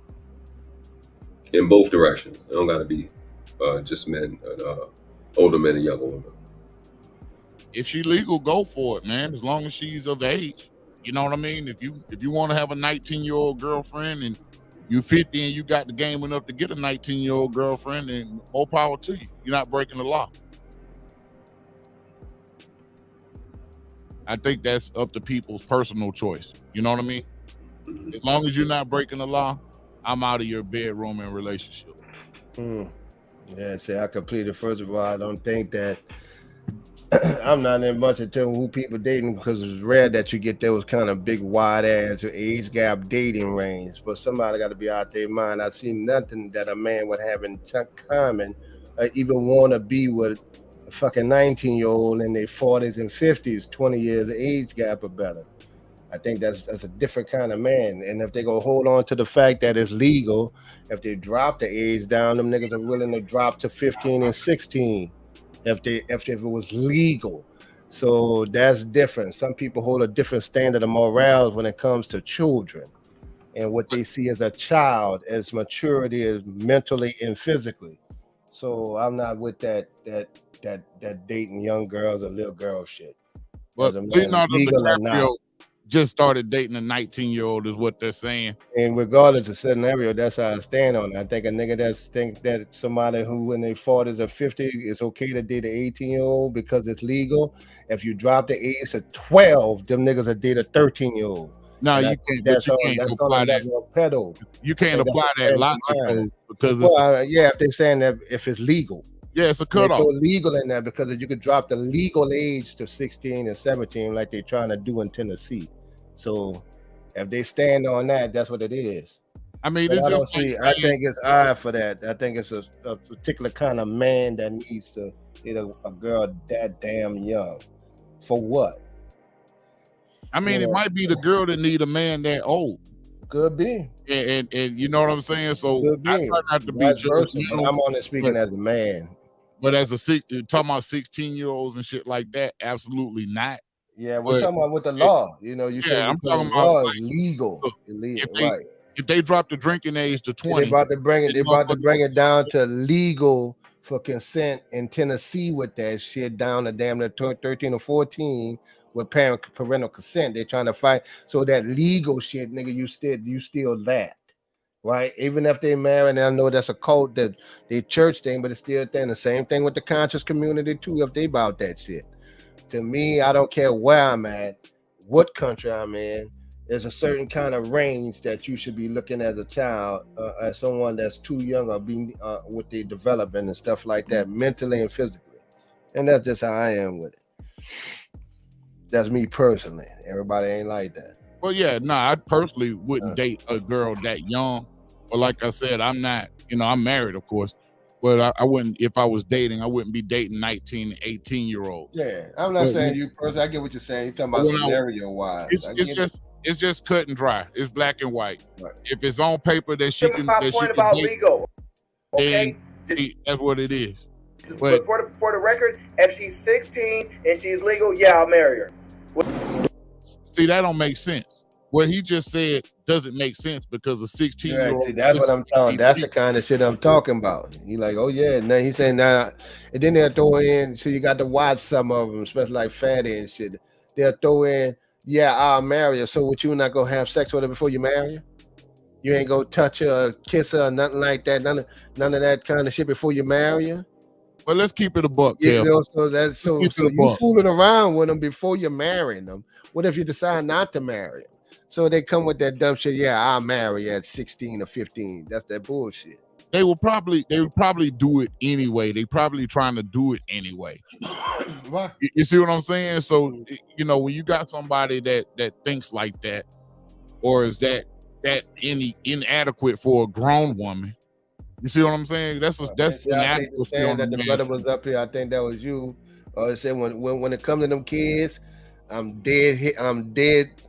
In both directions. It don't got to be just men and older men and younger women. If she legal, go for it, man. As long as she's of age. You know what I mean? If you want to have a 19-year-old girlfriend and you 50 and you got the game enough to get a 19-year-old girlfriend, then more power to you. You're not breaking the law. I think that's up to people's personal choice. You know what I mean? As long as you're not breaking the law, I'm out of your bedroom and relationship. Yeah, see, I completed. First of all, I don't think that I'm not in much into who people dating because it's rare that you get those kind of big wide ass or age gap dating range. But somebody got to be out their mind. I see nothing that a man would have in common or even want to be with a fucking 19-year-old in their 40s and 50s, 20 years of age gap or better. I think that's a different kind of man. And if they go hold on to the fact that it's legal, if they drop the age down, them niggas are willing to drop to 15 and 16 if it was legal. So that's different. Some people hold a different standard of morals when it comes to children and what they see as a child, as maturity is mentally and physically. So I'm not with that dating young girls or little girl shit. But Leonardo legal or not. DiCaprio just started dating a 19-year-old is what they're saying. And regardless of scenario, that's how I stand on it. I think a nigga that thinks that somebody who in their 40s or 50s it's okay to date an 18-year-old because it's legal. If you drop the age to 12, them niggas will date a 13-year-old. No, you can't. That's all. That's all that pedo. You can't apply that logic code because if they're saying that if it's legal. Yeah, it's a cutoff. Go legal in that because you could drop the legal age to 16 and 17 like they're trying to do in Tennessee. So if they stand on that, that's what it is. I mean, I think it's odd for that. I think it's a particular kind of man that needs to get a girl that damn young. For what? I mean, it might be the girl that need a man that old. Could be. And you know what I'm saying? So I try not to be judgmental. I'm only speaking as a man. But as talking about 16-year-olds and shit like that, absolutely not. Yeah, we're talking about with the law. You know, you said I'm talking about like, legal. If they drop the drinking age to 20, they about to bring it down to legal for consent in Tennessee with that shit down to damn near 13 or 14 with parental consent. They're trying to fight so that legal shit, nigga, you still that. Right, even if they marry, and I know that's a cult, that they church thing, but it's still a thing. The same thing with the conscious community too. If they about that shit, to me, I don't care where I'm at, what country I'm in. There's a certain kind of range that you should be looking as a child, as someone that's too young or being with the development and stuff like that, mentally and physically. And that's just how I am with it. That's me personally. Everybody ain't like that. Well, yeah, I personally wouldn't date a girl that young. But like I said, I'm not, I'm married, of course. But I wouldn't, if I was dating, I wouldn't be dating 19, 18-year-olds. Yeah, I'm not saying you personally. I get what you're saying. You're talking about scenario-wise. It's just cut and dry. It's black and white. Right. If it's on paper that she can, my point about legal. Okay, that's what it is. But for the record, if she's 16 and she's legal, yeah, I'll marry her. See, that don't make sense. What he just said doesn't make sense because a 16-year-old. See, that's what I'm talking. That's the kind of shit I'm talking about. He like, oh yeah, now he's saying now, and then they'll throw in. So you got to watch some of them, especially like Fatty and shit. They'll throw in, yeah, I'll marry her. So what, you not gonna have sex with her before you marry her? You ain't gonna touch her, or kiss her, or nothing like that. None of that kind of shit before you marry her. Well, let's keep it a buck. You know, so you fooling around with them before you're marrying them. What if you decide not to marry them? So they come with that dumb shit. Yeah, I'll marry at 16 or 15. That's that bullshit. They would probably do it anyway. They probably trying to do it anyway. What? You see what I'm saying? So when you got somebody that thinks like that, or is that inadequate for a grown woman. You see what I'm saying? That's saying that the brother was up here. I think that was you. It said when it comes to them kids, I'm dead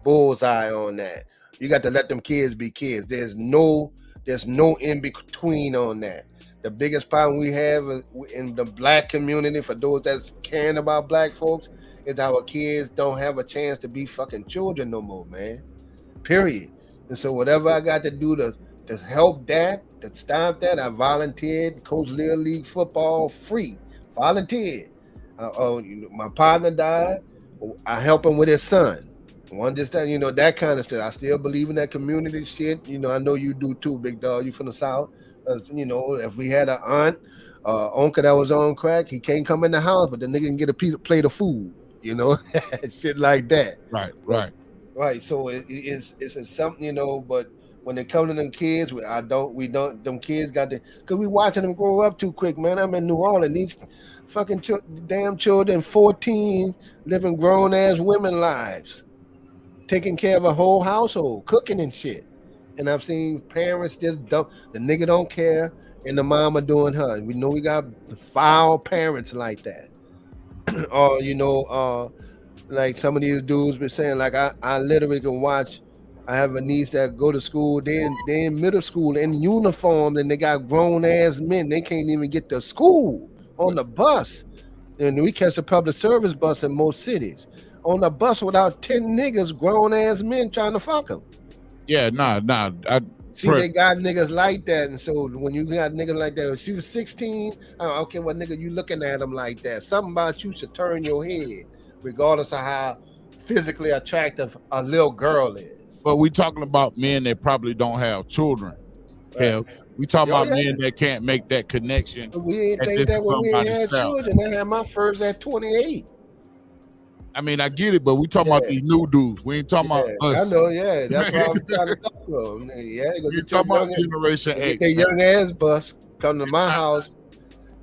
bullseye on that. You got to let them kids be kids. There's no in between on that. The biggest problem we have in the black community, for those that's caring about black folks, is our kids don't have a chance to be fucking children no more, man. Period. And so whatever I got to do to help that, to stop that, I volunteered, coach Little League football free, volunteered. My partner died, I help him with his son. One just that kind of stuff. I still believe in that community shit. I know you do too, big dog. You from the South. If we had an uncle that was on crack, he can't come in the house, but the nigga can get a plate of food. Shit like that. Right. So it's something, but when it comes to them kids, them kids got to, because we watching them grow up too quick, man. I'm in New Orleans. These fucking damn children, 14, living grown ass women lives, taking care of a whole household, cooking and shit. And I've seen parents just dump, the nigga don't care, and the mama doing her. We know we got foul parents like that. like some of these dudes been saying, like I literally can watch. I have a niece that go to school. They in middle school in uniform, and they got grown ass men. They can't even get to school on the bus. And we catch the public service bus in most cities. On the bus without 10 niggas, grown ass men trying to fuck them. Yeah, nah. See, they got niggas like that, and so when you got niggas like that, when she was 16, I don't care what nigga you looking at them like that. Something about you should turn your head, regardless of how physically attractive a little girl is. But we talking about men that probably don't have children. Right. Yeah, we talking about men that can't make that connection. But we ain't think that when we ain't had children. I had my first at 28. I mean, I get it, but we talking about these new dudes. We ain't talking about us. I know, yeah. That's what I was trying to talk about. Yeah, you talking about Generation X. That young ass bus come to my house.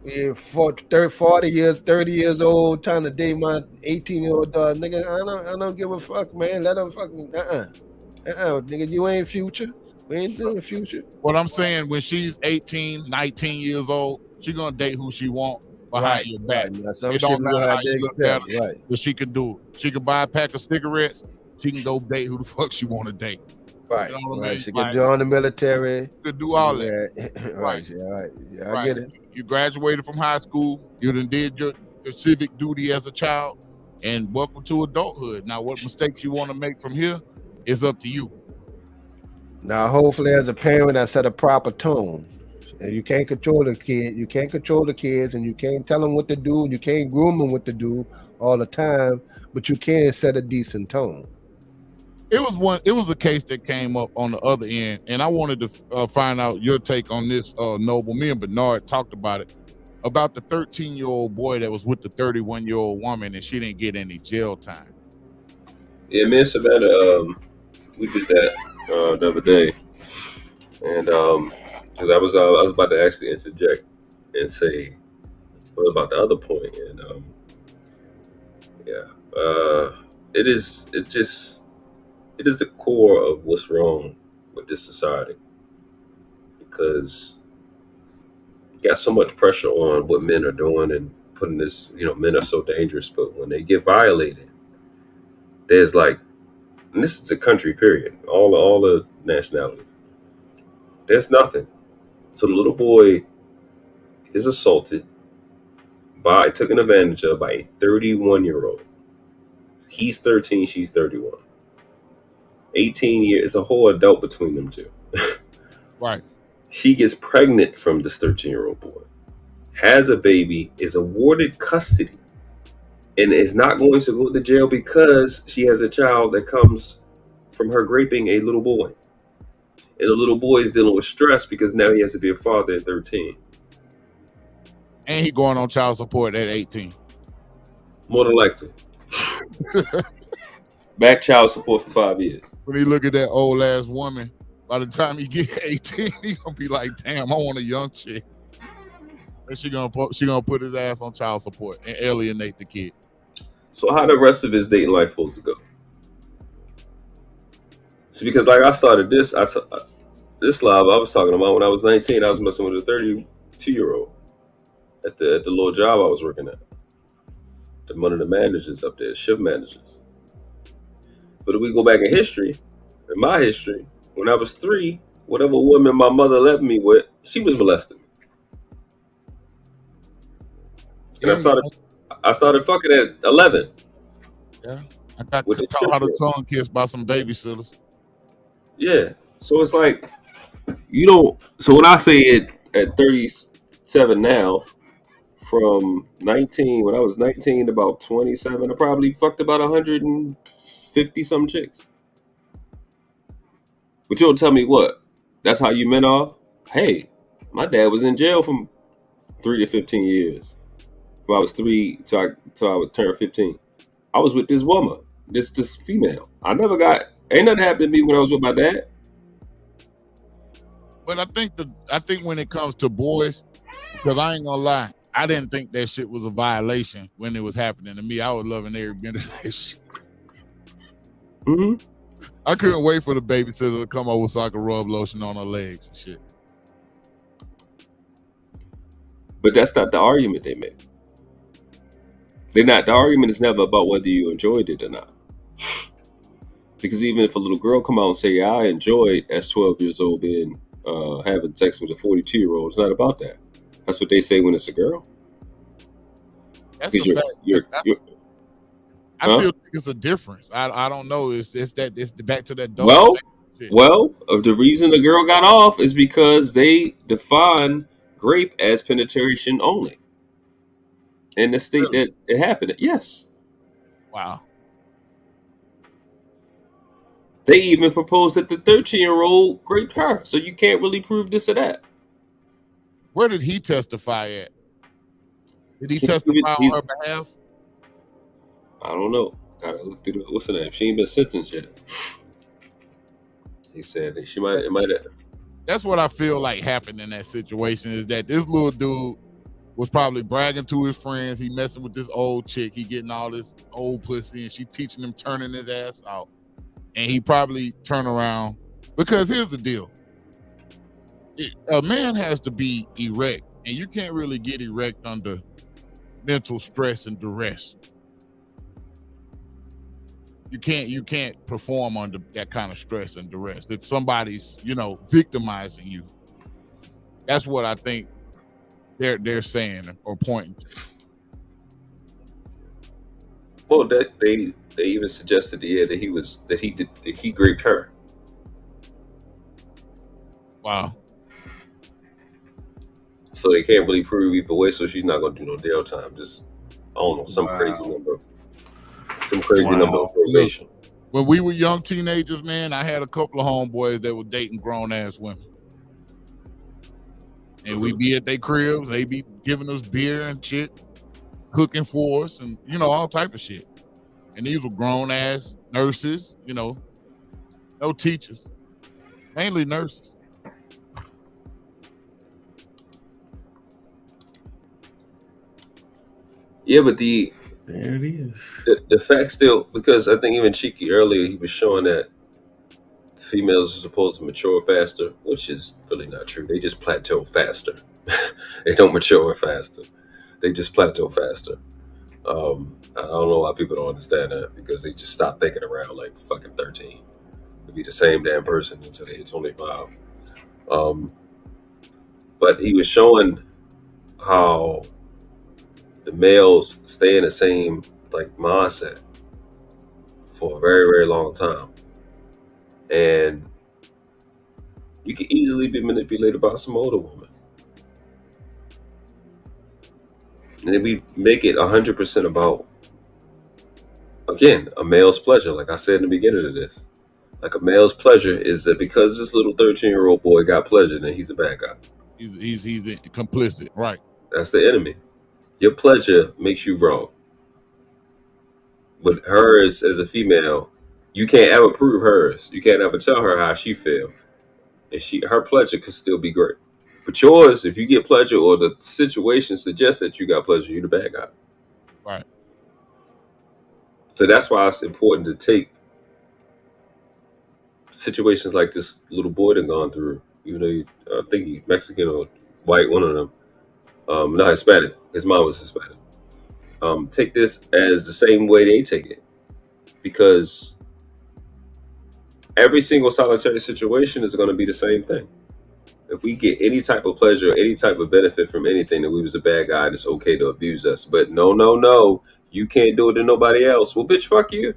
Yeah, 40 years, 30 years old, trying to date my 18-year-old daughter. Nigga, I don't give a fuck, man. Let them fucking nigga, you ain't future. We ain't doing future. What I'm saying, when she's 18, 19 years old, she gonna date who she want behind your back. Right. Some it shit don't matter how you look at it, right. but she can do it. She can buy a pack of cigarettes. She can go date who the fuck she want to date. Right. You know what I mean? She can join the military. She could do all that. Right. Yeah, right. Yeah, I get it. You graduated from high school. You done did your civic duty as a child, and welcome to adulthood. Now, what mistakes you want to make from here is up to you. Now, hopefully, as a parent, I set a proper tone. And you can't control the kid. You can't control the kids, and you can't tell them what to do. And you can't groom them what to do all the time. But you can set a decent tone. It was a case that came up on the other end, and I wanted to find out your take on this. Noble, me and Bernard talked about it, about the 13-year-old boy that was with the 31-year-old woman, and she didn't get any jail time. Yeah, me and Savannah, we did that the other day, and because I was about to actually interject and say what about the other point, and it is the core of what's wrong with this society, because you got so much pressure on what men are doing and putting this, men are so dangerous, but when they get violated, there's like, and this is the country period, all the nationalities, there's nothing. So the little boy is assaulted taken advantage of by a 31-year-old. He's 13, she's 31. 18 years, it's a whole adult between them two. Right. She gets pregnant from this 13-year-old boy, has a baby, is awarded custody, and is not going to go to jail because she has a child that comes from her raping a little boy. And the little boy is dealing with stress because now he has to be a father at 13. And he going on child support at 18. More than likely. Back child support for 5 years. When he look at that old ass woman, by the time he get 18, he gonna be like, damn, I want a young chick. And she gonna put his ass on child support and alienate the kid. So how the rest of his dating life supposed to go? See, because like I started this live, I was talking about when I was 19, I was messing with a 32-year-old at the little job I was working at. One of the managers up there, shift managers. But if we go back in history, in my history, when I was 3, whatever woman my mother left me with, she was molesting me. And I started fucking at 11. Yeah, I got taught how to tongue kiss by some babysitters. Yeah, so it's like you don't. So when I say it at 37 now, from 19 when I was 19 to about 27, I probably fucked about 150 some chicks. But you don't tell me what? That's how you men are? Hey, my dad was in jail from 3 to 15 years. When I was 3 till I would turn 15. I was with this woman, this female. Ain't nothing happened to me when I was with my dad. But I think when it comes to boys, because I ain't gonna lie, I didn't think that shit was a violation when it was happening to me. I was loving every bit of that shit. Mm-hmm. I couldn't wait for the babysitter to come over so I could rub lotion on her legs and shit. But that's not the argument they make. They're not. The argument is never about whether you enjoyed it or not. Because even if a little girl come out and say, "I enjoyed as 12 years old being having sex with a 42-year-old," it's not about that. That's what they say when it's a girl. That's Because a fact. I huh? still think it's a difference. I don't know. It's back to that dog. The reason the girl got off is because they define grape as penetration only. In the state that it happened, yes. Wow. They even proposed that the 13-year-old raped her, so you can't really prove this or that. Where did he testify at? Did he testify on her behalf? I don't know. Gotta look through what's her name? She ain't been sentenced yet. He said that she might. It might have. That's what I feel like happened in that situation. Is that this little dude was probably bragging to his friends. He messing with this old chick. He getting all this old pussy, and she teaching him turning his ass out. And he probably turn around because here's the deal: a man has to be erect, and you can't really get erect under mental stress and duress. You can't perform under that kind of stress and duress. If somebody's, victimizing you, that's what I think they're saying or pointing to. Well, that they even suggested that he raped her. Wow. So they can't really prove either way. So she's not gonna do no jail time. Just I don't know, some crazy number. Some crazy number of probation. When we were young teenagers, man, I had a couple of homeboys that were dating grown ass women. And we'd be at their cribs, they be giving us beer and shit, cooking for us, and all type of shit. And these were grown ass nurses, no teachers, mainly nurses. Yeah, but there it is. The fact still, because I think even Cheeky earlier, he was showing that females are supposed to mature faster, which is really not true. They just plateau faster. They don't mature faster. They just plateau faster. I don't know why people don't understand that, because they just stop thinking around like fucking 13. They'll be the same damn person until they hit 25. But he was showing how the males stay in the same mindset for a very, very long time. And you can easily be manipulated by some older woman. And then we make it 100% about, again, a male's pleasure. Like I said in the beginning of this. Like a male's pleasure is that because this little 13-year-old boy got pleasure, then he's a bad guy. He's complicit, right? That's the enemy. Your pleasure makes you wrong. But hers as a female, you can't ever prove hers. You can't ever tell her how she feels. And her pleasure could still be great. But yours, if you get pleasure or the situation suggests that you got pleasure, you're the bad guy. Right. So that's why it's important to take situations like this little boy that gone through. I think he's Mexican or white, one of them. Not Hispanic. His mom was Hispanic. Take this as the same way they take it, because every single solitary situation is going to be the same thing. If we get any type of pleasure, any type of benefit from anything, then we was a bad guy and it's okay to abuse us. But no, you can't do it to nobody else. Well, bitch, fuck you.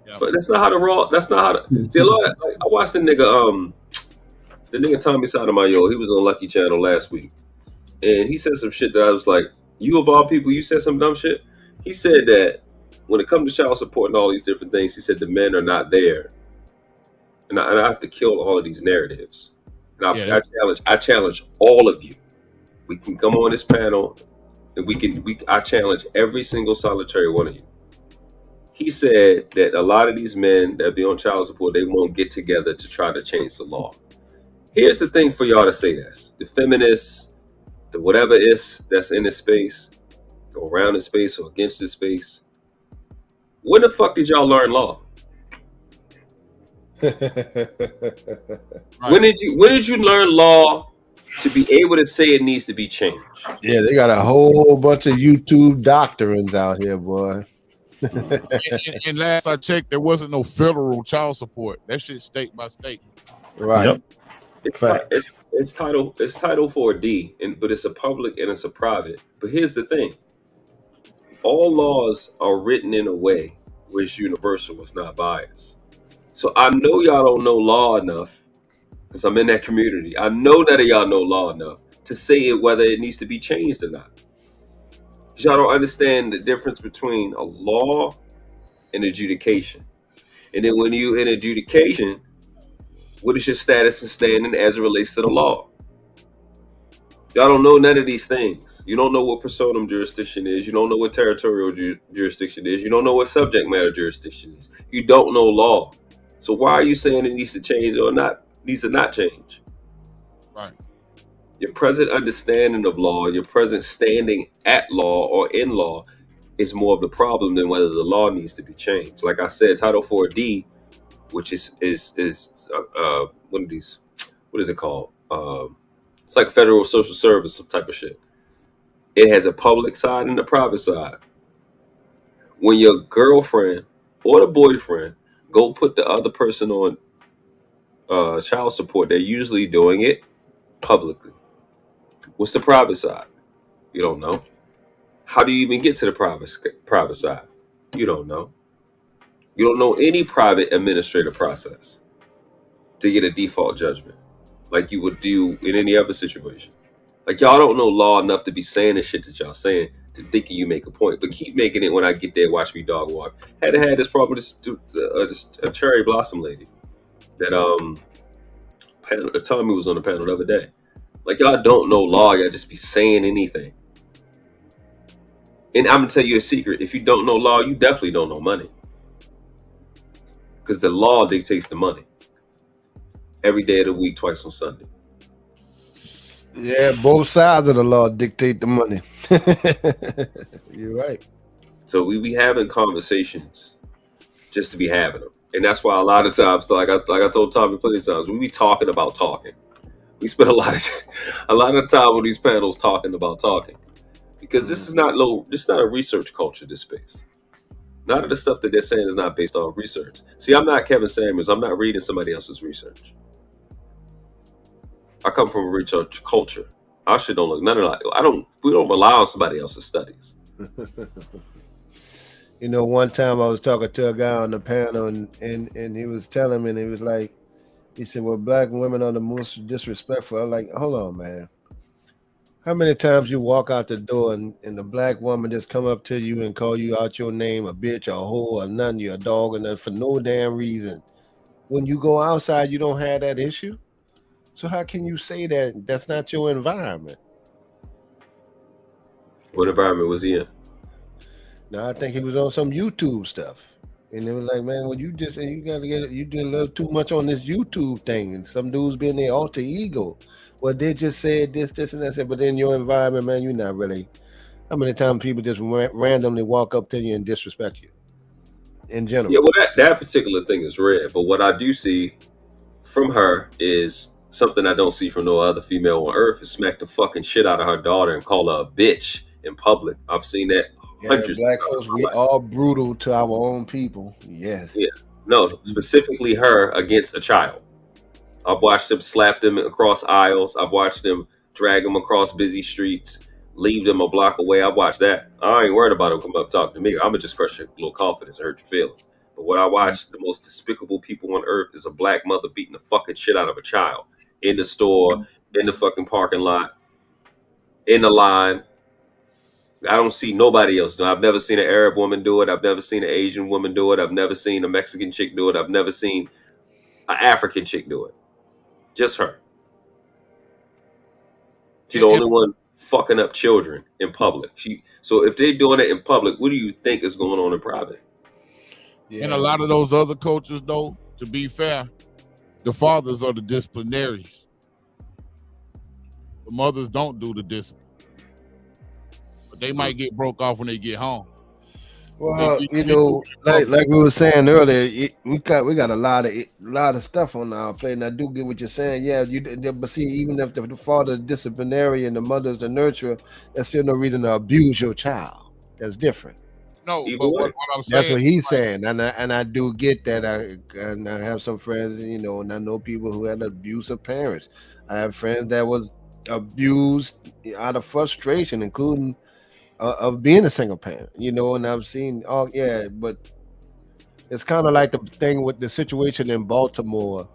Yep. But that's not how see, a lot of, I watched the nigga Tommy Sotomayor. He was on Lucky Channel last week. And he said some shit that I was like, you of all people, you said some dumb shit. He said that when it comes to child support and all these different things, he said the men are not there. And I have to kill all of these narratives. And I challenge all of you. We can come on this panel and I challenge every single solitary one of you. He said that a lot of these men that be on child support, they won't get together to try to change the law. Here's the thing for y'all to say this. The feminists, the whatever is that's in this space, or around this space or against this space. When the fuck did y'all learn law? Right. When did you learn law to be able to say it needs to be changed. Yeah, they got a whole bunch of YouTube doctrines out here, boy. And last I checked, there wasn't no federal child support. That shit state by state. Right. Yep. It's Title 4D, but it's a public and it's a private. But here's the thing: all laws are written in a way where it's universal, it's not biased. So I know y'all don't know law enough, because I'm in that community. I know none of y'all know law enough to say it whether it needs to be changed or not. Y'all don't understand the difference between a law and adjudication. And then when you in adjudication, what is your status and standing as it relates to the law? Y'all don't know none of these things. You don't know what personam jurisdiction is. You don't know what territorial jurisdiction is. You don't know what subject matter jurisdiction is. You don't know law. So why are you saying it needs to change or not? Needs to not change? Right. Your present understanding of law, your present standing at law or in law, is more of the problem than whether the law needs to be changed. Like I said, Title 4D, which is one of these, what is it called? It's like federal social service, some type of shit. It has a public side and a private side. When your girlfriend or the boyfriend go put the other person on child support, they're usually doing it publicly. What's the private side? You don't know. How do you even get to the private side? You don't know. You don't know any private administrative process to get a default judgment like you would do in any other situation. Like, y'all don't know law enough to be saying the shit that y'all saying to thinking you make a point, but keep making it when I get there. Watch me dog walk. Had this problem with a cherry blossom lady that Tommy was on the panel the other day. Like, y'all don't know law. Y'all just be saying anything. And I'm gonna tell you a secret: if you don't know law, you definitely don't know money, because the law dictates the money. Every day of the week, twice on Sunday. Yeah, both sides of the law dictate the money. You're right. So we be having conversations just to be having them, and that's why a lot of times, like I told Tommy plenty of times, we be talking about talking. We spend a lot of time on these panels talking about talking, because this is not a research culture. This space, none of the stuff that they're saying is not based on research. See, I'm not Kevin Samuels. I'm not reading somebody else's research. I come from a research culture. Our shit don't look none of that. We don't rely on somebody else's studies. You know, one time I was talking to a guy on the panel, and he was telling me, and he was like, he said, well, black women are the most disrespectful. I'm like, hold on, man. How many times you walk out the door and the black woman just come up to you and call you out your name, a bitch, a hoe, or nothing, you're a dog, and for no damn reason. When you go outside, you don't have that issue. So how can you say that that's not your environment? What environment was he in? No, I think he was on some YouTube stuff. And it was like, man, well, you did a little too much on this YouTube thing. And some dudes being their alter ego. Well, they just said this, and that. But in your environment, man, you're not really. How many times people just randomly walk up to you and disrespect you? In general. Yeah, well, that particular thing is rare. But what I do see from her is something I don't see from no other female on earth, is smack the fucking shit out of her daughter and call her a bitch in public. I've seen that hundreds black of folks, we all brutal to our own people. Yes. Yeah. No, specifically her against a child. I've watched them slap them across aisles. I've watched them drag them across busy streets, leave them a block away. I've watched that. I ain't worried about them come up talking to me. I'm gonna just crush your little confidence and hurt your feelings. But what I watch, the most despicable people on earth, is a black mother beating the fucking shit out of a child in the store, in the fucking parking lot, in the line. I don't see nobody else do it. I've never seen an Arab woman do it. I've never seen an Asian woman do it. I've never seen a Mexican chick do it. I've never seen an African chick do it. Just her. She's the only one fucking up children in public. So if they're doing it in public, what do you think is going on in private? Yeah. In a lot of those other cultures, though, to be fair, the fathers are the disciplinaries. The mothers don't do the discipline. But they might get broke off when they get home. Well, you know, like we were saying earlier, we got a lot of stuff on our plate, and I do get what you're saying. Yeah, but see, even if the father's disciplinary and the mother's the nurturer, there's still no reason to abuse your child. That's different. No, but what I'm saying, That's what he's saying, and I do get that. I have some friends, you know, and I know people who had abusive parents. I have friends that was abused out of frustration, including of being a single parent, you know. And I've seen, but it's kind of like the thing with the situation in Baltimore,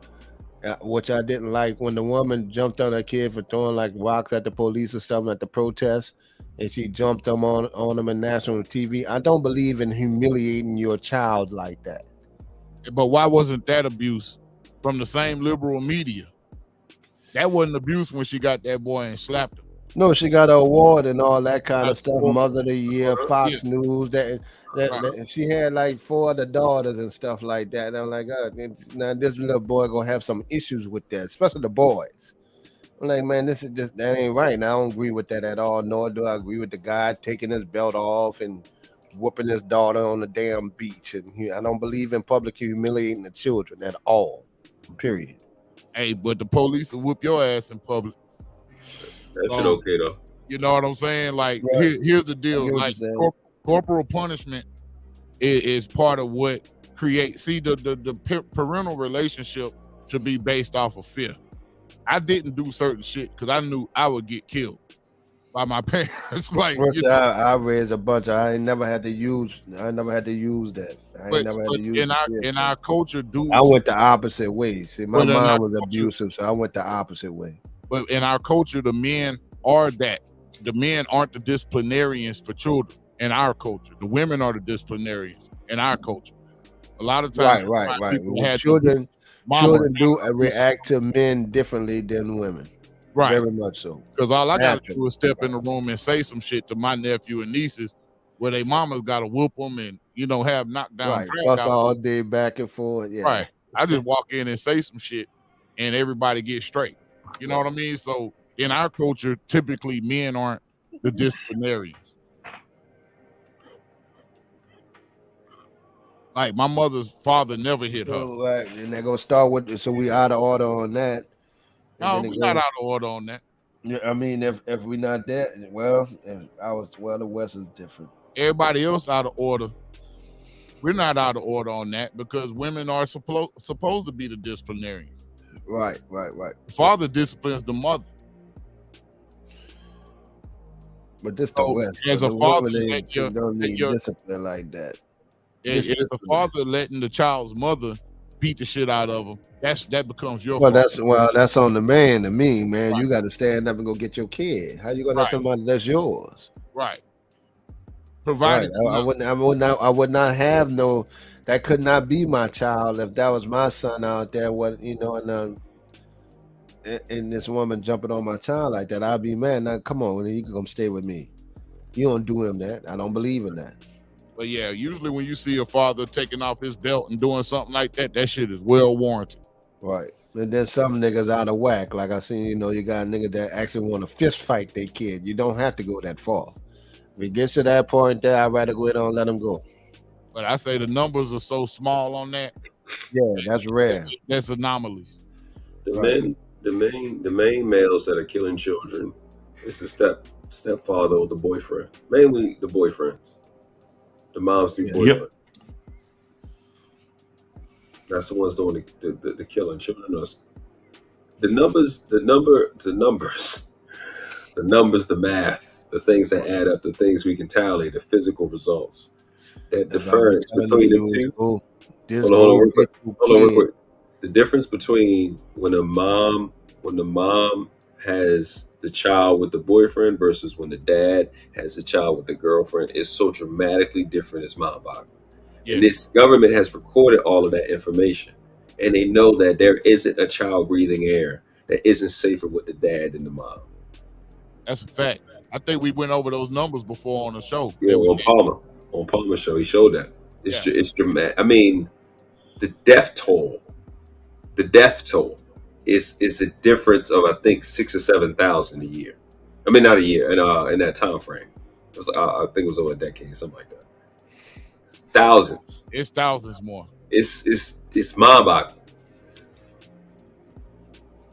which I didn't like, when the woman jumped on her kid for throwing like rocks at the police or something at the protest, and she jumped them on them in national TV. I don't believe in humiliating your child like that. But why wasn't that abuse from the same liberal media? That wasn't abuse when she got that boy and slapped him. No, she got an award and all that kind of stuff. Mother of the Year, Fox News. That she had like 4 other daughters and stuff like that. And I'm like, now this little boy gonna have some issues with that, especially the boys. I'm like, man, that ain't right. And I don't agree with that at all. Nor do I agree with the guy taking his belt off and whooping his daughter on the damn beach. And I don't believe in publicly humiliating the children at all. Period. Hey, but the police will whoop your ass in public. That shit okay though. You know what I'm saying? Like, right. Here's the deal. Like, corporal punishment is part of what creates. See, the parental relationship should be based off of fear. I didn't do certain shit because I knew I would get killed by my parents. Like, I raised a bunch. I never had to use that. In our culture, I went the opposite way. See, my mom was abusive, so I went the opposite way. But in our culture, the men are that. The men aren't the disciplinarians for children in our culture. The women are the disciplinarians in our culture. A lot of times, right. Children do react to men differently than women. Right. Very much so. Because all I got to do is step in the room and say some shit to my nephew and nieces where they mamas got to whoop them and, you know, have knockdown. Right. Fuss all day back and forth. Yeah. Right. I just walk in and say some shit and everybody gets straight. You know what I mean? So in our culture, typically men aren't the disciplinarians. Like, my mother's father never hit her. So, right. And they're gonna start with, so we out of order on that. No, we're not out of order on that. Yeah, I mean, if we're not that, the West is different. Everybody else out of order. We're not out of order on that because women are supposed to be the disciplinarians. Right. The father disciplines the mother. But this the West. As a father, don't need discipline like that. As a father letting the child's mother beat the shit out of him, that becomes your fault. That's on the man. To me, man, you got to stand up and go get your kid. How you gonna let somebody that's yours? Right. Provided I would not have no. That could not be my child if that was my son out there. And this woman jumping on my child like that, I'd be mad. Now, come on, you can come stay with me. You don't do him that. I don't believe in that. But yeah, usually when you see a father taking off his belt and doing something like that, that shit is well warranted. Right. And then some niggas out of whack. Like I seen, you got a nigga that actually want to fist fight their kid. You don't have to go that far. If it gets to that point there, I'd rather go ahead and let them go. But I say the numbers are so small on that. Yeah, that's rare. That's anomalies. The main males that are killing children is the stepfather or the boyfriend. Mainly the boyfriends. The moms do boyfriend. Yep. That's the ones doing the killing. Children are the numbers, the math, the things that add up, the things we can tally, the physical results. That difference between the two. Hold on real quick. The difference between when the mom has the child with the boyfriend versus when the dad has the child with the girlfriend is so dramatically different. It's mind-boggling. Yeah. And this government has recorded all of that information, and they know that there isn't a child breathing air that isn't safer with the dad than the mom. That's a fact. I think we went over those numbers before on the show. Yeah, on Palmer's show, he showed that. It's dramatic. I mean, the death toll is a difference of, I think, 6,000 or 7,000 a year. I mean, not a year, in that time frame. I think it was over a decade, something like that. Thousands. It's thousands more. It's mind-boggling.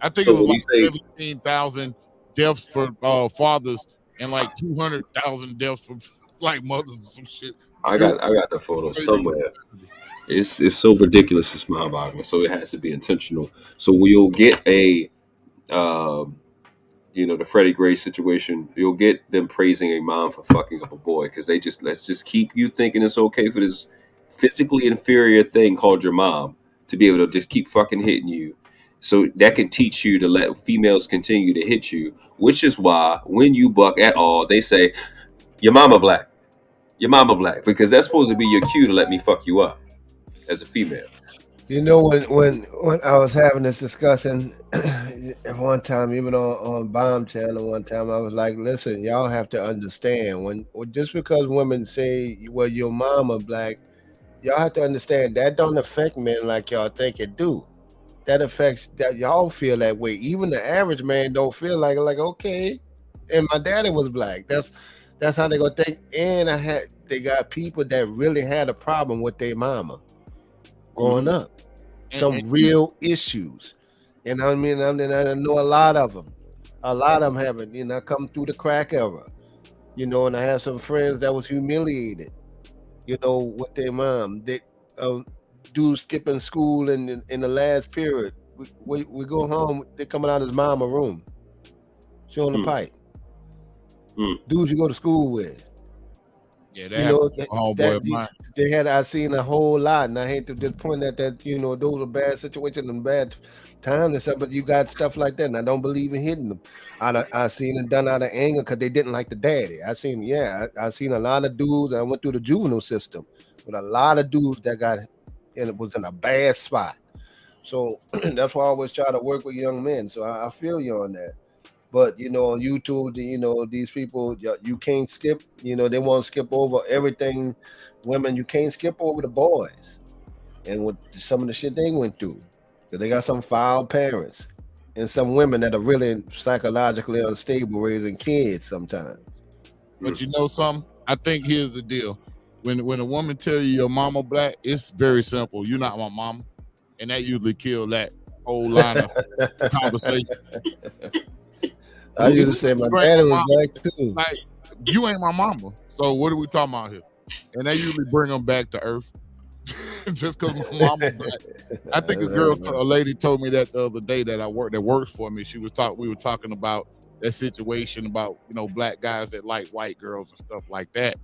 I think So it was when like you say 17,000 deaths for fathers and like 200,000 deaths for like mothers and some shit. I got the photo somewhere. It's so ridiculous. It's mind-boggling. So it has to be intentional. So we'll get a, the Freddie Gray situation. You'll get them praising a mom for fucking up a boy because let's just keep you thinking it's okay for this physically inferior thing called your mom to be able to just keep fucking hitting you. So that can teach you to let females continue to hit you, which is why when you buck at all, they say, your mama black. Your mama black. Because that's supposed to be your cue to let me fuck you up as a female. You know, when I was having this discussion one time, even on Bomb Channel one time, I was like, listen, y'all have to understand just because women say, well, your mama black, y'all have to understand that don't affect men like y'all think it do. That affects that y'all feel that way. Even the average man don't feel like okay. And my daddy was black. That's how they gonna think. And they got people that really had a problem with their mama growing up. Some real issues. You know what I mean? I know a lot of them. A lot of them haven't, come through the crack era. And I have some friends that was humiliated, with their mom. They dude skipping school in the last period. We go home, they coming out of his mama room, showing the pipe. Dudes you go to school with. Yeah, I seen a whole lot, and I hate to just point at that. Those are bad situations and bad times and stuff. But you got stuff like that, and I don't believe in hitting them. I seen it done out of anger because they didn't like the daddy. I seen a lot of dudes. I went through the juvenile system with a lot of dudes that got. And it was in a bad spot. So that's why I always try to work with young men. So I feel you on that. But, on YouTube, these people, you can't skip, they want to skip over everything. Women, you can't skip over the boys. And with some of the shit they went through. Because they got some foul parents. And some women that are really psychologically unstable raising kids sometimes. But you know something? I think here's the deal. When a woman tell you your mama black, it's very simple. You're not my mama. And that usually kills that whole line of conversation. I used to say my daddy was black too. Like, you ain't my mama. So what are we talking about here? And they usually bring them back to earth. Just because my mama black. I think a lady told me that the other day that works for me. We were talking about that situation about, black guys that like white girls and stuff like that.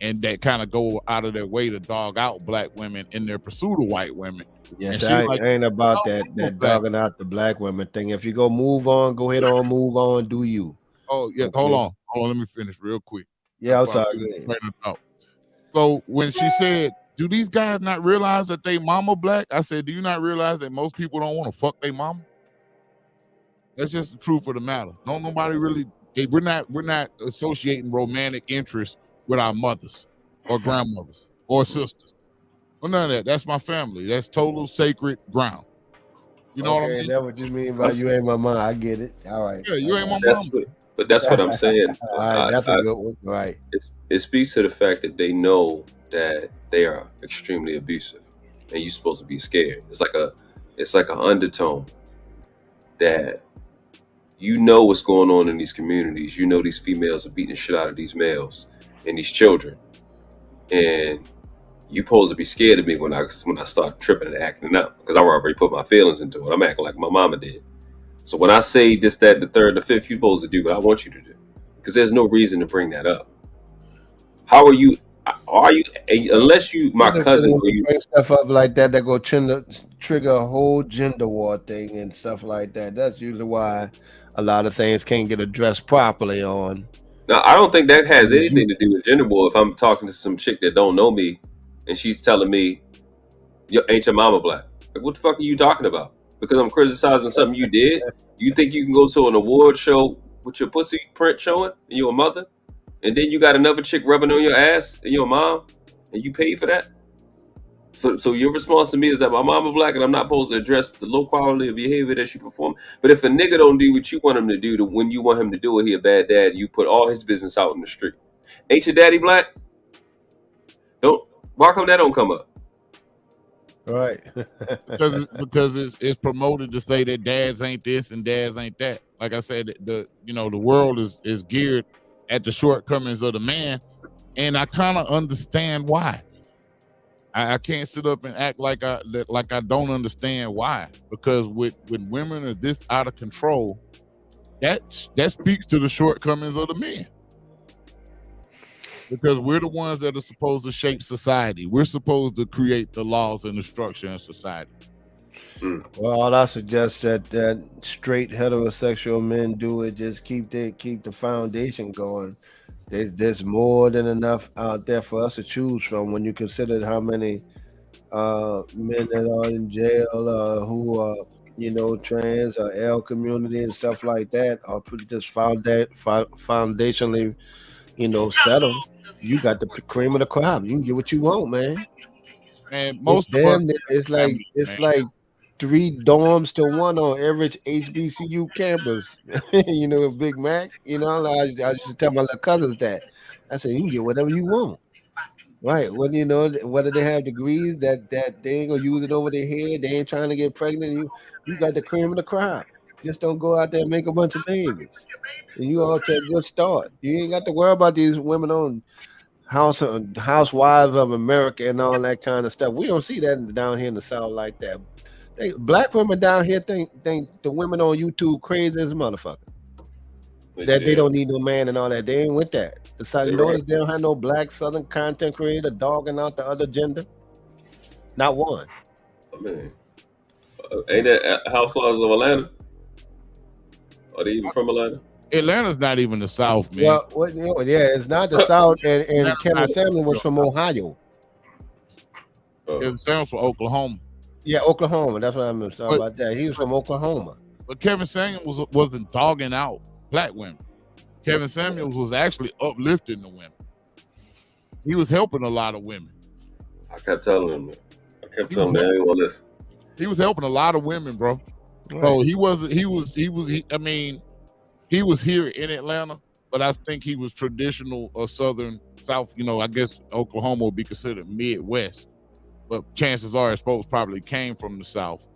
And that kind of go out of their way to dog out black women in their pursuit of white women. Yes, I ain't about that dogging out the black women thing. If you go move on, go ahead on, move on, do you. Oh, yeah, okay. Hold on, let me finish real quick. Yeah, I'm sorry. So when she said, do these guys not realize that they mama black? I said, do you not realize that most people don't want to fuck their mama? That's just the truth of the matter. Don't nobody really, we're not associating romantic interest with our mothers or grandmothers or sisters. Well, none of that. That's my family. That's total sacred ground. You know what I mean? That's what you mean by you ain't my mom. I get it. All right. Yeah, you ain't my mom. But that's what I'm saying. All right, that's a good one. Right. It speaks to the fact that they know that they are extremely abusive, and you're supposed to be scared. It's like an undertone that what's going on in these communities. These females are beating the shit out of these males and these children, and you supposed to be scared of me when I start tripping and acting up because I already put my feelings into it. I'm acting like my mama did. So when I say this, that, the third, the fifth, you're supposed to do what I want you to do because there's no reason to bring that up. How are you? Unless you, my cousin, you bring stuff up like that go trigger a whole gender war thing and stuff like that. That's usually why a lot of things can't get addressed properly on. Now, I don't think that has anything to do with gender war. If I'm talking to some chick that don't know me and she's telling me, ain't your mama black? Like, what the fuck are you talking about? Because I'm criticizing something you did? You think you can go to an award show with your pussy print showing and you're a mother? And then you got another chick rubbing on your ass and your mom and you paid for that? So your response to me is that my mama black and I'm not supposed to address the low quality of behavior that she performed. But if a nigga don't do what you want him to do, when you want him to do it, he a bad dad. You put all his business out in the street. Ain't your daddy black? Why come that don't come up? Right. because it's promoted to say that dads ain't this and dads ain't that. Like I said, the world is geared at the shortcomings of the man, and I kind of understand why. I can't sit up and act like I don't understand why. Because when women are this out of control, that speaks to the shortcomings of the men. Because we're the ones that are supposed to shape society. We're supposed to create the laws and the structure in society. Well, all I suggest that straight heterosexual men do it. Just keep the foundation going. There's more than enough out there for us to choose from when you consider how many men that are in jail who are trans or L community and stuff like that are pretty just foundationally settled. You got the cream of the crop. You can get what you want, man. And most of us, it's like 3 dorms to 1 on every HBCU campus. Big Mac. I used to tell my little cousins that. I said, you can get whatever you want. Right. Well, whether they have degrees that they ain't gonna use it over their head, they ain't trying to get pregnant. You got the cream of the crop. Just don't go out there and make a bunch of babies. And you all to a good start. You ain't got to worry about these women on Housewives of America and all that kind of stuff. We don't see that down here in the South like that. Black women down here think the women on YouTube crazy as a motherfucker. That they don't need no man and all that. They ain't with that. Notice they don't have no black Southern content creator dogging out the other gender. Not one. Man, ain't that Housewives of Atlanta? Are they even from Atlanta? Atlanta's not even the South, man. Well, it's not the South. And Kevin Samuels was from Ohio. Kevin Samuels from Oklahoma. Yeah, Oklahoma. That's what I'm talking about. That he was from Oklahoma. But Kevin Samuels wasn't dogging out black women. Kevin Samuels was actually uplifting the women. He was helping a lot of women. I kept telling him that. I didn't want to listen. He was helping a lot of women, bro. Right. So he was here in Atlanta, but I think he was traditional Southern South. I guess Oklahoma would be considered Midwest, but chances are his folks probably came from the South.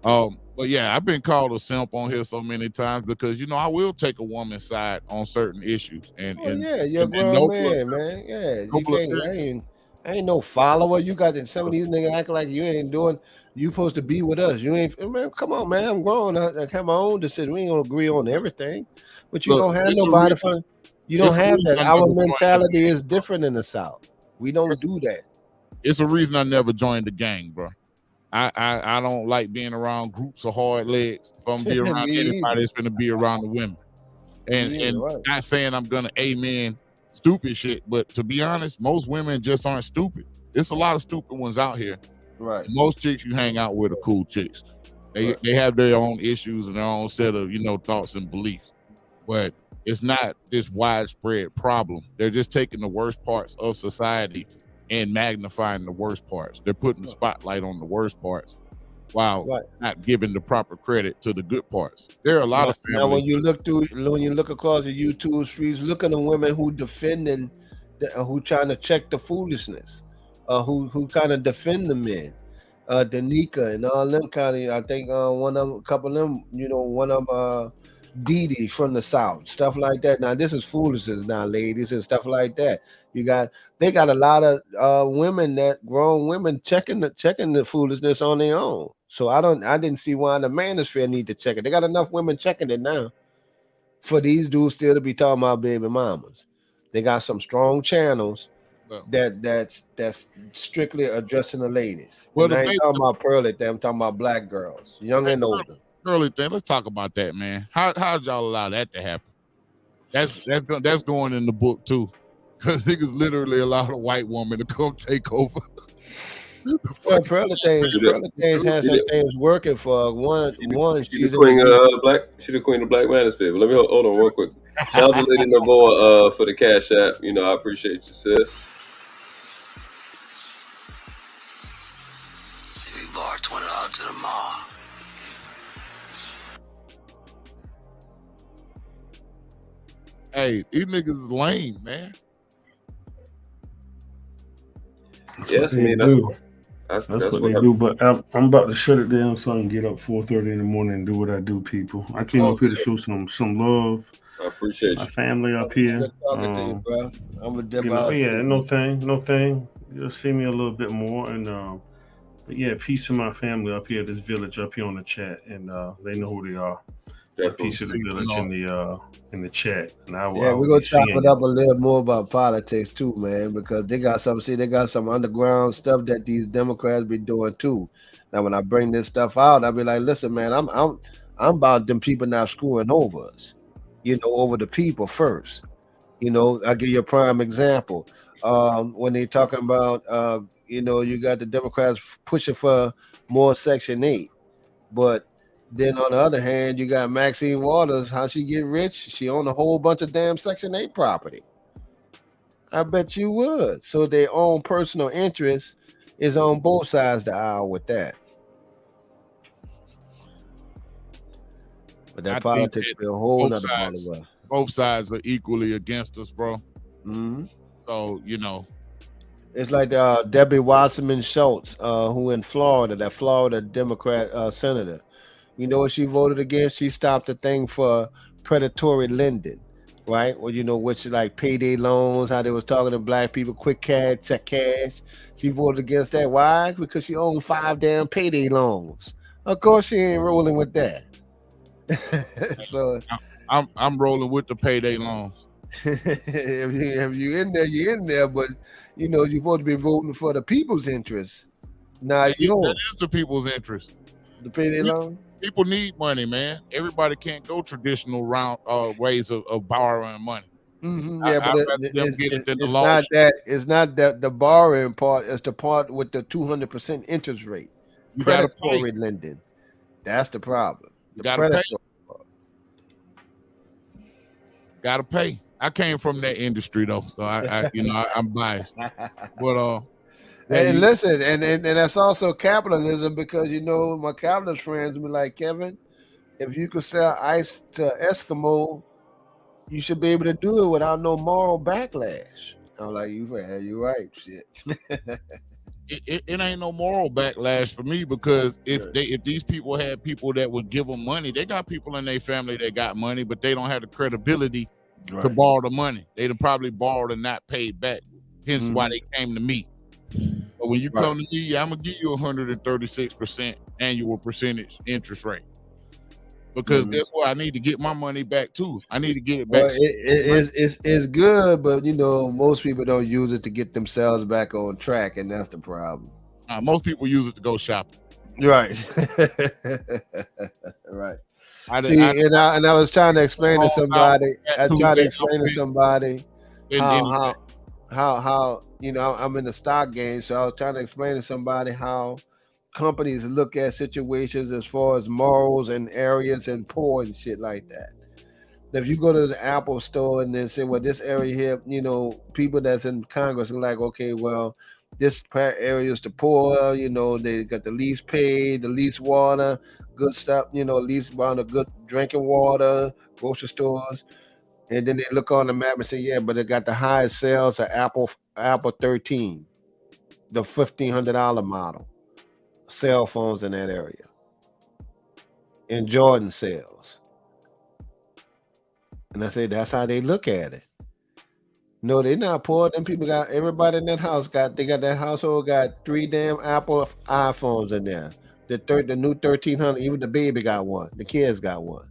But yeah, I've been called a simp on here so many times because I will take a woman's side on certain issues. You're a grown man. Yeah, you can't. I ain't no follower. You got some of these niggas acting like you ain't doing. You supposed to be with us. You ain't. Man, come on, man. I'm grown. I have my own decision. We ain't gonna agree on everything, but you don't have nobody for. You don't have that. Our mentality is different in the South. We don't do that. It's a reason I never joined the gang, bro. I don't like being around groups of hard legs. If I'm be around anybody, it's gonna be around the women. And right. Not saying I'm gonna amen stupid shit, but to be honest, most women just aren't stupid. There's a lot of stupid ones out here. Right. Most chicks you hang out with are cool chicks. They have their own issues and their own set of thoughts and beliefs. But it's not this widespread problem. They're just taking the worst parts of society and magnifying the worst parts. They're putting the spotlight on the worst parts while not giving the proper credit to the good parts. There are a lot of families. Now, when you look across the YouTube streets, look at the women who defending, who trying to check the foolishness, who kind of defend the men, Danica and all them kind of. I think a couple of them, one of them, Dee from the South, stuff like that. Now this is foolishness, now, ladies, and stuff like that. They got a lot of grown women checking the foolishness on their own. So I didn't see why the manosphere need to check it. They got enough women checking it now for these dudes still to be talking about baby mamas. They got some strong channels that's strictly addressing the ladies. Well, I ain't talking about pearly thing. I'm talking about black girls, young and older. Early thing. Let's talk about that, man. How'd y'all allow that to happen? That's going in the book too, because niggas literally allowed a white woman to come take over. Pearly things has some things working for one. She's the queen of black. She's the queen of black manosphere. But let me hold on real quick. Shout out to Lady Novoa for the cash app. I appreciate you, sis. Big bar $20 to the mall. Hey, these niggas is lame, man. Yes, I They mean that's do. that's That's what what they do. But I'm about to shut it down so I can get up 4:30 in the morning and do what I do, people. I came up here to show some love. I appreciate My you. family up here. Good talking to you, bro. I'm gonna dip You know, out. yeah, no thing. You'll see me a little bit more, and but yeah, peace to my family up here, this village up here on the chat, and they know who they are. Peace to the village in the chat, and I Yeah, will we're be gonna chop seeing it you. up a little more about politics too, man, because they got some. See, they got some underground stuff that these Democrats be doing too. Now, when I bring this stuff out, I'll be like, "Listen, man, I'm about them people not screwing over us, over the people first." I'll give you a prime example. When they talking about, you got the Democrats pushing for more Section 8, but then on the other hand, you got Maxine Waters. How she get rich? She own a whole bunch of damn Section 8 property. I bet you would. So their own personal interest is on both sides of the aisle with that. But that politics be a whole nother ball of wax. Both sides are equally against us, bro. Mm-hmm. So it's like Debbie Wasserman Schultz, who in Florida, that Florida Democrat senator. You know what she voted against? She stopped the thing for predatory lending, right? Well, which like payday loans, how they was talking to black people, quick cash, check cash. She voted against that. Why? Because she owned 5 damn payday loans. Of course, she ain't rolling with that. So I'm rolling with the payday loans. if you in there, you're in there. But you're supposed to be voting for the people's interest, not yours. That is the people's interest. The payday loan. People need money, man. Everybody can't go traditional ways of borrowing money. Mm-hmm. Yeah, but it's not that the borrowing part. It's the part with the 200% interest rate. You gotta predatory lending. That's the problem. You gotta pay. Gotta pay. I came from that industry though, so I'm biased. But and listen, and that's also capitalism, because my capitalist friends be like, Kevin, if you could sell ice to Eskimo, you should be able to do it without no moral backlash. I'm like, you're right, shit. It ain't no moral backlash for me, because if these people had people that would give them money, they got people in their family that got money, but they don't have the credibility to borrow the money. They'd have probably borrowed and not paid back. Hence why they came to me. But when you come to me, I'm gonna give you 136% annual percentage interest rate, because that's why I need to get my money back too. I need to get it back. Well, it's good, but most people don't use it to get themselves back on track, and that's the problem. Most people use it to go shopping. Right. Right. I was trying to explain to somebody. How I'm in the stock game, so I was trying to explain to somebody how companies look at situations as far as morals and areas and poor and shit like that. If you go to the Apple store and then say, well, this area here, people that's in Congress are like, okay, well, this area is the poor, they got the least paid, the least water, good stuff, least amount of good drinking water, grocery stores. And then they look on the map and say, yeah, but it got the highest sales of Apple 13, the $1,500 model, cell phones in that area, and Jordan sales. And I say, that's how they look at it. No, they're not poor. Them people got, everybody in that house that household got 3 damn Apple iPhones in there. The new 1300, even the baby got one. The kids got one.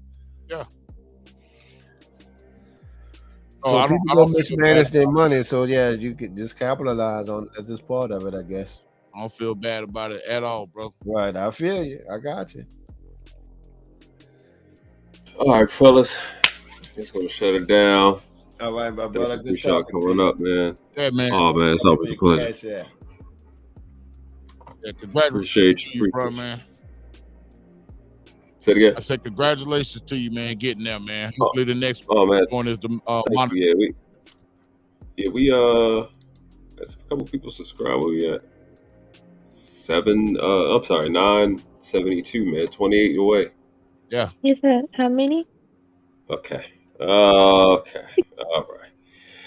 Yeah. So people don't mismanage their money. So yeah, you can just capitalize on this part of it, I guess. I don't feel bad about it at all, bro. Right, I feel you. I got you. All right, fellas. Just gonna shut it down. All right, my brother. Good y'all coming up, man. Yeah, man. Oh man, it's always a pleasure. Yeah, congratulations to you, bro, man. Say it again. I said congratulations to you, man, getting there, man. Hopefully the next one is the we there's a couple people subscribe. Where we at? 972, man. 28 away. Yeah. You said how many? Okay. All right.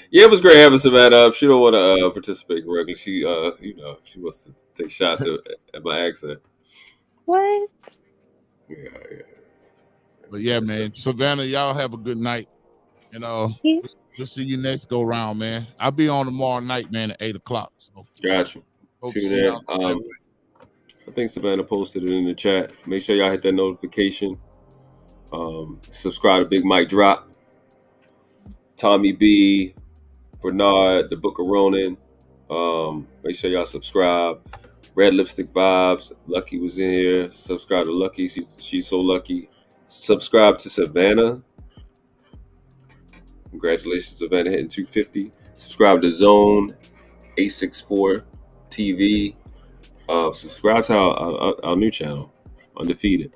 Yeah, it was great having Savannah up. She don't want to participate correctly. She, she wants to take shots at my accent. What? Yeah. But yeah, man, Savannah, y'all have a good night. And we'll see you next go round, man. I'll be on tomorrow night, man, at 8:00. So Gotcha. hope to Tune see in. y'all. I think Savannah posted it in the chat. Make sure y'all hit that notification. Subscribe to Big Mike Drop, Tommy B, Bernard, the Book of Ronin. Make sure y'all subscribe. Red Lipstick Bobs, Lucky was in here. Subscribe to Lucky. She's so lucky. Subscribe to Savannah. Congratulations, Savannah, hitting 250. Subscribe to Zone 864 TV. Subscribe to our new channel, Undefeated.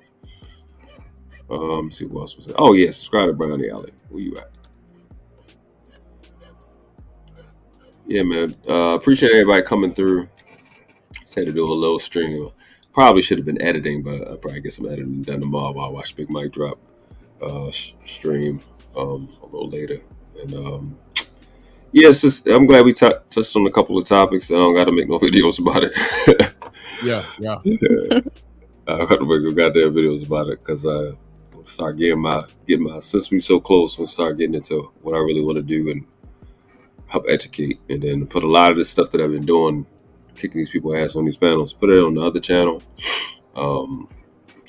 See who else was there. Oh yeah, subscribe to Brownie Alley. Where you at? Yeah, man. Appreciate everybody coming through. Just had to do a little stream. Probably should have been editing, but I'll probably get some editing done tomorrow while I watch Big Mike Drop stream a little later. And yes, I'm glad we touched on a couple of topics. I don't got to make no videos about it. Yeah. I got to make no goddamn videos about it because I start getting my since we so close, we'll start getting into what I really want to do and help educate, and then put a lot of this stuff that I've been doing, kicking these people ass on these panels, put it on the other channel, and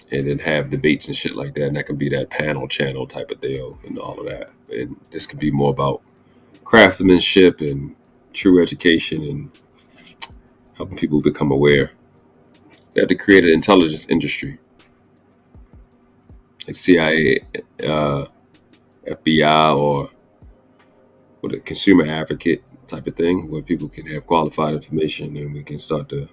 then have debates and shit like that, and that can be that panel channel type of deal and all of that. And this could be more about craftsmanship and true education and helping people become aware. They have to create an intelligence industry, like CIA, FBI, or with a consumer advocate type of thing, where people can have qualified information and we can start to,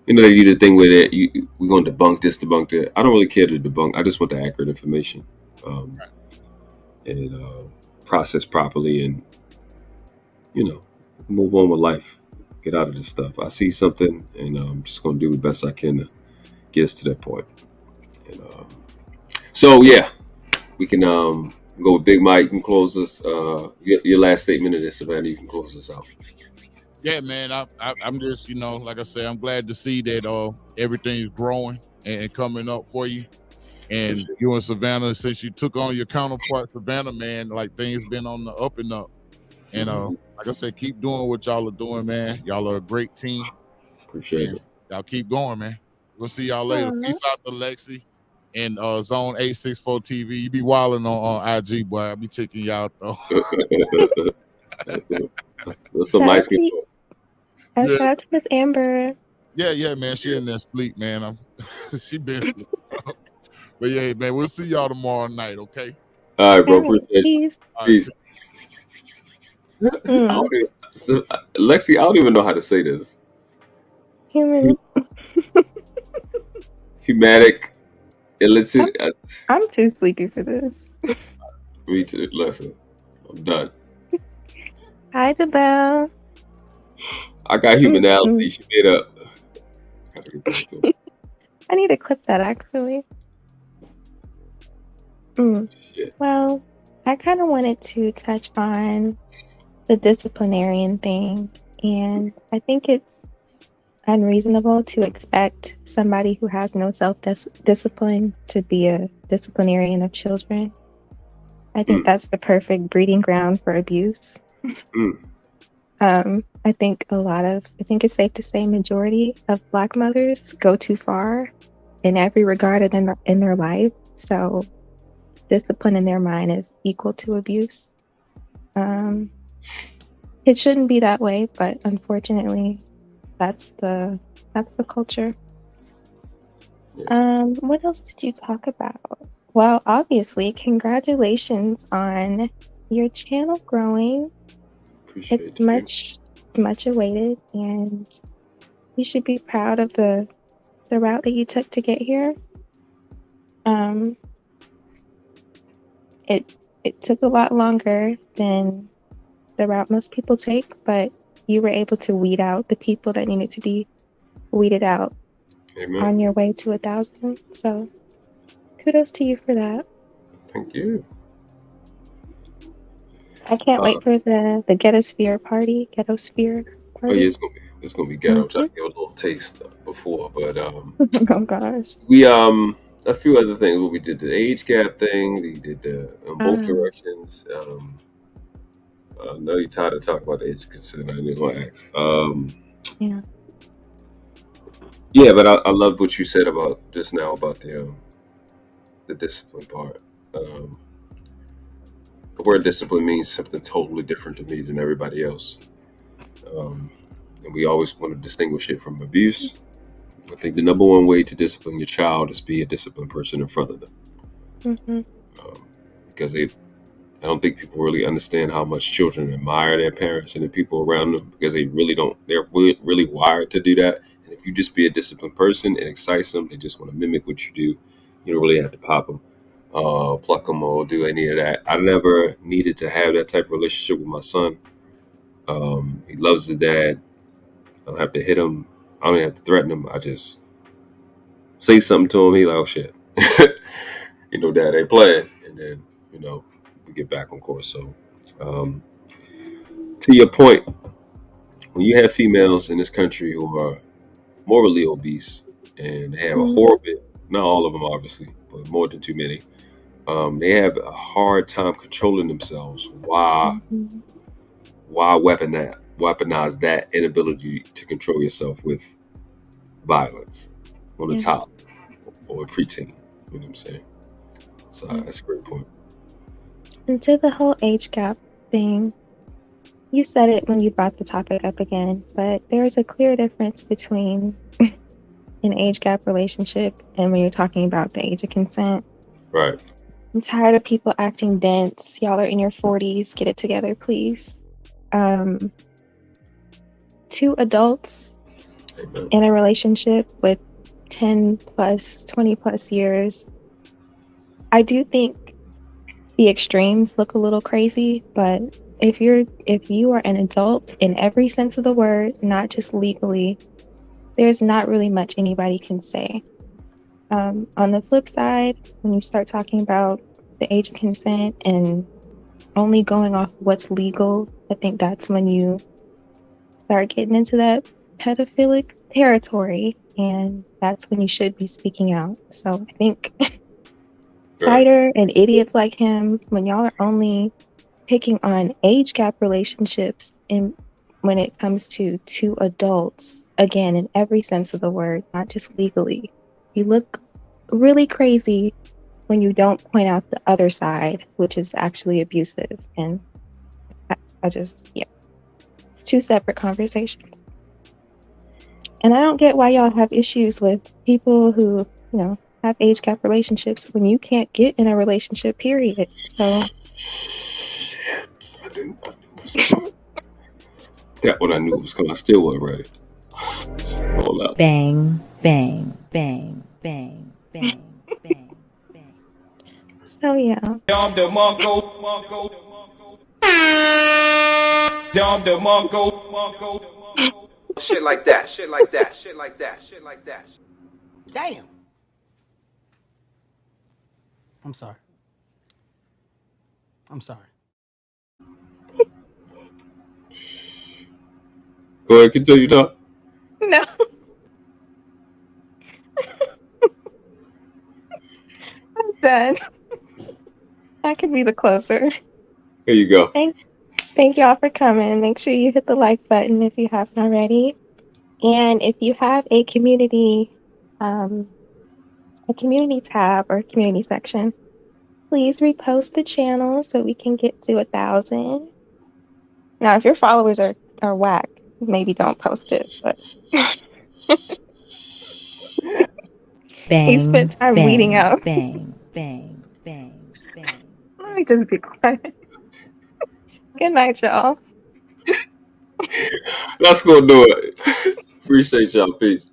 they do the thing with it. We're going to debunk this, debunk that. I don't really care to debunk. I just want the accurate information, and process properly, and move on with life. Get out of this stuff. I see something, and I'm just going to do the best I can to get us to that point. And so yeah, we can go with Big Mike. You can close us. Your last statement of this, Savannah. You can close us out. Yeah, man. I'm just, like I said, I'm glad to see that everything's growing and coming up for you. And you and Savannah, since you took on your counterpart, Savannah, man, like things been on the up and up. And like I said, keep doing what y'all are doing, man. Y'all are a great team. Appreciate it. Y'all keep going, man. We'll see y'all later. Peace out to Lexie and Zone 864 TV. You be wilding on IG, boy. I'll be checking y'all out, though. That's some nice people. Shout out to Miss Amber. Yeah, man. She in there sleep, man. She been sleep. But yeah, man, we'll see y'all tomorrow night, okay? All right, bro. Appreciate it. Peace. Lexie, I don't even know how to say this. Humatic, illicit. I'm too sleepy for this. Me too. Listen, I'm done. Hi, Jabelle. I got humanality. She made up. I need to clip that actually. Well, I kind of wanted to touch on the disciplinarian thing, and I think it's unreasonable to expect somebody who has no self-discipline to be a disciplinarian of children. I think that's the perfect breeding ground for abuse. I think it's safe to say majority of Black mothers go too far in every regard in their life. So discipline in their mind is equal to abuse. It shouldn't be that way, but unfortunately, that's the culture. What else did you talk about? Well, obviously, congratulations on your channel growing. It's much awaited, and you should be proud of the route that you took to get here. It took a lot longer than the route most people take, but you were able to weed out the people that needed to be weeded out. Amen. On your way to 1,000. So kudos to you for that. Thank you. I can't wait for the Ghettosphere party. Ghettosphere Oh yeah, party. it's gonna be ghetto. Try to give a little taste before, but Oh gosh. we a few other things. We did the age gap thing. We did the in both directions. I know you're tired of talking about the age of consent. I didn't want to ask. Yeah. Yeah, but I loved what you said about just now about the discipline part. The word discipline means something totally different to me than everybody else. And we always want to distinguish it from abuse. I think the number one way to discipline your child is be a disciplined person in front of them. Because I don't think people really understand how much children admire their parents and the people around them, because they really don't. They're really wired to do that. And if you just be a disciplined person, it excites them. They just want to mimic what you do. You don't really have to pop them, pluck them, or do any of that. I never needed to have that type of relationship with my son. He loves his dad. I don't have to hit him. I don't even have to threaten him. I just say something to him. He like, oh shit, dad ain't playing. And then, we get back on course. So, to your point, when you have females in this country who are morally obese and they have a horrible, not all of them obviously, but more than too many, they have a hard time controlling themselves. Why weaponize that inability to control yourself with violence on the top or a preteen? You know what I'm saying? So that's a great point. And to the whole age gap thing, you said it when you brought the topic up again, but there's a clear difference between an age gap relationship and when you're talking about the age of consent. Right. I'm tired of people acting dense. Y'all are in your 40s. Get it together, please. Two adults in a relationship with 10 plus, 20 plus years. I do think the extremes look a little crazy, but if you are an adult in every sense of the word, not just legally, there's not really much anybody can say. On the flip side, when you start talking about the age of consent and only going off what's legal, I think that's when you start getting into that pedophilic territory, and that's when you should be speaking out. So I think Fighter and idiots like him, when y'all are only picking on age gap relationships and when it comes to two adults, again, in every sense of the word, not just legally, you look really crazy when you don't point out the other side, which is actually abusive. And I just, it's two separate conversations. And I don't get why y'all have issues with people who, have age gap relationships when you can't get in a relationship, period. So Shit, I knew it was coming. That one I knew was coming. I still wasn't ready. Hold up. Bang, bang, bang, bang, bang, bang, bang. So yeah. Shit like that, shit like that, shit like that, shit like that. Damn. I'm sorry. Go ahead, continue, Doc. No. I'm done. I could be the closer. Here you go. Thank y'all for coming. Make sure you hit the like button if you haven't already. And if you have a community tab or community section, please repost the channel so we can get to 1,000. Now, if your followers are whack, maybe don't post it. But he spent time weeding out. Bang, bang, bang, bang. Let me just be quiet. Good night, y'all. That's gonna do it. Appreciate y'all. Peace.